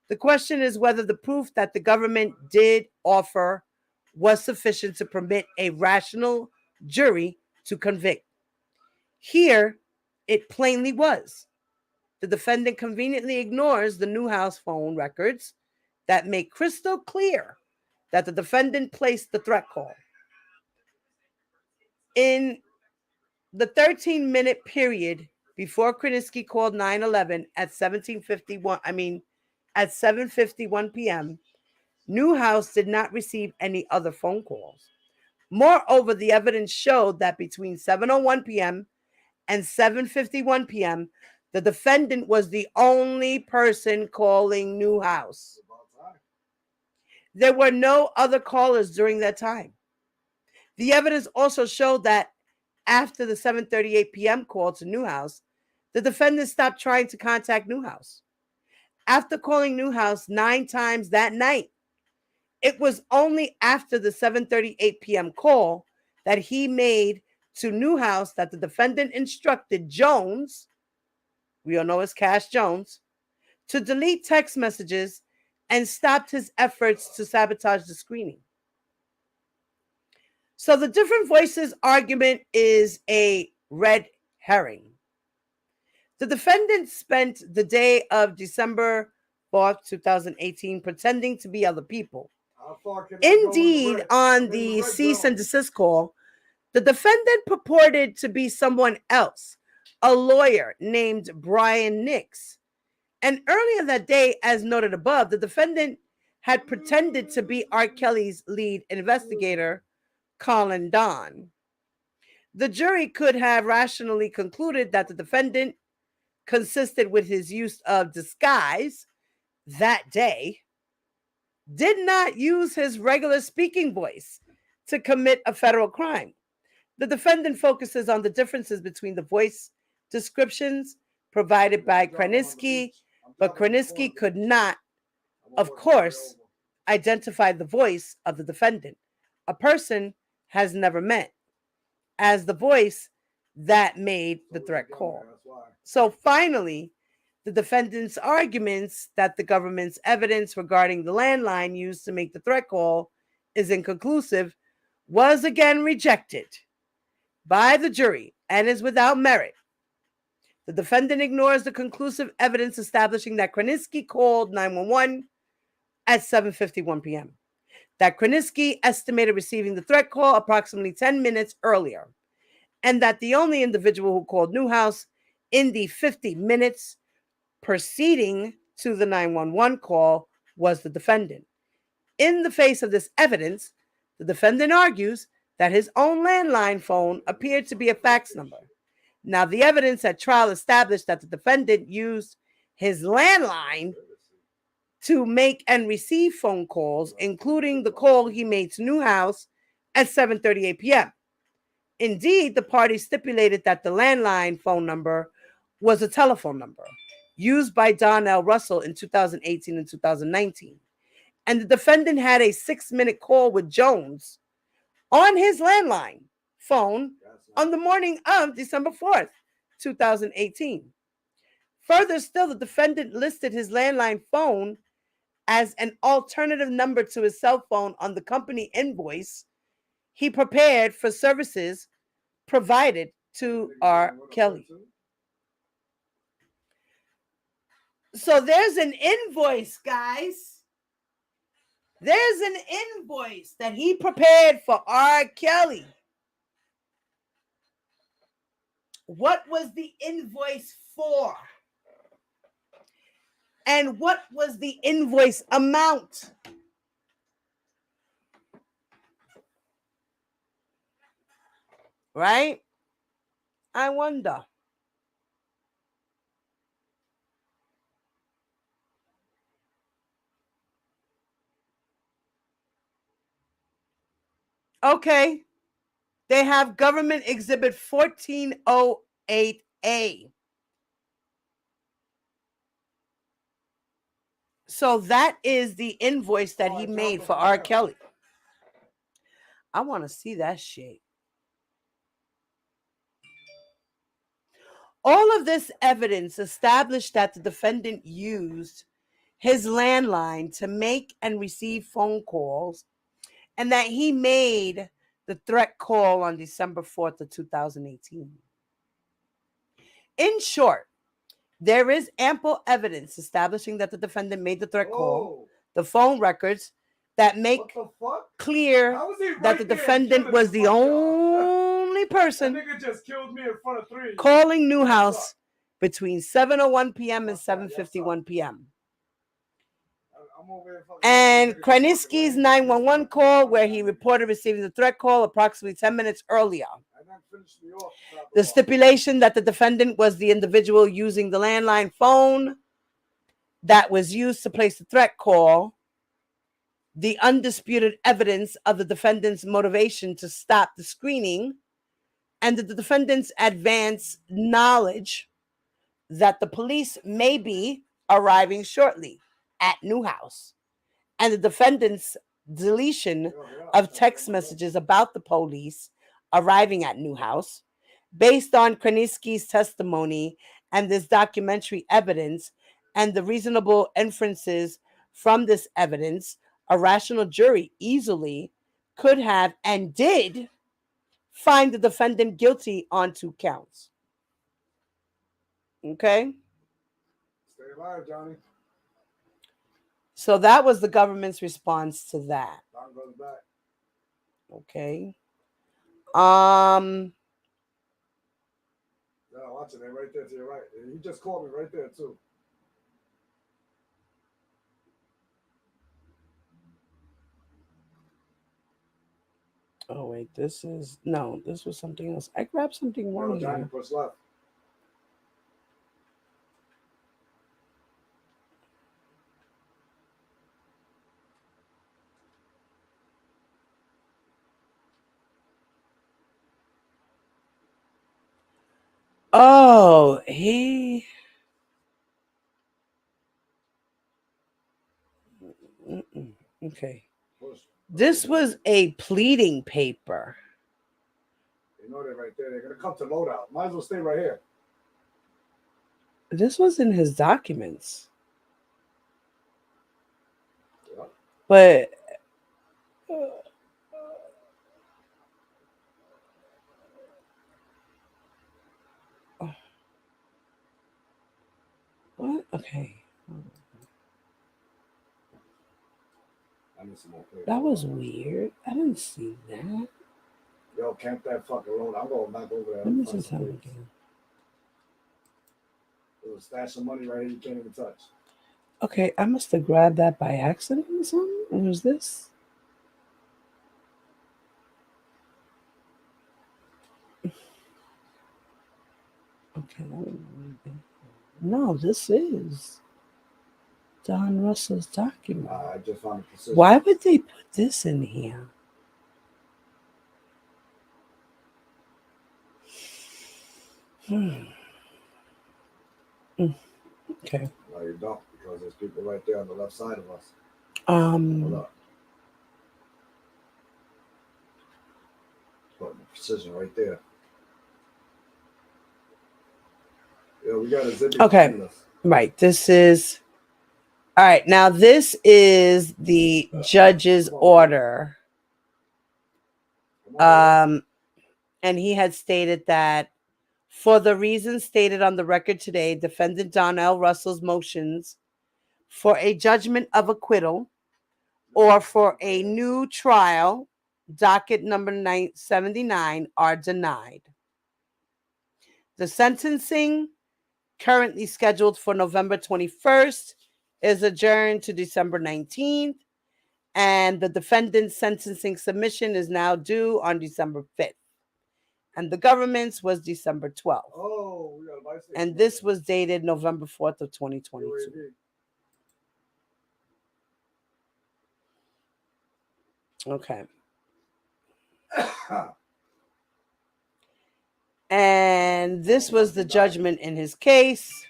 The question is whether the proof that the government did offer was sufficient to permit a rational jury to convict. Here, it plainly was. The defendant conveniently ignores the Newhouse phone records that make crystal clear that the defendant placed the threat call. In the 13-minute period before Kroniski called 911 at 7:51 p.m., Newhouse did not receive any other phone calls. Moreover, the evidence showed that between 7:01 p.m. and 7:51 p.m., the defendant was the only person calling Newhouse. There were no other callers during that time. The evidence also showed that after the 7:38 p.m. call to Newhouse, the defendant stopped trying to contact Newhouse. After calling Newhouse 9 times that night, it was only after the 7:38 p.m. call that he made to Newhouse that the defendant instructed Jones, we all know as Cash Jones, to delete text messages and stopped his efforts to sabotage the screening. So the different voices argument is a red herring. The defendant spent the day of December 4th, 2018, pretending to be other people. Indeed, on the cease and desist call, the defendant purported to be someone else, a lawyer named Brian Nix. And earlier that day, as noted above, the defendant had pretended to be R. Kelly's lead investigator, Colin Don. The jury could have rationally concluded that the defendant, consistent with his use of disguise that day, did not use his regular speaking voice to commit a federal crime. The defendant focuses on the differences between the voice descriptions provided by Kroniski, but Kroniski could not, of course, identify the voice of the defendant, a person has never met, as the voice that made the threat call. So finally, the defendant's arguments that the government's evidence regarding the landline used to make the threat call is inconclusive was again rejected by the jury and is without merit. The defendant ignores the conclusive evidence establishing that Kroniski called 911 at 7:51 p.m., that Kroniski estimated receiving the threat call approximately 10 minutes earlier, and that the only individual who called Newhouse in the 50 minutes preceding to the 911 call was the defendant. In the face of this evidence, the defendant argues that his own landline phone appeared to be a fax number. Now, the evidence at trial established that the defendant used his landline to make and receive phone calls, including the call he made to Newhouse at 7:38 p.m. Indeed, the parties stipulated that the landline phone number was a telephone number used by Donnell Russell in 2018 and 2019. And the defendant had a 6-minute call with Jones on his landline phone on the morning of December 4th, 2018. Further still, the defendant listed his landline phone as an alternative number to his cell phone on the company invoice he prepared for services provided to R. Kelly. So there's an invoice, guys. There's an invoice that he prepared for R. Kelly. What was the invoice for? And what was the invoice amount? Right? I wonder. Okay. They have government exhibit 1408A. So that is the invoice that he made for R. Kelly. I want to see that shit. All of this evidence established that the defendant used his landline to make and receive phone calls, and that he made the threat call on December 4th of 2018. In short, there is ample evidence establishing that the defendant made the threat call, the phone records that make clear that the defendant was the only person That nigga just killed me in front of 3. calling Newhouse between 7:01 p.m. and 7:51 p.m. And Kraniski's 911 call, where he reported receiving the threat call approximately 10 minutes earlier. The stipulation that the defendant was the individual using the landline phone that was used to place the threat call, the undisputed evidence of the defendant's motivation to stop the screening, and the defendant's advanced knowledge that the police may be arriving shortly at Newhouse, and the defendant's deletion of text messages about the police arriving at Newhouse. Based on Kraniski's testimony and this documentary evidence and the reasonable inferences from this evidence, a rational jury easily could have and did find the defendant guilty on 2 counts. Okay? Stay alive, Johnny. So that was the government's response to that. Don goes back. Okay. Yeah, watch it. They're right there to your right. He just called me right there, too. Oh, wait. This was something else. I grabbed something wrong Johnny, here. push left. Oh, he... Okay. Push. This was a pleading paper. You know they're right there. They're going to come to loadout. Might as well stay right here. This was in his documents. Yeah. But... what? Okay. I need some more paper. That was weird. I didn't see that. Yo, camp that fucking road. I'm going back over there. Let me see something again. There's a stash of money right here you can't even touch. Okay, I must have grabbed that by accident or something. What was this? Okay, no, this is Don Russell's document. I just found the precision. Why would they put this in here? Okay. No, you don't, because there's people right there on the left side of us. Hold up. Putting the precision right there. Yeah, we got a zip. Okay. Right. This is all right. Now this is the judge's order. And he had stated that for the reasons stated on the record today, defendant Donnell Russell's motions for a judgment of acquittal or for a new trial, docket number 979, are denied. The sentencing, currently scheduled for November 21st, is adjourned to December 19th, and the defendant's sentencing submission is now due on December 5th. And the government's was December 12th. Oh, and this was dated November 4th of 2022. Okay. And this was the judgment in his case.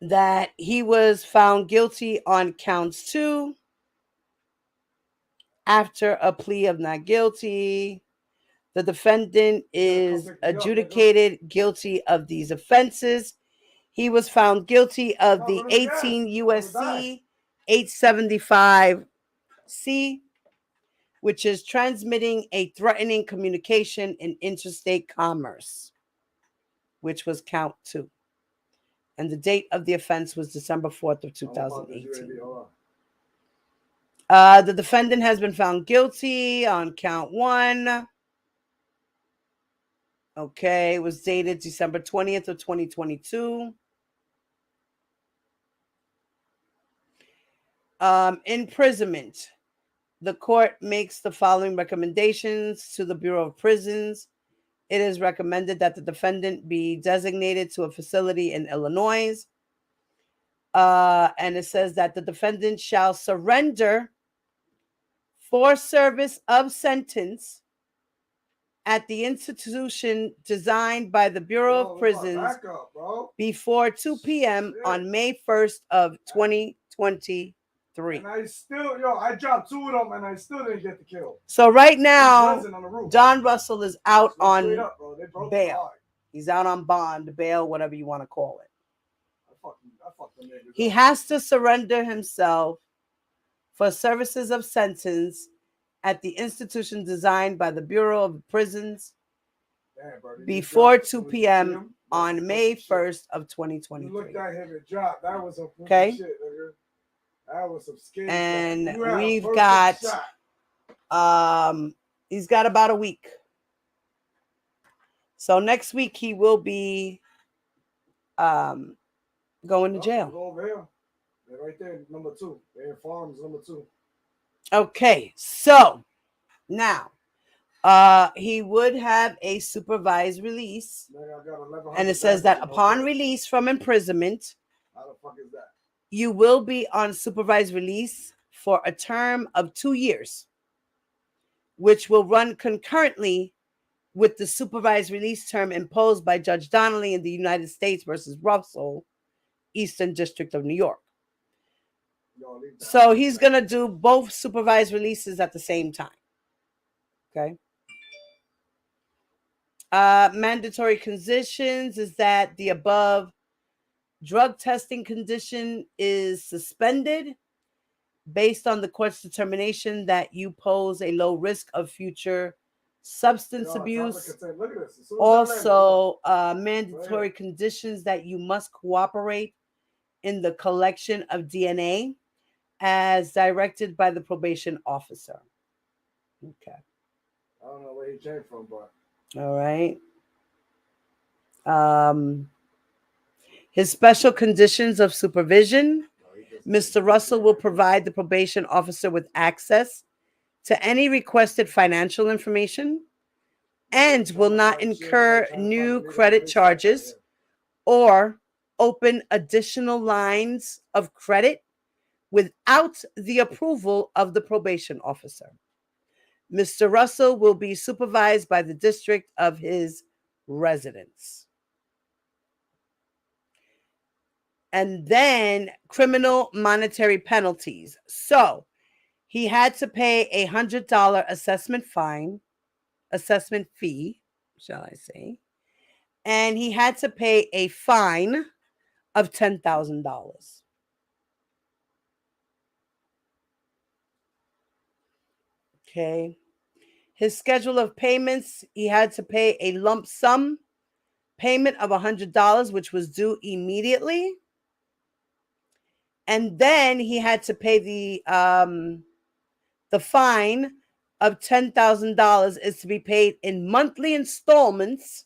that he was found guilty on counts 2 after a plea of not guilty. The defendant is adjudicated guilty of these offenses. He was found guilty of the 18 USC 875C, which is transmitting a threatening communication in interstate commerce, which was count 2. And the date of the offense was December 4th of 2018. The defendant has been found guilty on count 1. Okay, it was dated December 20th of 2022. Imprisonment. The court makes the following recommendations to the Bureau of Prisons. It is recommended that the defendant be designated to a facility in Illinois. And it says that the defendant shall surrender for service of sentence at the institution designed by the Bureau of Prisons before 2 p.m. on May 1st of 2023. And I still, I dropped 2 of them and I still didn't get the kill. So right now, Don Russell is out on bail. He's out on bond, bail, whatever you want to call it. He has to surrender himself for services of sentence at the institution designed by the Bureau of Prisons before 2 p.m. on May 1st of 2023. You looked at him and dropped. That was some okay. Shit, nigga. That was some scary. And we've got he's got about a week. So next week he will be going to jail. Go over here. They're right there, number 2. They're in Farms, number 2. Okay, so now he would have a supervised release. And it says that upon release from imprisonment, how the fuck is that? You will be on supervised release for a term of 2 years, which will run concurrently with the supervised release term imposed by Judge Donnelly in the United States versus Russell, Eastern District of New York. So he's going to do both supervised releases at the same time. Okay. Mandatory conditions is that the above drug testing condition is suspended based on the court's determination that you pose a low risk of future substance abuse. Also, mandatory conditions that you must cooperate in the collection of DNA as directed by the probation officer. Okay. I don't know where he came from, but. All right. His special conditions of supervision. Mr. Russell will provide the probation officer with access to any requested financial information and will not incur new credit charges or open additional lines of credit without the approval of the probation officer. Mr. Russell will be supervised by the district of his residence. And then criminal monetary penalties. So he had to pay $100 assessment fee, shall I say. And he had to pay a fine of $10,000. Okay. His schedule of payments, he had to pay a lump sum payment of $100, which was due immediately. And then he had to pay the fine of $10,000 is to be paid in monthly installments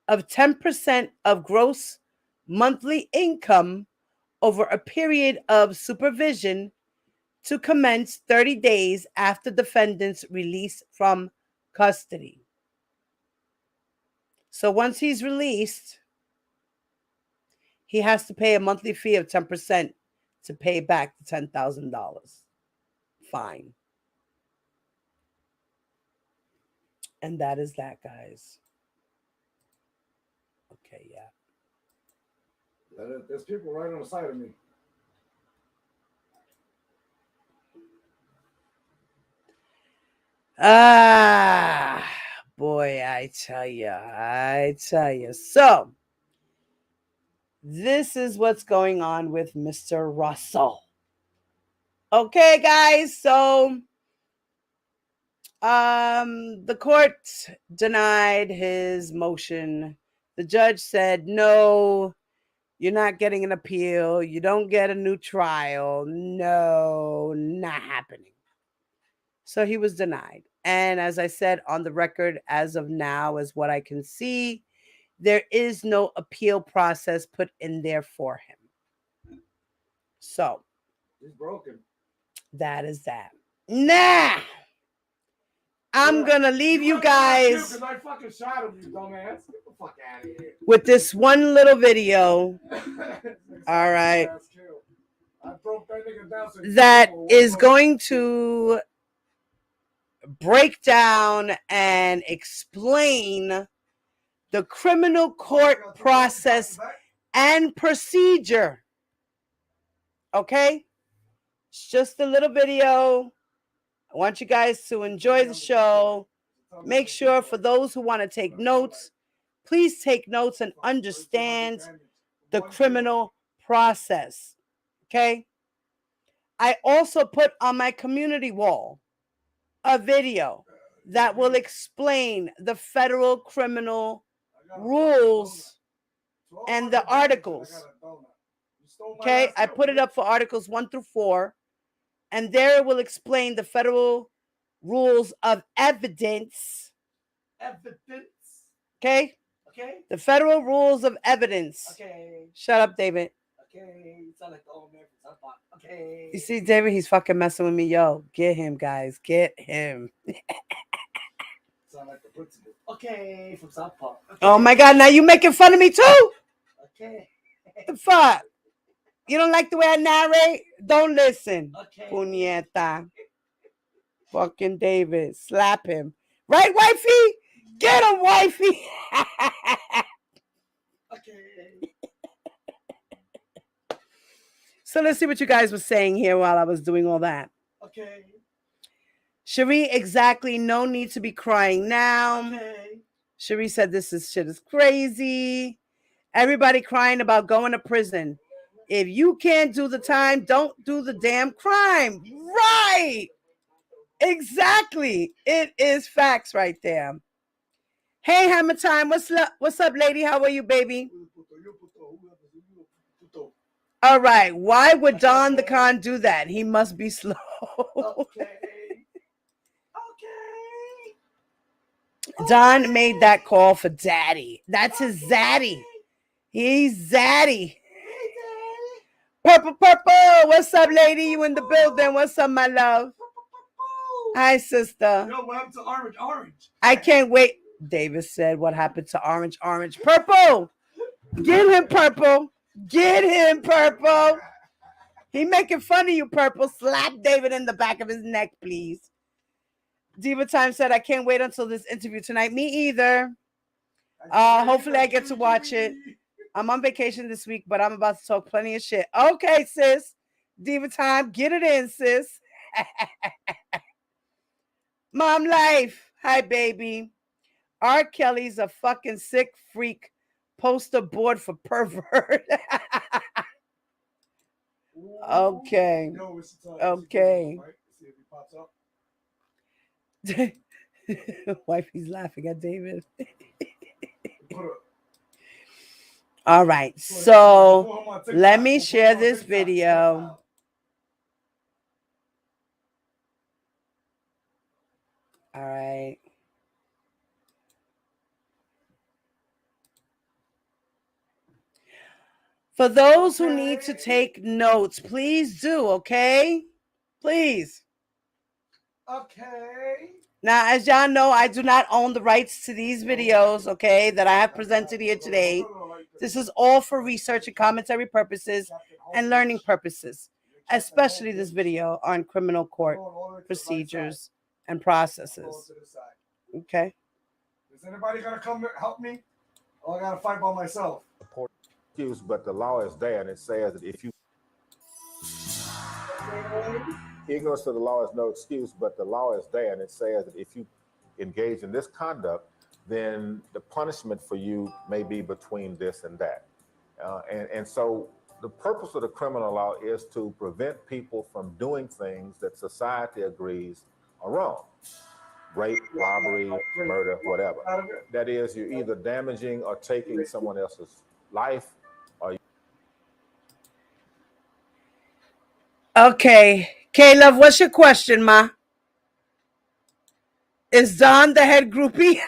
of 10% of gross monthly income over a period of supervision to commence 30 days after defendant's release from custody. So once he's released, he has to pay a monthly fee of 10% to pay back the $10,000 fine. And that is that, guys. Okay, yeah. There's people right on the side of me. Ah, boy, I tell you. So, this is what's going on with Mr. Russell. Okay, guys, so the court denied his motion. The judge said, no, you're not getting an appeal. You don't get a new trial. No, not happening. So he was denied. And as I said on the record, as of now, as what I can see, there is no appeal process put in there for him. So he's broken. That is that. Nah. I'm gonna leave you guys I fucking shot him, you dumbass. Get the fuck out of here. with this one little video. All right. That is going to break down and explain the criminal court process and procedure. Okay? It's just a little video. I want you guys to enjoy the show. Make sure for those who want to take notes, please take notes and understand the criminal process. Okay? I also put on my community wall a video that will explain the federal criminal rules and the articles. Okay? I put it up for articles 1 through 4. And there it will explain the federal rules of evidence. Okay? Okay. The federal rules of evidence. Okay. Shut up, David. Okay. You sound like the old man from South Park. Okay. You see, David, he's fucking messing with me. Yo, get him, guys. Get him. Sound like the principal. Okay, from South Park. Okay. Oh my God, now you making fun of me too? Okay. The fuck? You don't like the way I narrate? Don't listen. Okay. Puñeta. Fucking David. Slap him. Right, wifey? Get him, wifey. Okay. So let's see what you guys were saying here while I was doing all that. Okay. Cherie, exactly. No need to be crying now. Okay. Cherie said this shit is crazy. Everybody crying about going to prison. If you can't do the time, don't do the damn crime. Right. Exactly. It is facts right there. Hey, Hammer Time. What's up, lady? How are you, baby? All right. Why would Don the Con do that? He must be slow. Okay. Don made that call for Daddy. That's his Zaddy. He's Zaddy. Purple. What's up, lady? You in the building? What's up, my love? Hi, sister. Yo, what happened to Orange? I can't wait. David said, what happened to Orange? Purple. Get him, Purple. Get him, Purple. He making fun of you, Purple. Slap David in the back of his neck, please. Diva Time said, I can't wait until this interview tonight. Me either. Hopefully I get to watch it. I'm on vacation this week, but I'm about to talk plenty of shit. Okay, sis. Diva Time, get it in, sis. Mom Life. Hi, baby. R. Kelly's a fucking sick freak. Poster board for pervert. Okay. Okay. Wifey's laughing at David. All right. So let me share this video. All right. For those who need to take notes, please do, okay? Please. Okay. Now, as y'all know, I do not own the rights to these videos, okay, that I have presented here today. This is all for research and commentary purposes and learning purposes, especially this video on criminal court procedures and processes. Okay? Is anybody going to come help me? Or I got to fight by myself? excuse, but the law is there, and it says that if you ignorance of the law is no excuse, but the law is there, and it says that if you engage in this conduct, then the punishment for you may be between this and that. And so the purpose of the criminal law is to prevent people from doing things that society agrees are wrong. Rape, robbery, murder, whatever. That is, you're either damaging or taking someone else's life, or Okay. Caleb, what's your question, ma? Is Don the head groupie?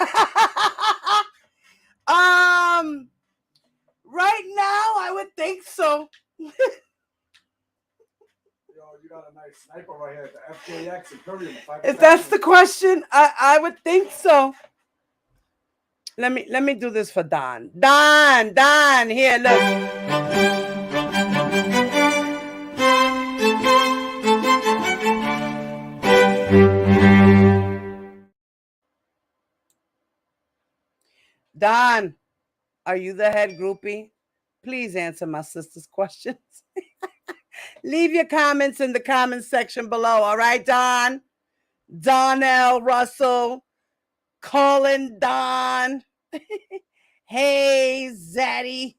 Right now, I would think so. Yo, you got a nice sniper right here at the FJX Imperium. If that's the question, I would think so. Let me do this for Don. Don, here, look. Don, are you the head groupie? Please answer my sister's questions. Leave your comments in the comments section below, all right, Don? Donnell Russell, Colin Don. Hey, Zaddy.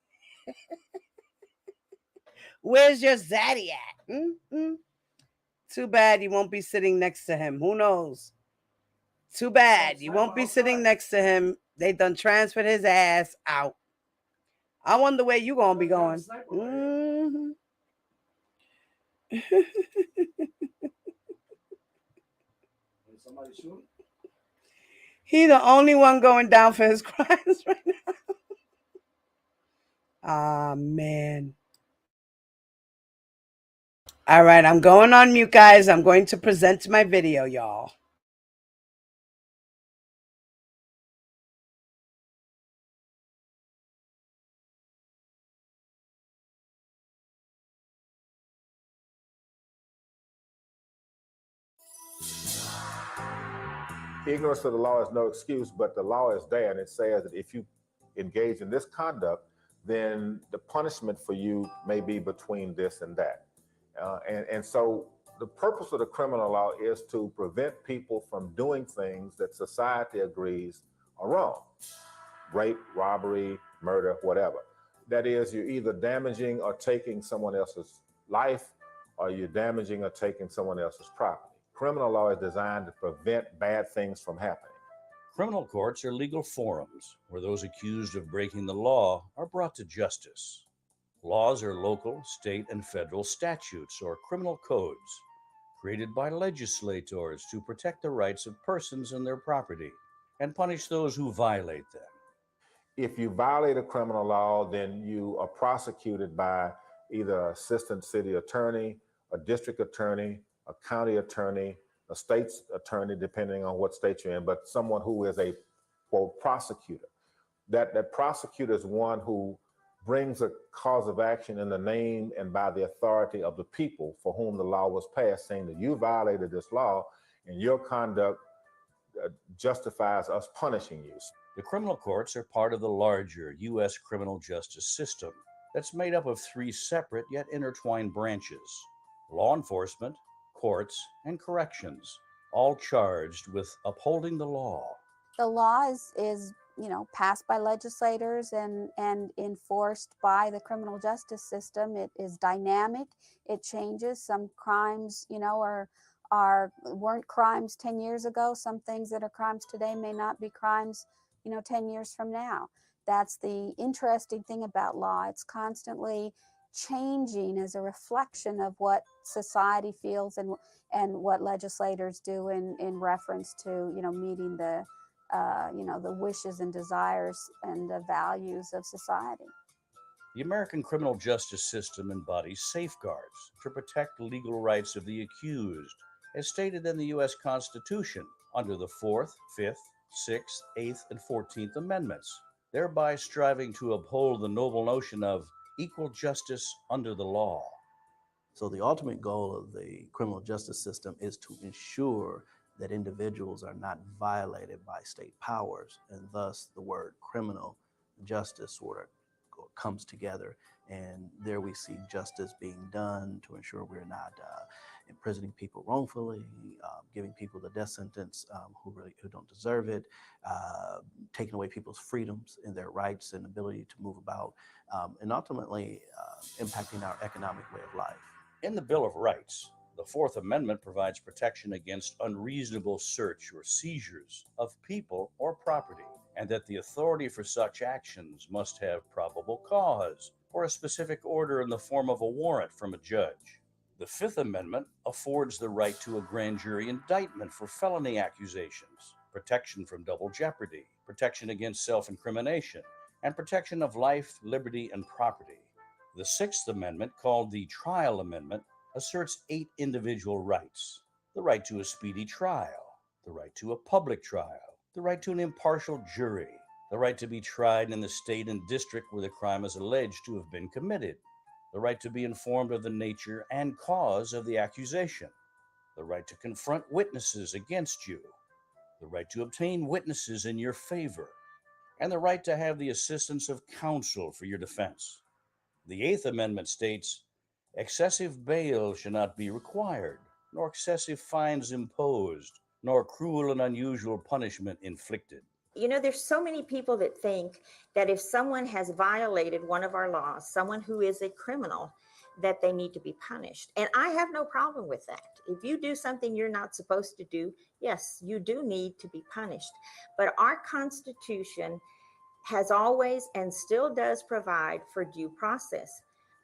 Where's your Zaddy at? Mm-hmm. Too bad you won't be sitting next to him. Who knows? Too bad you won't be sitting next to him. They done transferred his ass out. I wonder where you gonna be going. Mm-hmm. Somebody shooting? He the only one going down for his crimes right now. Ah, man. All right, I'm going on mute, guys. I'm going to present my video, y'all. ignorance of the law is no excuse, but the law is there, and it says that if you engage in this conduct, then the punishment for you may be between this and that. And so the purpose of the criminal law is to prevent people from doing things that society agrees are wrong. Rape, robbery, murder, whatever. That is, you're either damaging or taking someone else's life, or you're damaging or taking someone else's property. Criminal law is designed to prevent bad things from happening. Criminal courts are legal forums where those accused of breaking the law are brought to justice. Laws are local, state, and federal statutes or criminal codes created by legislators to protect the rights of persons and their property and punish those who violate them. If you violate a criminal law, then you are prosecuted by either assistant city attorney, a district attorney, a county attorney, a state's attorney, depending on what state you're in, but someone who is a, quote, prosecutor. That prosecutor is one who brings a cause of action in the name and by the authority of the people for whom the law was passed, saying that you violated this law and your conduct justifies us punishing you. The criminal courts are part of the larger U.S. criminal justice system that's made up of three separate yet intertwined branches: law enforcement, courts, and corrections, all charged with upholding the law. The law is passed by legislators and enforced by the criminal justice system. It is dynamic. It changes. Some crimes, weren't crimes 10 years ago. Some things that are crimes today may not be crimes, 10 years from now. That's the interesting thing about law. It's constantly changing as a reflection of what society feels and what legislators do in reference to, meeting the wishes and desires and the values of society. The American criminal justice system embodies safeguards to protect the legal rights of the accused, as stated in the U.S. Constitution under the 4th, 5th, 6th, 8th, and 14th Amendments, thereby striving to uphold the noble notion of equal justice under the law. So the ultimate goal of the criminal justice system is to ensure that individuals are not violated by state powers, and thus the word criminal justice sort of comes together. And there we see justice being done to ensure we're not imprisoning people wrongfully, giving people the death sentence who don't deserve it, taking away people's freedoms and their rights and ability to move about, and ultimately impacting our economic way of life. In the Bill of Rights, the Fourth Amendment provides protection against unreasonable search or seizures of people or property, and that the authority for such actions must have probable cause or a specific order in the form of a warrant from a judge. The Fifth Amendment affords the right to a grand jury indictment for felony accusations, protection from double jeopardy, protection against self-incrimination, and protection of life, liberty, and property. The Sixth Amendment, called the Trial Amendment, asserts 8 individual rights: the right to a speedy trial, the right to a public trial, the right to an impartial jury, the right to be tried in the state and district where the crime is alleged to have been committed, the right to be informed of the nature and cause of the accusation, the right to confront witnesses against you, the right to obtain witnesses in your favor, and the right to have the assistance of counsel for your defense. The Eighth Amendment states, excessive bail shall not be required, nor excessive fines imposed, nor cruel and unusual punishment inflicted. You know, there's so many people that think that if someone has violated one of our laws, someone who is a criminal, that they need to be punished. And I have no problem with that. If you do something you're not supposed to do, yes, you do need to be punished. But our Constitution has always and still does provide for due process.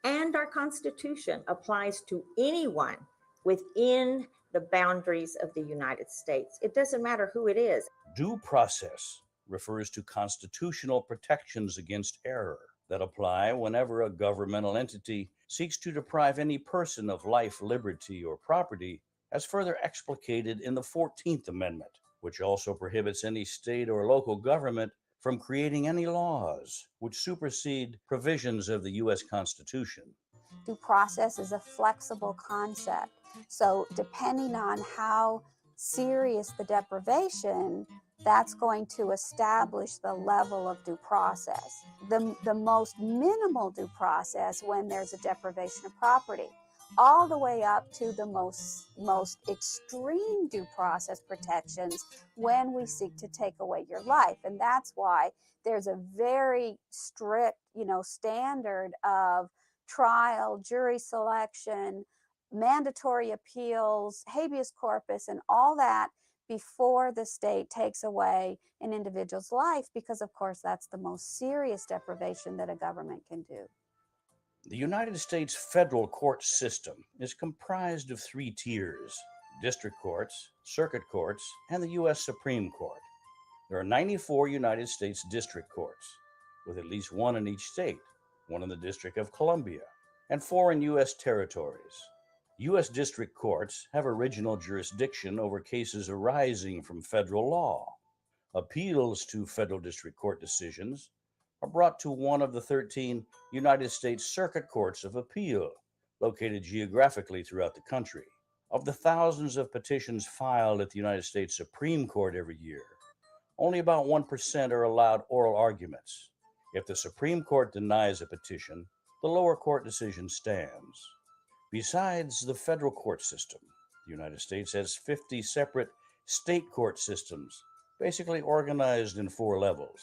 And our Constitution applies to anyone within the boundaries of the United States. It doesn't matter who it is. Due process refers to constitutional protections against error that apply whenever a governmental entity seeks to deprive any person of life, liberty, or property, as further explicated in the 14th Amendment, which also prohibits any state or local government from creating any laws which supersede provisions of the U.S. Constitution. Due process is a flexible concept. So depending on how serious the deprivation, that's going to establish the level of due process. The most minimal due process when there's a deprivation of property, all the way up to the most extreme due process protections when we seek to take away your life. And that's why there's a very strict, standard of trial, jury selection, mandatory appeals, habeas corpus, and all that before the state takes away an individual's life, because of course that's the most serious deprivation that a government can do. The United States federal court system is comprised of 3 tiers: district courts, circuit courts, and the U.S. Supreme Court. There are 94 United States district courts, with at least 1 in each state, 1 in the District of Columbia, and 4 in U.S. territories. U.S. district courts have original jurisdiction over cases arising from federal law. Appeals to federal district court decisions are brought to one of the 13 United States Circuit Courts of Appeal, located geographically throughout the country. Of the thousands of petitions filed at the United States Supreme Court every year, only about 1% are allowed oral arguments. If the Supreme Court denies a petition, the lower court decision stands. Besides the federal court system, the United States has 50 separate state court systems, basically organized in 4 levels.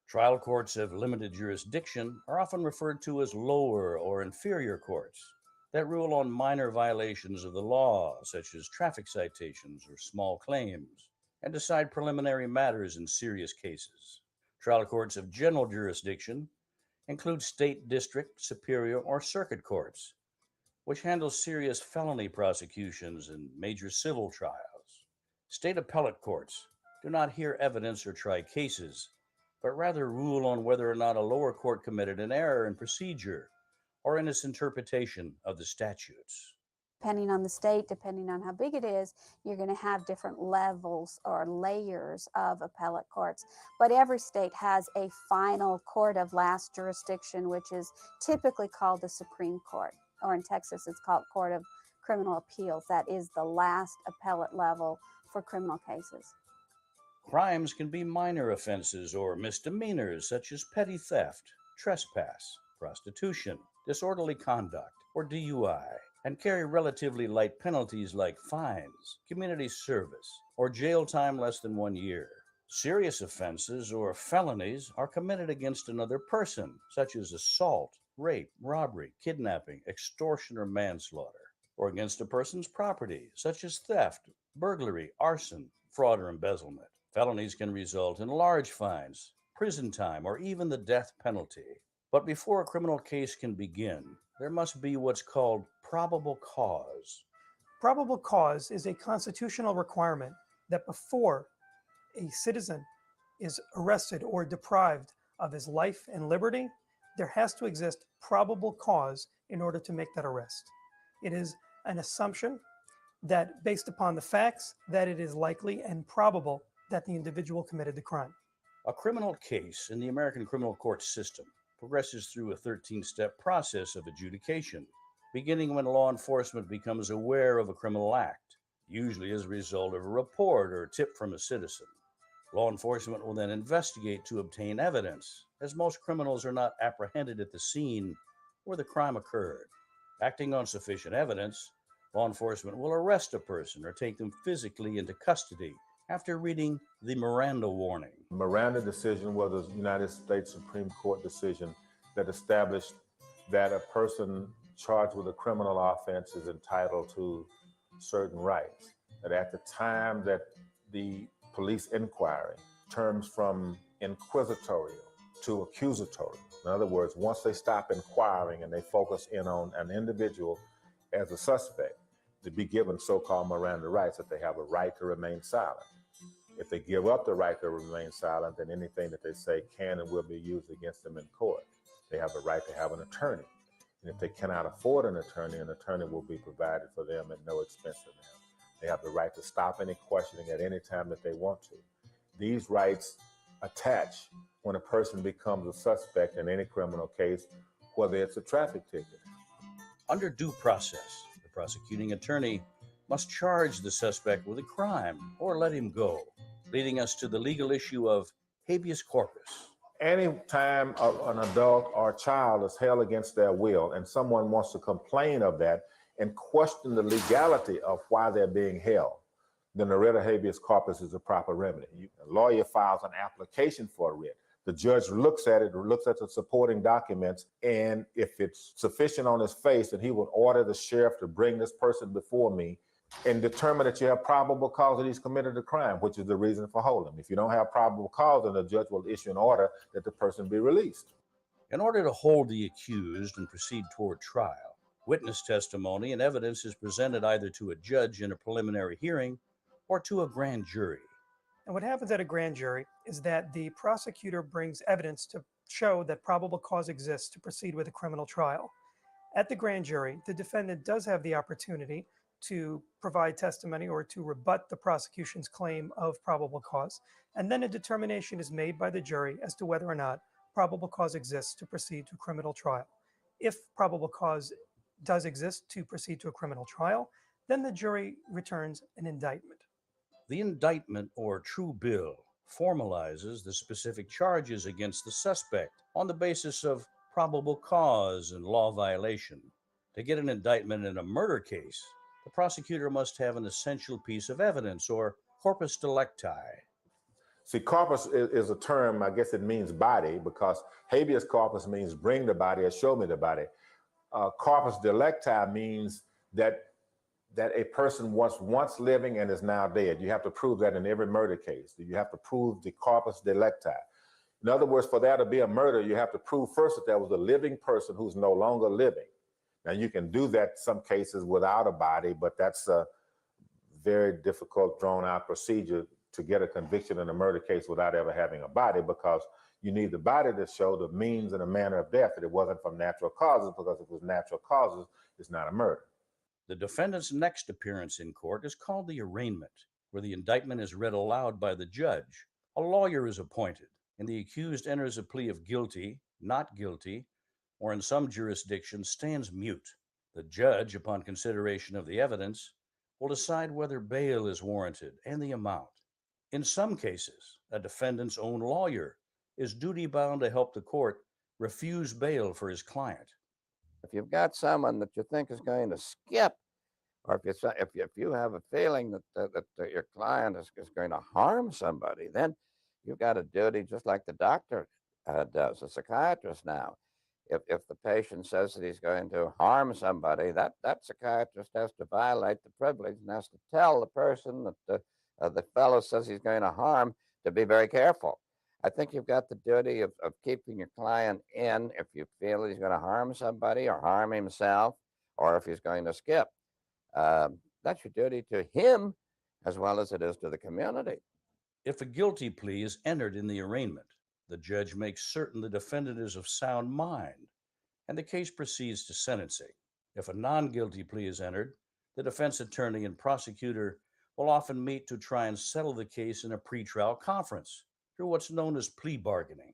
Trial courts of limited jurisdiction are often referred to as lower or inferior courts that rule on minor violations of the law, such as traffic citations or small claims, and decide preliminary matters in serious cases. Trial courts of general jurisdiction include state, district, superior, or circuit courts, which handle serious felony prosecutions and major civil trials. State appellate courts do not hear evidence or try cases, but rather rule on whether or not a lower court committed an error in procedure or in its interpretation of the statutes. Depending on the state, depending on how big it is, you're going to have different levels or layers of appellate courts. But every state has a final court of last jurisdiction, which is typically called the Supreme Court, or in Texas, it's called Court of Criminal Appeals. That is the last appellate level for criminal cases. Crimes can be minor offenses or misdemeanors, such as petty theft, trespass, prostitution, disorderly conduct, or DUI, and carry relatively light penalties like fines, community service, or jail time less than 1 year. Serious offenses or felonies are committed against another person, such as assault, rape, robbery, kidnapping, extortion, or manslaughter, or against a person's property, such as theft, burglary, arson, fraud, or embezzlement. Felonies can result in large fines, prison time, or even the death penalty. But before a criminal case can begin, there must be what's called probable cause. Probable cause is a constitutional requirement that before a citizen is arrested or deprived of his life and liberty, there has to exist probable cause in order to make that arrest. It is an assumption that based upon the facts that it is likely and probable that the individual committed the crime. A criminal case in the American criminal court system progresses through a 13-step process of adjudication, beginning when law enforcement becomes aware of a criminal act, usually as a result of a report or a tip from a citizen. Law enforcement will then investigate to obtain evidence, as most criminals are not apprehended at the scene where the crime occurred. Acting on sufficient evidence, law enforcement will arrest a person or take them physically into custody after reading the Miranda warning. Miranda decision was a United States Supreme Court decision that established that a person charged with a criminal offense is entitled to certain rights. That at the time that the police inquiry turns from inquisitorial to accusatory. In other words, once they stop inquiring and they focus in on an individual as a suspect, to be given so-called Miranda rights, that they have a right to remain silent. If they give up the right to remain silent, then anything that they say can and will be used against them in court. They have a right to have an attorney. And if they cannot afford an attorney will be provided for them at no expense to them. They have the right to stop any questioning at any time that they want to. These rights attach when a person becomes a suspect in any criminal case, whether it's a traffic ticket. Under due process, the prosecuting attorney must charge the suspect with a crime or let him go, leading us to the legal issue of habeas corpus. Anytime an adult or child is held against their will and someone wants to complain of that and question the legality of why they're being held, then the writ of habeas corpus is a proper remedy. A lawyer files an application for a writ. The judge looks at it, looks at the supporting documents, and if it's sufficient on his face, then he will order the sheriff to bring this person before me and determine that you have probable cause that he's committed a crime, which is the reason for holding him. If you don't have probable cause, then the judge will issue an order that the person be released. In order to hold the accused and proceed toward trial, witness testimony and evidence is presented either to a judge in a preliminary hearing or to a grand jury. And what happens at a grand jury is that the prosecutor brings evidence to show that probable cause exists to proceed with a criminal trial. At the grand jury, the defendant does have the opportunity to provide testimony or to rebut the prosecution's claim of probable cause, and then a determination is made by the jury as to whether or not probable cause exists to proceed to a criminal trial. If probable cause does exist to proceed to a criminal trial, then the jury returns an indictment. The indictment or true bill formalizes the specific charges against the suspect on the basis of probable cause and law violation. To get an indictment in a murder case, the prosecutor must have an essential piece of evidence or corpus delicti. See, corpus is a term, I guess it means body, because habeas corpus means bring the body or show me the body. Corpus delicti means that a person was once living and is now dead. You have to prove that in every murder case. You have to prove the corpus delicti. In other words, for there to be a murder, you have to prove first that there was a living person who's no longer living. Now, you can do that in some cases without a body, but that's a very difficult, drawn-out procedure to get a conviction in a murder case without ever having a body, because you need the body to show the means and the manner of death, that it wasn't from natural causes, because if it was natural causes, it's not a murder. The defendant's next appearance in court is called the arraignment, where the indictment is read aloud by the judge. A lawyer is appointed, and the accused enters a plea of guilty, not guilty, or in some jurisdictions stands mute. The judge, upon consideration of the evidence, will decide whether bail is warranted and the amount. In some cases, a defendant's own lawyer is duty-bound to help the court refuse bail for his client. If you've got someone that you think is going to skip, or if you have a feeling that your client is going to harm somebody, then you've got a duty just like the doctor does, a psychiatrist now. If the patient says that he's going to harm somebody, that psychiatrist has to violate the privilege and has to tell the person that the fellow says he's going to harm to be very careful. I think you've got the duty of keeping your client in if you feel he's going to harm somebody or harm himself, or if he's going to skip. That's your duty to him as well as it is to the community. If a guilty plea is entered in the arraignment, the judge makes certain the defendant is of sound mind, and the case proceeds to sentencing. If a non-guilty plea is entered, the defense attorney and prosecutor will often meet to try and settle the case in a pretrial conference through what's known as plea bargaining.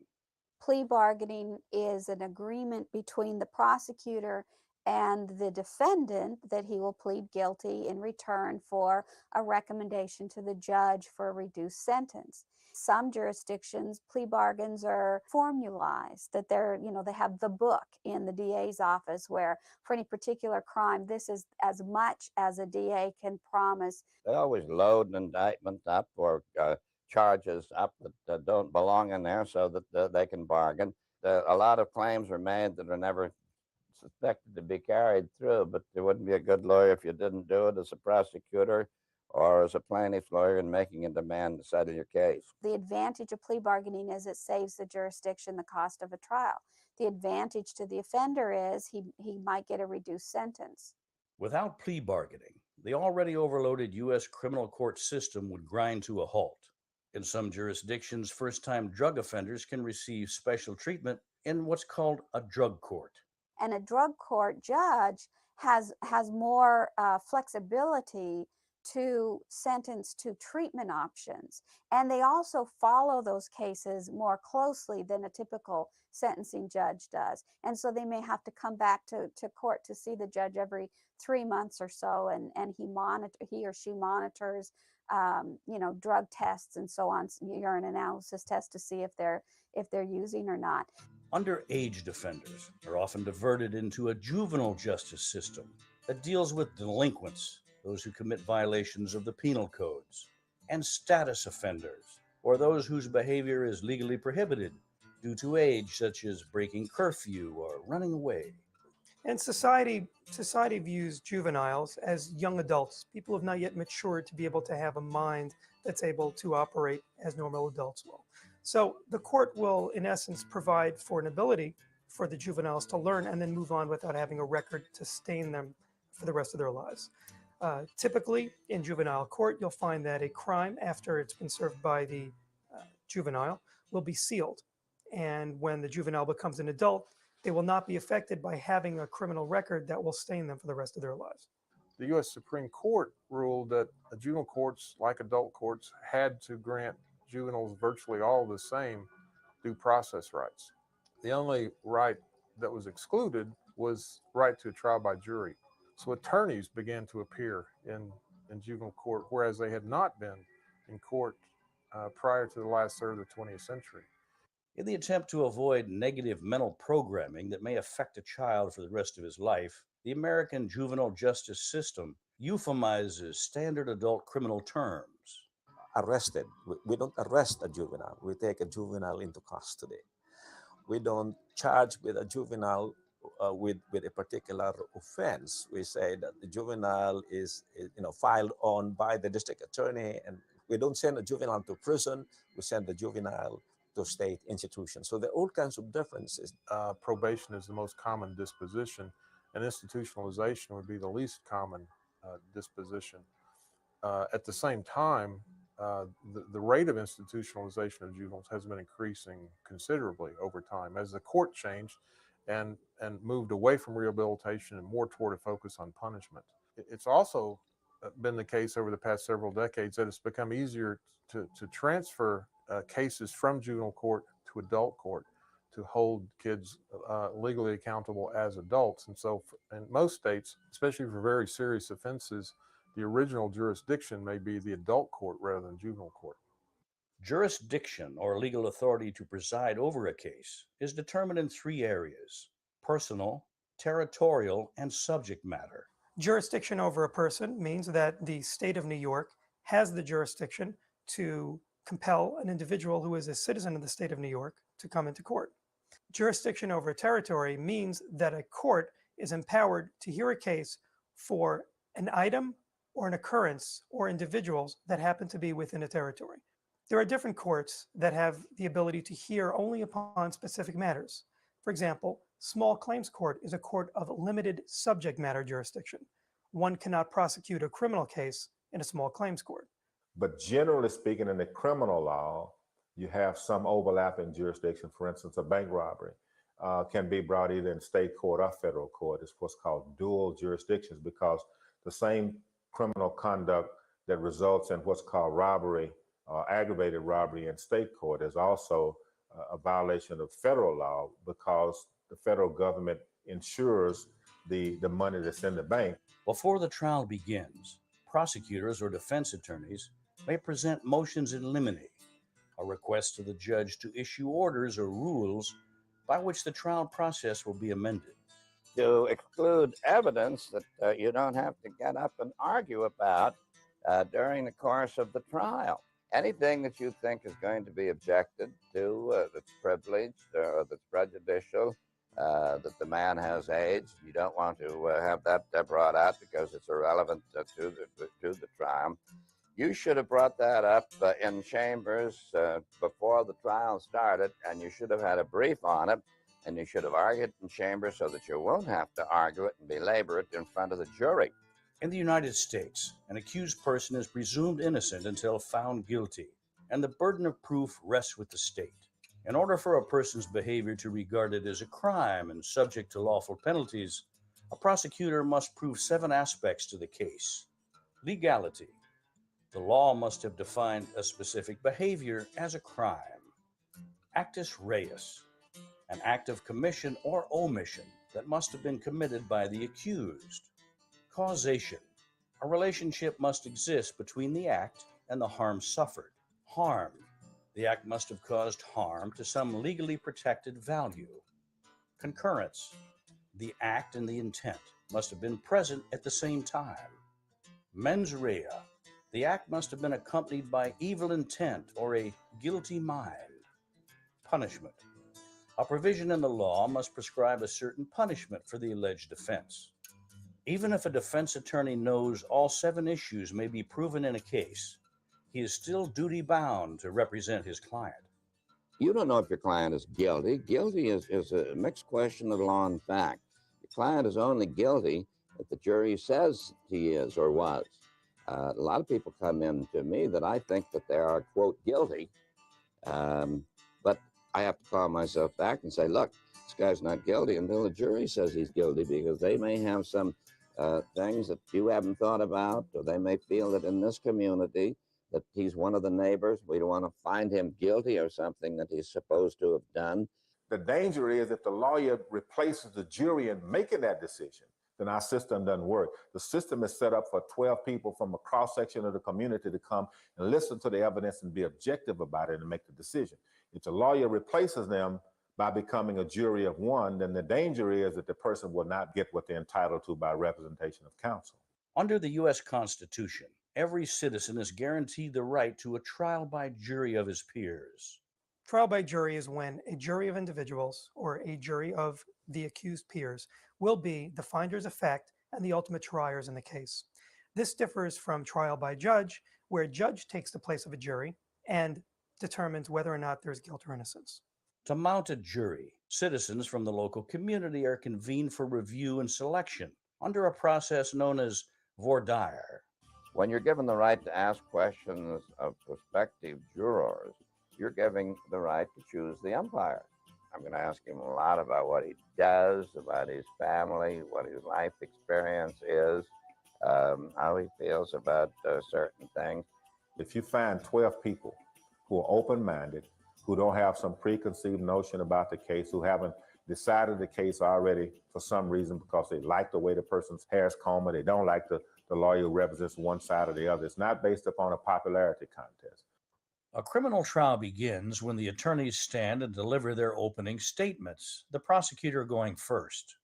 Plea bargaining is an agreement between the prosecutor and the defendant that he will plead guilty in return for a recommendation to the judge for a reduced sentence. Some jurisdictions, plea bargains are formalized, that they have the book in the DA's office where for any particular crime, this is as much as a DA can promise. They always load an indictment up or charges up that don't belong in there so that they can bargain. A lot of claims are made that are never suspected to be carried through, but there wouldn't be a good lawyer if you didn't do it as a prosecutor or as a plaintiff's lawyer in making a demand to settle your case. The advantage of plea bargaining is it saves the jurisdiction the cost of a trial. The advantage to the offender is he might get a reduced sentence. Without plea bargaining, the already overloaded U.S. criminal court system would grind to a halt. In some jurisdictions, first-time drug offenders can receive special treatment in what's called a drug court. And a drug court judge has more flexibility to sentence to treatment options. And they also follow those cases more closely than a typical sentencing judge does. And so they may have to come back to court to see the judge every 3 months or so, and he or she monitors drug tests and so on, urine analysis tests to see if they're using or not. Underage offenders are often diverted into a juvenile justice system that deals with delinquents, those who commit violations of the penal codes, and status offenders, or those whose behavior is legally prohibited due to age, such as breaking curfew or running away. And society views juveniles as young adults, people who have not yet matured to be able to have a mind that's able to operate as normal adults will. So the court will, in essence, provide for an ability for the juveniles to learn and then move on without having a record to stain them for the rest of their lives. Typically, in juvenile court, you'll find that a crime, after it's been served by the juvenile, will be sealed. And when the juvenile becomes an adult, they will not be affected by having a criminal record that will stain them for the rest of their lives. The U.S. Supreme Court ruled that juvenile courts, like adult courts, had to grant juveniles virtually all the same due process rights. The only right that was excluded was right to a trial by jury. So attorneys began to appear in juvenile court, whereas they had not been in court prior to the last third of the 20th century. In the attempt to avoid negative mental programming that may affect a child for the rest of his life, the American juvenile justice system euphemizes standard adult criminal terms. Arrested. We don't arrest a juvenile. We take a juvenile into custody. We don't charge with a juvenile with a particular offense. We say that the juvenile is filed on by the district attorney, and we don't send a juvenile to prison. We send the juvenile to state institutions. So there are all kinds of differences. Probation is the most common disposition, and institutionalization would be the least common disposition. At the same time, the rate of institutionalization of juveniles has been increasing considerably over time as the court changed and moved away from rehabilitation and more toward a focus on punishment. It's also been the case over the past several decades that it's become easier to transfer cases from juvenile court to adult court to hold kids legally accountable as adults. And so in most states, especially for very serious offenses, the original jurisdiction may be the adult court rather than juvenile court. Jurisdiction, or legal authority to preside over a case, is determined in three areas: personal, territorial, and subject matter. Jurisdiction over a person means that the state of New York has the jurisdiction to compel an individual who is a citizen of the state of New York to come into court. Jurisdiction over a territory means that a court is empowered to hear a case for an item or an occurrence or individuals that happen to be within a territory. There are different courts that have the ability to hear only upon specific matters. For example, small claims court is a court of limited subject matter jurisdiction. One cannot prosecute a criminal case in a small claims court. But generally speaking, in the criminal law, you have some overlap in jurisdiction. For instance, a bank robbery can be brought either in state court or federal court. It's what's called dual jurisdictions, because the same criminal conduct that results in what's called robbery, aggravated robbery in state court, is also a violation of federal law, because the federal government insures the money that's in the bank. Before the trial begins, prosecutors or defense attorneys may present motions in limine, a request to the judge to issue orders or rules by which the trial process will be amended. To exclude evidence that you don't have to get up and argue about during the course of the trial. Anything that you think is going to be objected to, that's privileged or that's prejudicial, that the man has AIDS, you don't want to have that brought out because it's irrelevant to the trial. You should have brought that up in chambers before the trial started, and you should have had a brief on it, and you should have argued in chambers so that you won't have to argue it and belabor it in front of the jury. In the United States, an accused person is presumed innocent until found guilty, and the burden of proof rests with the state. In order for a person's behavior to be regarded as a crime and subject to lawful penalties, a prosecutor must prove 7 aspects to the case. Legality. The law must have defined a specific behavior as a crime. Actus reus. An act of commission or omission that must have been committed by the accused. Causation. A relationship must exist between the act and the harm suffered. Harm. The act must have caused harm to some legally protected value. Concurrence. The act and the intent must have been present at the same time. Mens rea. The act must have been accompanied by evil intent or a guilty mind. Punishment. A provision in the law must prescribe a certain punishment for the alleged offense. Even if a defense attorney knows all 7 issues may be proven in a case, he is still duty-bound to represent his client. You don't know if your client is guilty. Guilty is a mixed question of law and fact. Your client is only guilty if the jury says he is or was. A lot of people come in to me that I think that they are, quote, guilty, but I have to call myself back and say, look, this guy's not guilty until the jury says he's guilty, because they may have some things that you haven't thought about, or they may feel that in this community that he's one of the neighbors. We don't want to find him guilty of something that he's supposed to have done. The danger is if the lawyer replaces the jury in making that decision, then our system doesn't work. The system is set up for 12 people from a cross-section of the community to come and listen to the evidence and be objective about it and make the decision. If the lawyer replaces them by becoming a jury of one, then the danger is that the person will not get what they're entitled to by representation of counsel. Under the U.S. Constitution, every citizen is guaranteed the right to a trial by jury of his peers. Trial by jury is when a jury of individuals or a jury of the accused peers will be the finders of fact and the ultimate triers in the case. This differs from trial by judge, where a judge takes the place of a jury and determines whether or not there's guilt or innocence. To mount a jury, citizens from the local community are convened for review and selection under a process known as voir dire. When you're given the right to ask questions of prospective jurors, you're giving the right to choose the umpire. I'm going to ask him a lot about what he does, about his family, what his life experience is, how he feels about certain things. If you find 12 people who are open-minded, who don't have some preconceived notion about the case, who haven't decided the case already for some reason because they like the way the person's hair is combed, or they don't like the lawyer who represents one side or the other. It's not based upon a popularity contest. A criminal trial begins when the attorneys stand and deliver their opening statements, the prosecutor going first.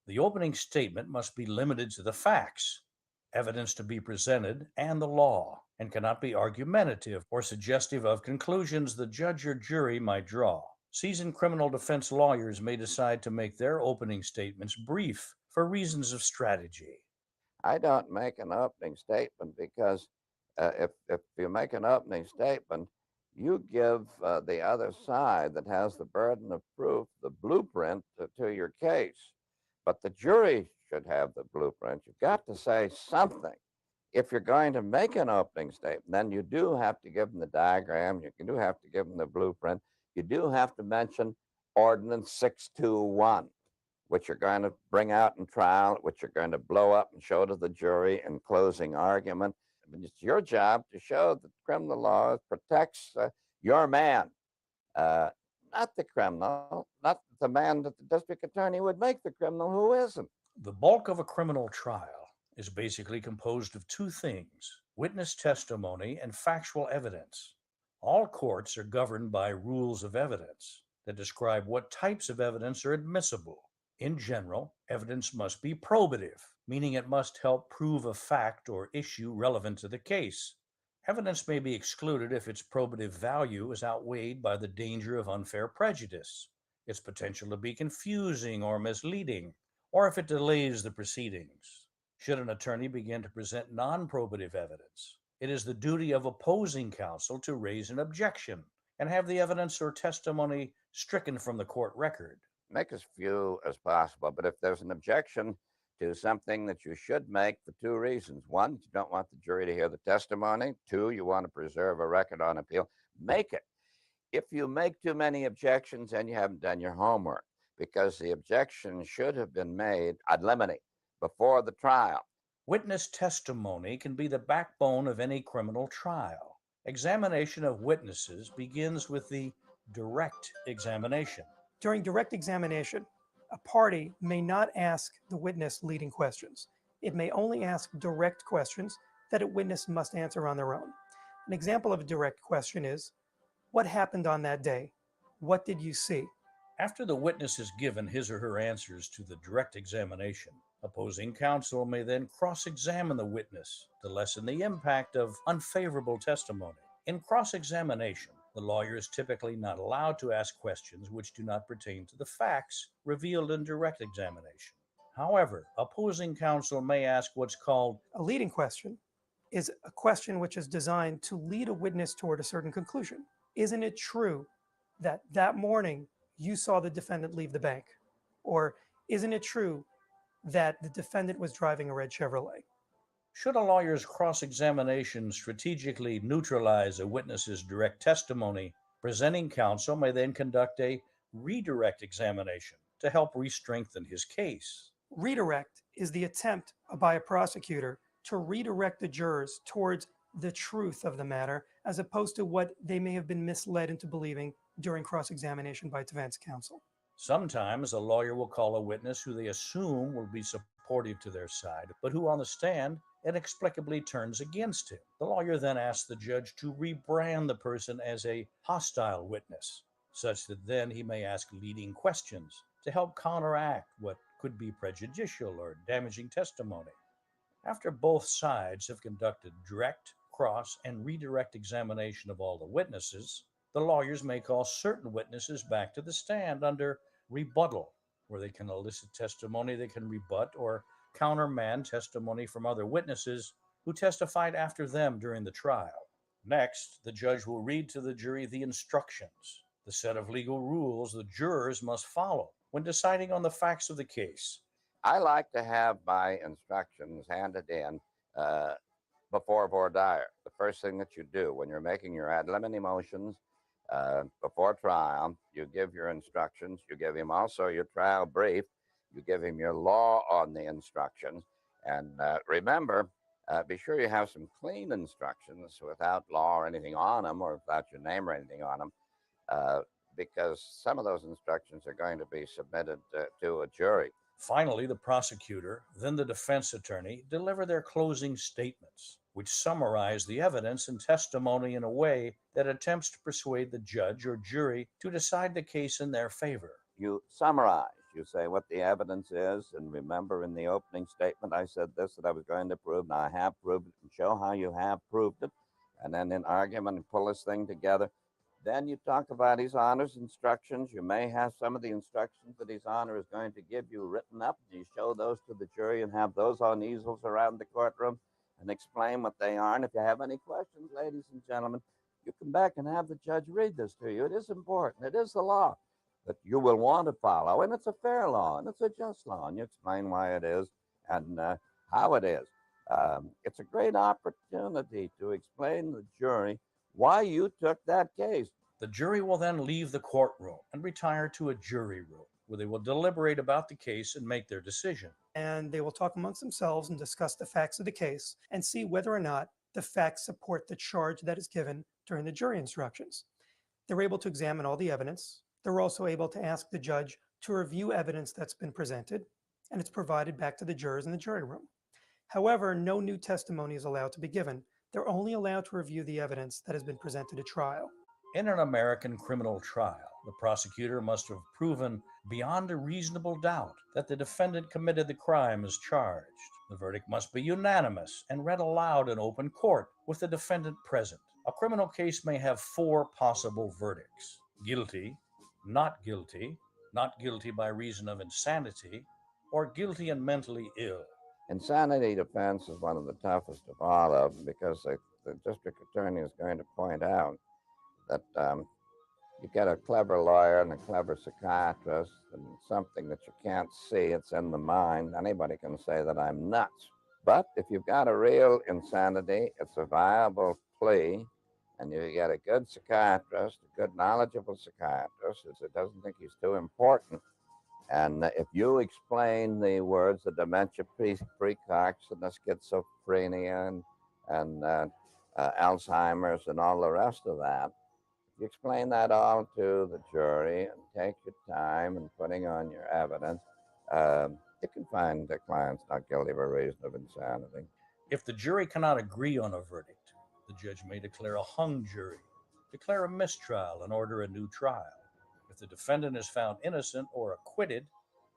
The opening statement must be limited to the facts, evidence to be presented, and the law, and cannot be argumentative or suggestive of conclusions the judge or jury might draw. Seasoned criminal defense lawyers may decide to make their opening statements brief for reasons of strategy. I don't make an opening statement because if you make an opening statement, you give the other side that has the burden of proof the blueprint to your case. But the jury should have the blueprint. You've got to say something. If you're going to make an opening statement, then you do have to give them the diagram. You do have to give them the blueprint. You do have to mention Ordinance 621, which you're going to bring out in trial, which you're going to blow up and show to the jury in closing argument. I mean, it's your job to show that criminal law protects your man, not the criminal, not the man that the district attorney would make the criminal who isn't. The bulk of a criminal trial is basically composed of two things: witness testimony and factual evidence. All courts are governed by rules of evidence that describe what types of evidence are admissible. In general, evidence must be probative, meaning it must help prove a fact or issue relevant to the case. Evidence may be excluded if its probative value is outweighed by the danger of unfair prejudice, its potential to be confusing or misleading, or if it delays the proceedings. Should an attorney begin to present non-probative evidence, it is the duty of opposing counsel to raise an objection and have the evidence or testimony stricken from the court record. Make as few as possible, but if there's an objection to something that you should make for two reasons: one, you don't want the jury to hear the testimony; two, you want to preserve a record on appeal, make it. If you make too many objections, then you haven't done your homework, because the objection should have been made ad limine before the trial. Witness testimony can be the backbone of any criminal trial. Examination of witnesses begins with the direct examination. During direct examination, a party may not ask the witness leading questions. It may only ask direct questions that a witness must answer on their own. An example of a direct question is, what happened on that day? What did you see? After the witness has given his or her answers to the direct examination, opposing counsel may then cross-examine the witness to lessen the impact of unfavorable testimony. In cross-examination, the lawyer is typically not allowed to ask questions which do not pertain to the facts revealed in direct examination. However, opposing counsel may ask what's called a leading question. Is a question which is designed to lead a witness toward a certain conclusion. Isn't it true that that morning you saw the defendant leave the bank? Or isn't it true that the defendant was driving a red Chevrolet? Should a lawyer's cross-examination strategically neutralize a witness's direct testimony, presenting counsel may then conduct a redirect examination to help re-strengthen his case. Redirect is the attempt by a prosecutor to redirect the jurors towards the truth of the matter, as opposed to what they may have been misled into believing during cross-examination by defense counsel. Sometimes a lawyer will call a witness who they assume will be supportive to their side, but who on the stand inexplicably turns against him. The lawyer then asks the judge to rebrand the person as a hostile witness, such that then he may ask leading questions to help counteract what could be prejudicial or damaging testimony. After both sides have conducted direct, cross, and redirect examination of all the witnesses, the lawyers may call certain witnesses back to the stand under rebuttal, where they can elicit testimony they can rebut or countermand testimony from other witnesses who testified after them during the trial. Next, the judge will read to the jury the instructions, the set of legal rules the jurors must follow when deciding on the facts of the case. I like to have my instructions handed in before voir dire. The first thing that you do when you're making your ad limine motions before trial, you give your instructions. You give him also your trial brief. You give him your law on the instructions. And remember, be sure you have some clean instructions without law or anything on them, or without your name or anything on them, because some of those instructions are going to be submitted to a jury. Finally, the prosecutor, then the defense attorney, deliver their closing statements, which summarize the evidence and testimony in a way that attempts to persuade the judge or jury to decide the case in their favor. You summarize. You say what the evidence is, and remember in the opening statement I said this, that I was going to prove. Now I have proved it, and show how you have proved it. And then in argument, and pull this thing together. Then you talk about His Honor's instructions. You may have some of the instructions that His Honor is going to give you written up. You show those to the jury and have those on easels around the courtroom and explain what they are. And if you have any questions, ladies and gentlemen, you come back and have the judge read this to you. It is important. It is the law that you will want to follow, and it's a fair law, and it's a just law, and you explain why it is and how it is. It's a great opportunity to explain to the jury why you took that case. The jury will then leave the courtroom and retire to a jury room, where they will deliberate about the case and make their decision. And they will talk amongst themselves and discuss the facts of the case and see whether or not the facts support the charge that is given during the jury instructions. They're able to examine all the evidence. They're also able to ask the judge to review evidence that's been presented, and it's provided back to the jurors in the jury room. However, no new testimony is allowed to be given. They're only allowed to review the evidence that has been presented at trial. In an American criminal trial, the prosecutor must have proven beyond a reasonable doubt that the defendant committed the crime as charged. The verdict must be unanimous and read aloud in open court with the defendant present. A criminal case may have 4 possible verdicts: guilty, not guilty by reason of insanity, or guilty and mentally ill. Insanity defense is one of the toughest of all of them, because the district attorney is going to point out that you get a clever lawyer and a clever psychiatrist and something that you can't see, it's in the mind. Anybody can say that I'm nuts. But if you've got a real insanity, it's a viable plea, and you get a good psychiatrist, a good knowledgeable psychiatrist that doesn't think he's too important. And if you explain the words, the dementia precox and the schizophrenia and Alzheimer's and all the rest of that, you explain that all to the jury and take your time in putting on your evidence, you can find the client's not guilty for reason of insanity. If the jury cannot agree on a verdict, the judge may declare a hung jury, declare a mistrial, and order a new trial. If the defendant is found innocent or acquitted,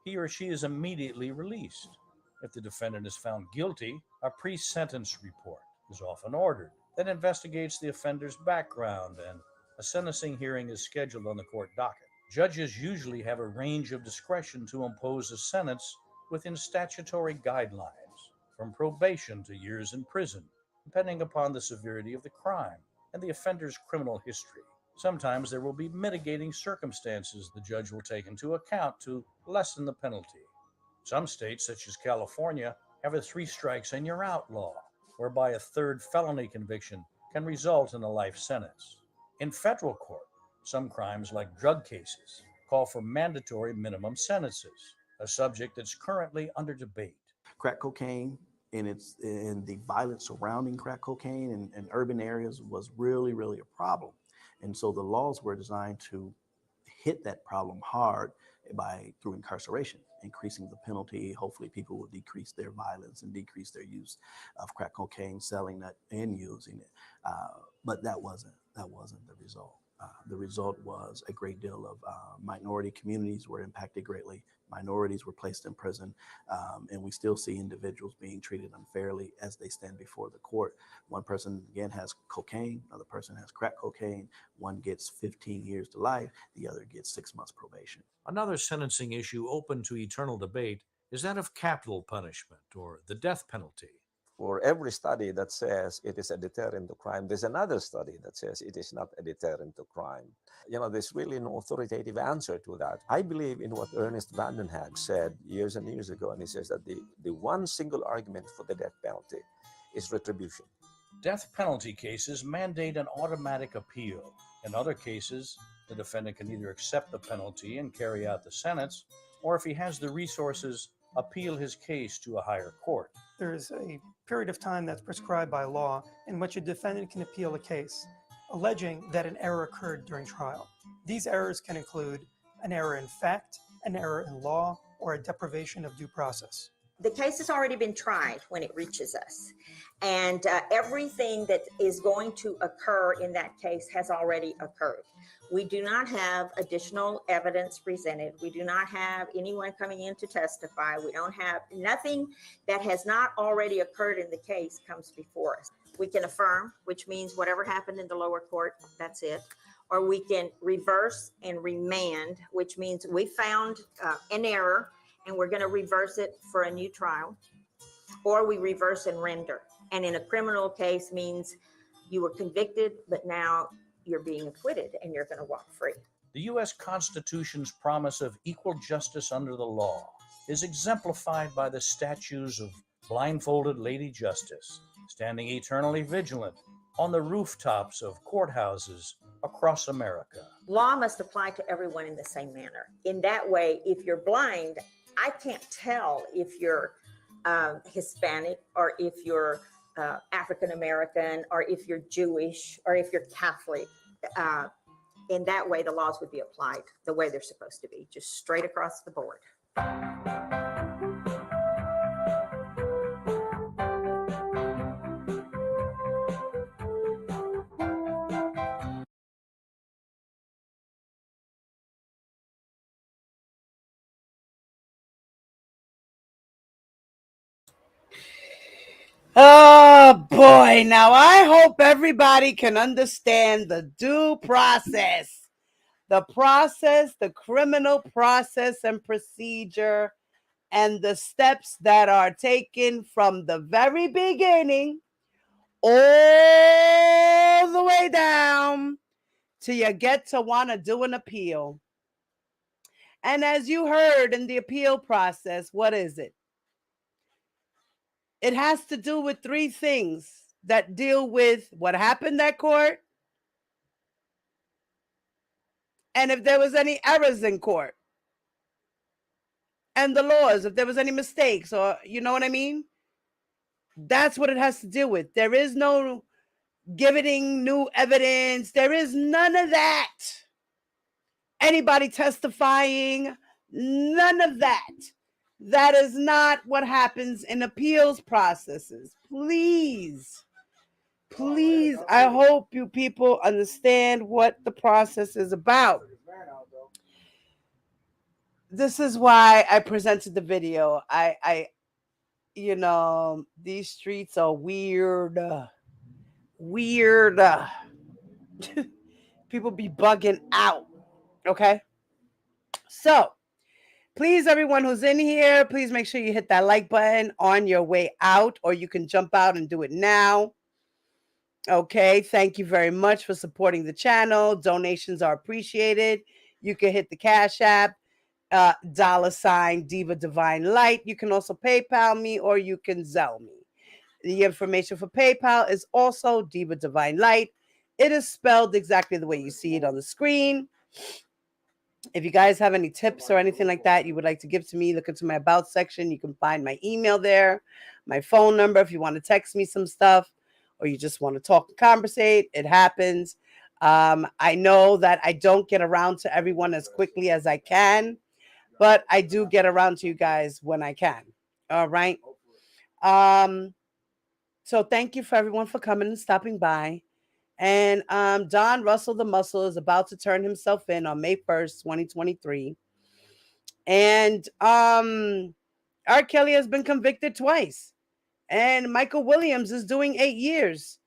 he or she is immediately released. If the defendant is found guilty, a pre-sentence report is often ordered that investigates the offender's background, and a sentencing hearing is scheduled on the court docket. Judges usually have a range of discretion to impose a sentence within statutory guidelines, from probation to years in prison, depending upon the severity of the crime and the offender's criminal history. Sometimes there will be mitigating circumstances the judge will take into account to lessen the penalty. Some states, such as California, have a 3 strikes and you're out law, whereby a 3rd felony conviction can result in a life sentence. In federal court, some crimes like drug cases call for mandatory minimum sentences, a subject that's currently under debate. Crack cocaine and the violence surrounding crack cocaine in urban areas was really, really a problem. And so the laws were designed to hit that problem hard through incarceration, increasing the penalty. Hopefully people will decrease their violence and decrease their use of crack cocaine, selling that and using it. But that wasn't the result. The result was a great deal of minority communities were impacted greatly. Minorities were placed in prison, and we still see individuals being treated unfairly as they stand before the court. One person, again, has cocaine, another person has crack cocaine. One gets 15 years to life, the other gets 6 months probation. Another sentencing issue open to eternal debate is that of capital punishment, or the death penalty. For every study that says it is a deterrent to crime, there's another study that says it is not a deterrent to crime. There's really no authoritative answer to that. I believe in what Ernest Vandenhag said years and years ago, and he says that the one single argument for the death penalty is retribution. Death penalty cases mandate an automatic appeal. In other cases, the defendant can either accept the penalty and carry out the sentence, or if he has the resources, appeal his case to a higher court. There is a period of time that's prescribed by law in which a defendant can appeal a case, alleging that an error occurred during trial. These errors can include an error in fact, an error in law, or a deprivation of due process? The case has already been tried when it reaches us. And everything that is going to occur in that case has already occurred. We do not have additional evidence presented. We do not have anyone coming in to testify. We don't have nothing that has not already occurred in the case comes before us. We can affirm, which means whatever happened in the lower court, that's it. Or we can reverse and remand, which means we found an error and we're going to reverse it for a new trial, or we reverse and render. And in a criminal case means you were convicted, but now you're being acquitted and you're going to walk free. The U.S. Constitution's promise of equal justice under the law is exemplified by the statues of blindfolded Lady Justice, standing eternally vigilant on the rooftops of courthouses across America. Law must apply to everyone in the same manner. In that way, if you're blind, I can't tell if you're Hispanic or if you're African American or if you're Jewish or if you're Catholic. In that way, the laws would be applied the way they're supposed to be, just straight across the board. Oh boy, now I hope everybody can understand the due process. The process, the criminal process and procedure, and the steps that are taken from the very beginning all the way down till you get to want to do an appeal. And as you heard in the appeal process, what is it? It has to do with three things that deal with what happened at court and if there was any errors in court and the laws, if there was any mistakes, or you know what I mean? That's what it has to deal with. There is no giving new evidence. There is none of that. Anybody testifying, none of that. That is not what happens in appeals processes. Please, I hope you people understand what the process is about. This is why I presented the video. I you know, these streets are weird. People be bugging out. Okay? So, please, everyone who's in here, please make sure you hit that like button on your way out, or you can jump out and do it now. Okay, thank you very much for supporting the channel. Donations are appreciated. You can hit the Cash App, $ Diva Divine Light. You can also PayPal me, or you can Zelle me. The information for PayPal is also Diva Divine Light. It is spelled exactly the way you see it on the screen. If you guys have any tips or anything like that you would like to give to me, look into my About section. You can find my email there, my phone number if you want to text me some stuff, or you just want to talk and conversate. It happens. I know that I don't get around to everyone as quickly as I can, but I do get around to you guys when I can. All right. So thank you for everyone for coming and stopping by. And Don Russell the Muscle is about to turn himself in on May 1st, 2023. And R. Kelly has been convicted twice. And Michael Williams is doing 8 years.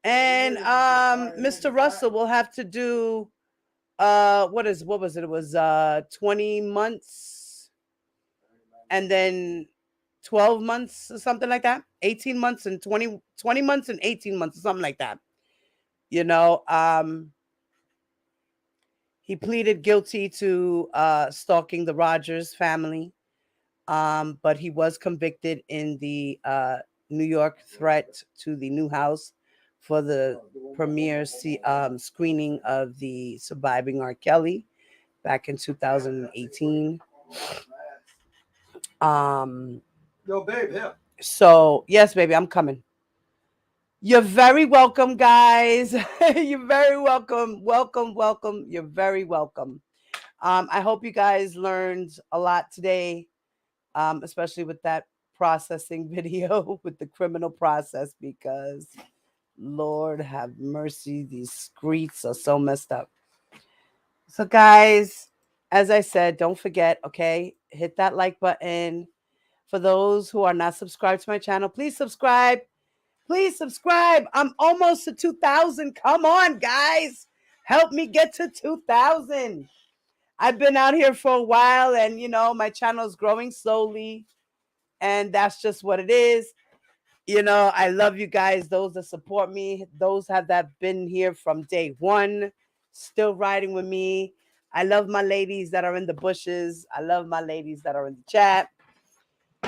And Mr. Russell will have to do what was it? It was 20 months and then 12 months or something like that. 18 months and 20 months and 18 months or something like that. You know, he pleaded guilty to stalking the Rogers family, but he was convicted in the New York threat to the new house for the premiere screening of the Surviving R. Kelly back in 2018. Yo, babe, here. So, yes, baby, I'm coming. You're very welcome, guys. You're very welcome. Welcome. You're very welcome. I hope you guys learned a lot today. especially with that processing video with the criminal process, because Lord have mercy, these streets are so messed up. So, guys, as I said, don't forget, okay, hit that like button. For those who are not subscribed to my channel, please subscribe. Please subscribe. I'm almost to 2,000. Come on, guys. Help me get to 2,000. I've been out here for a while, and my channel is growing slowly, and that's just what it is. I love you guys, those that support me, those that been here from day one, still riding with me. I love my ladies that are in the bushes. I love my ladies that are in the chat.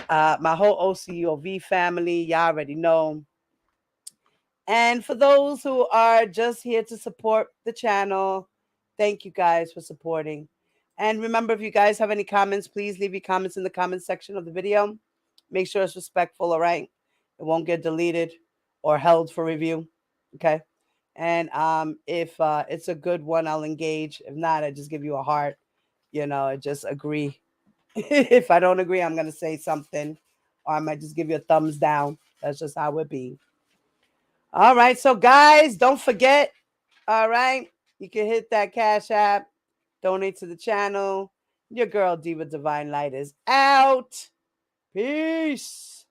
My whole OCOV family, y'all already know. And for those who are just here to support the channel, thank you guys for supporting. And remember, if you guys have any comments, please leave your comments in the comment section of the video. Make sure it's respectful, all right? It won't get deleted or held for review, okay? And if it's a good one, I'll engage. If not, I just give you a heart. I just agree. If I don't agree, I'm going to say something, or I might just give you a thumbs down. That's just how it be. All right, so guys, don't forget, all right, you can hit that Cash App, donate to the channel. Your girl, Diva Divine Light, is out. Peace.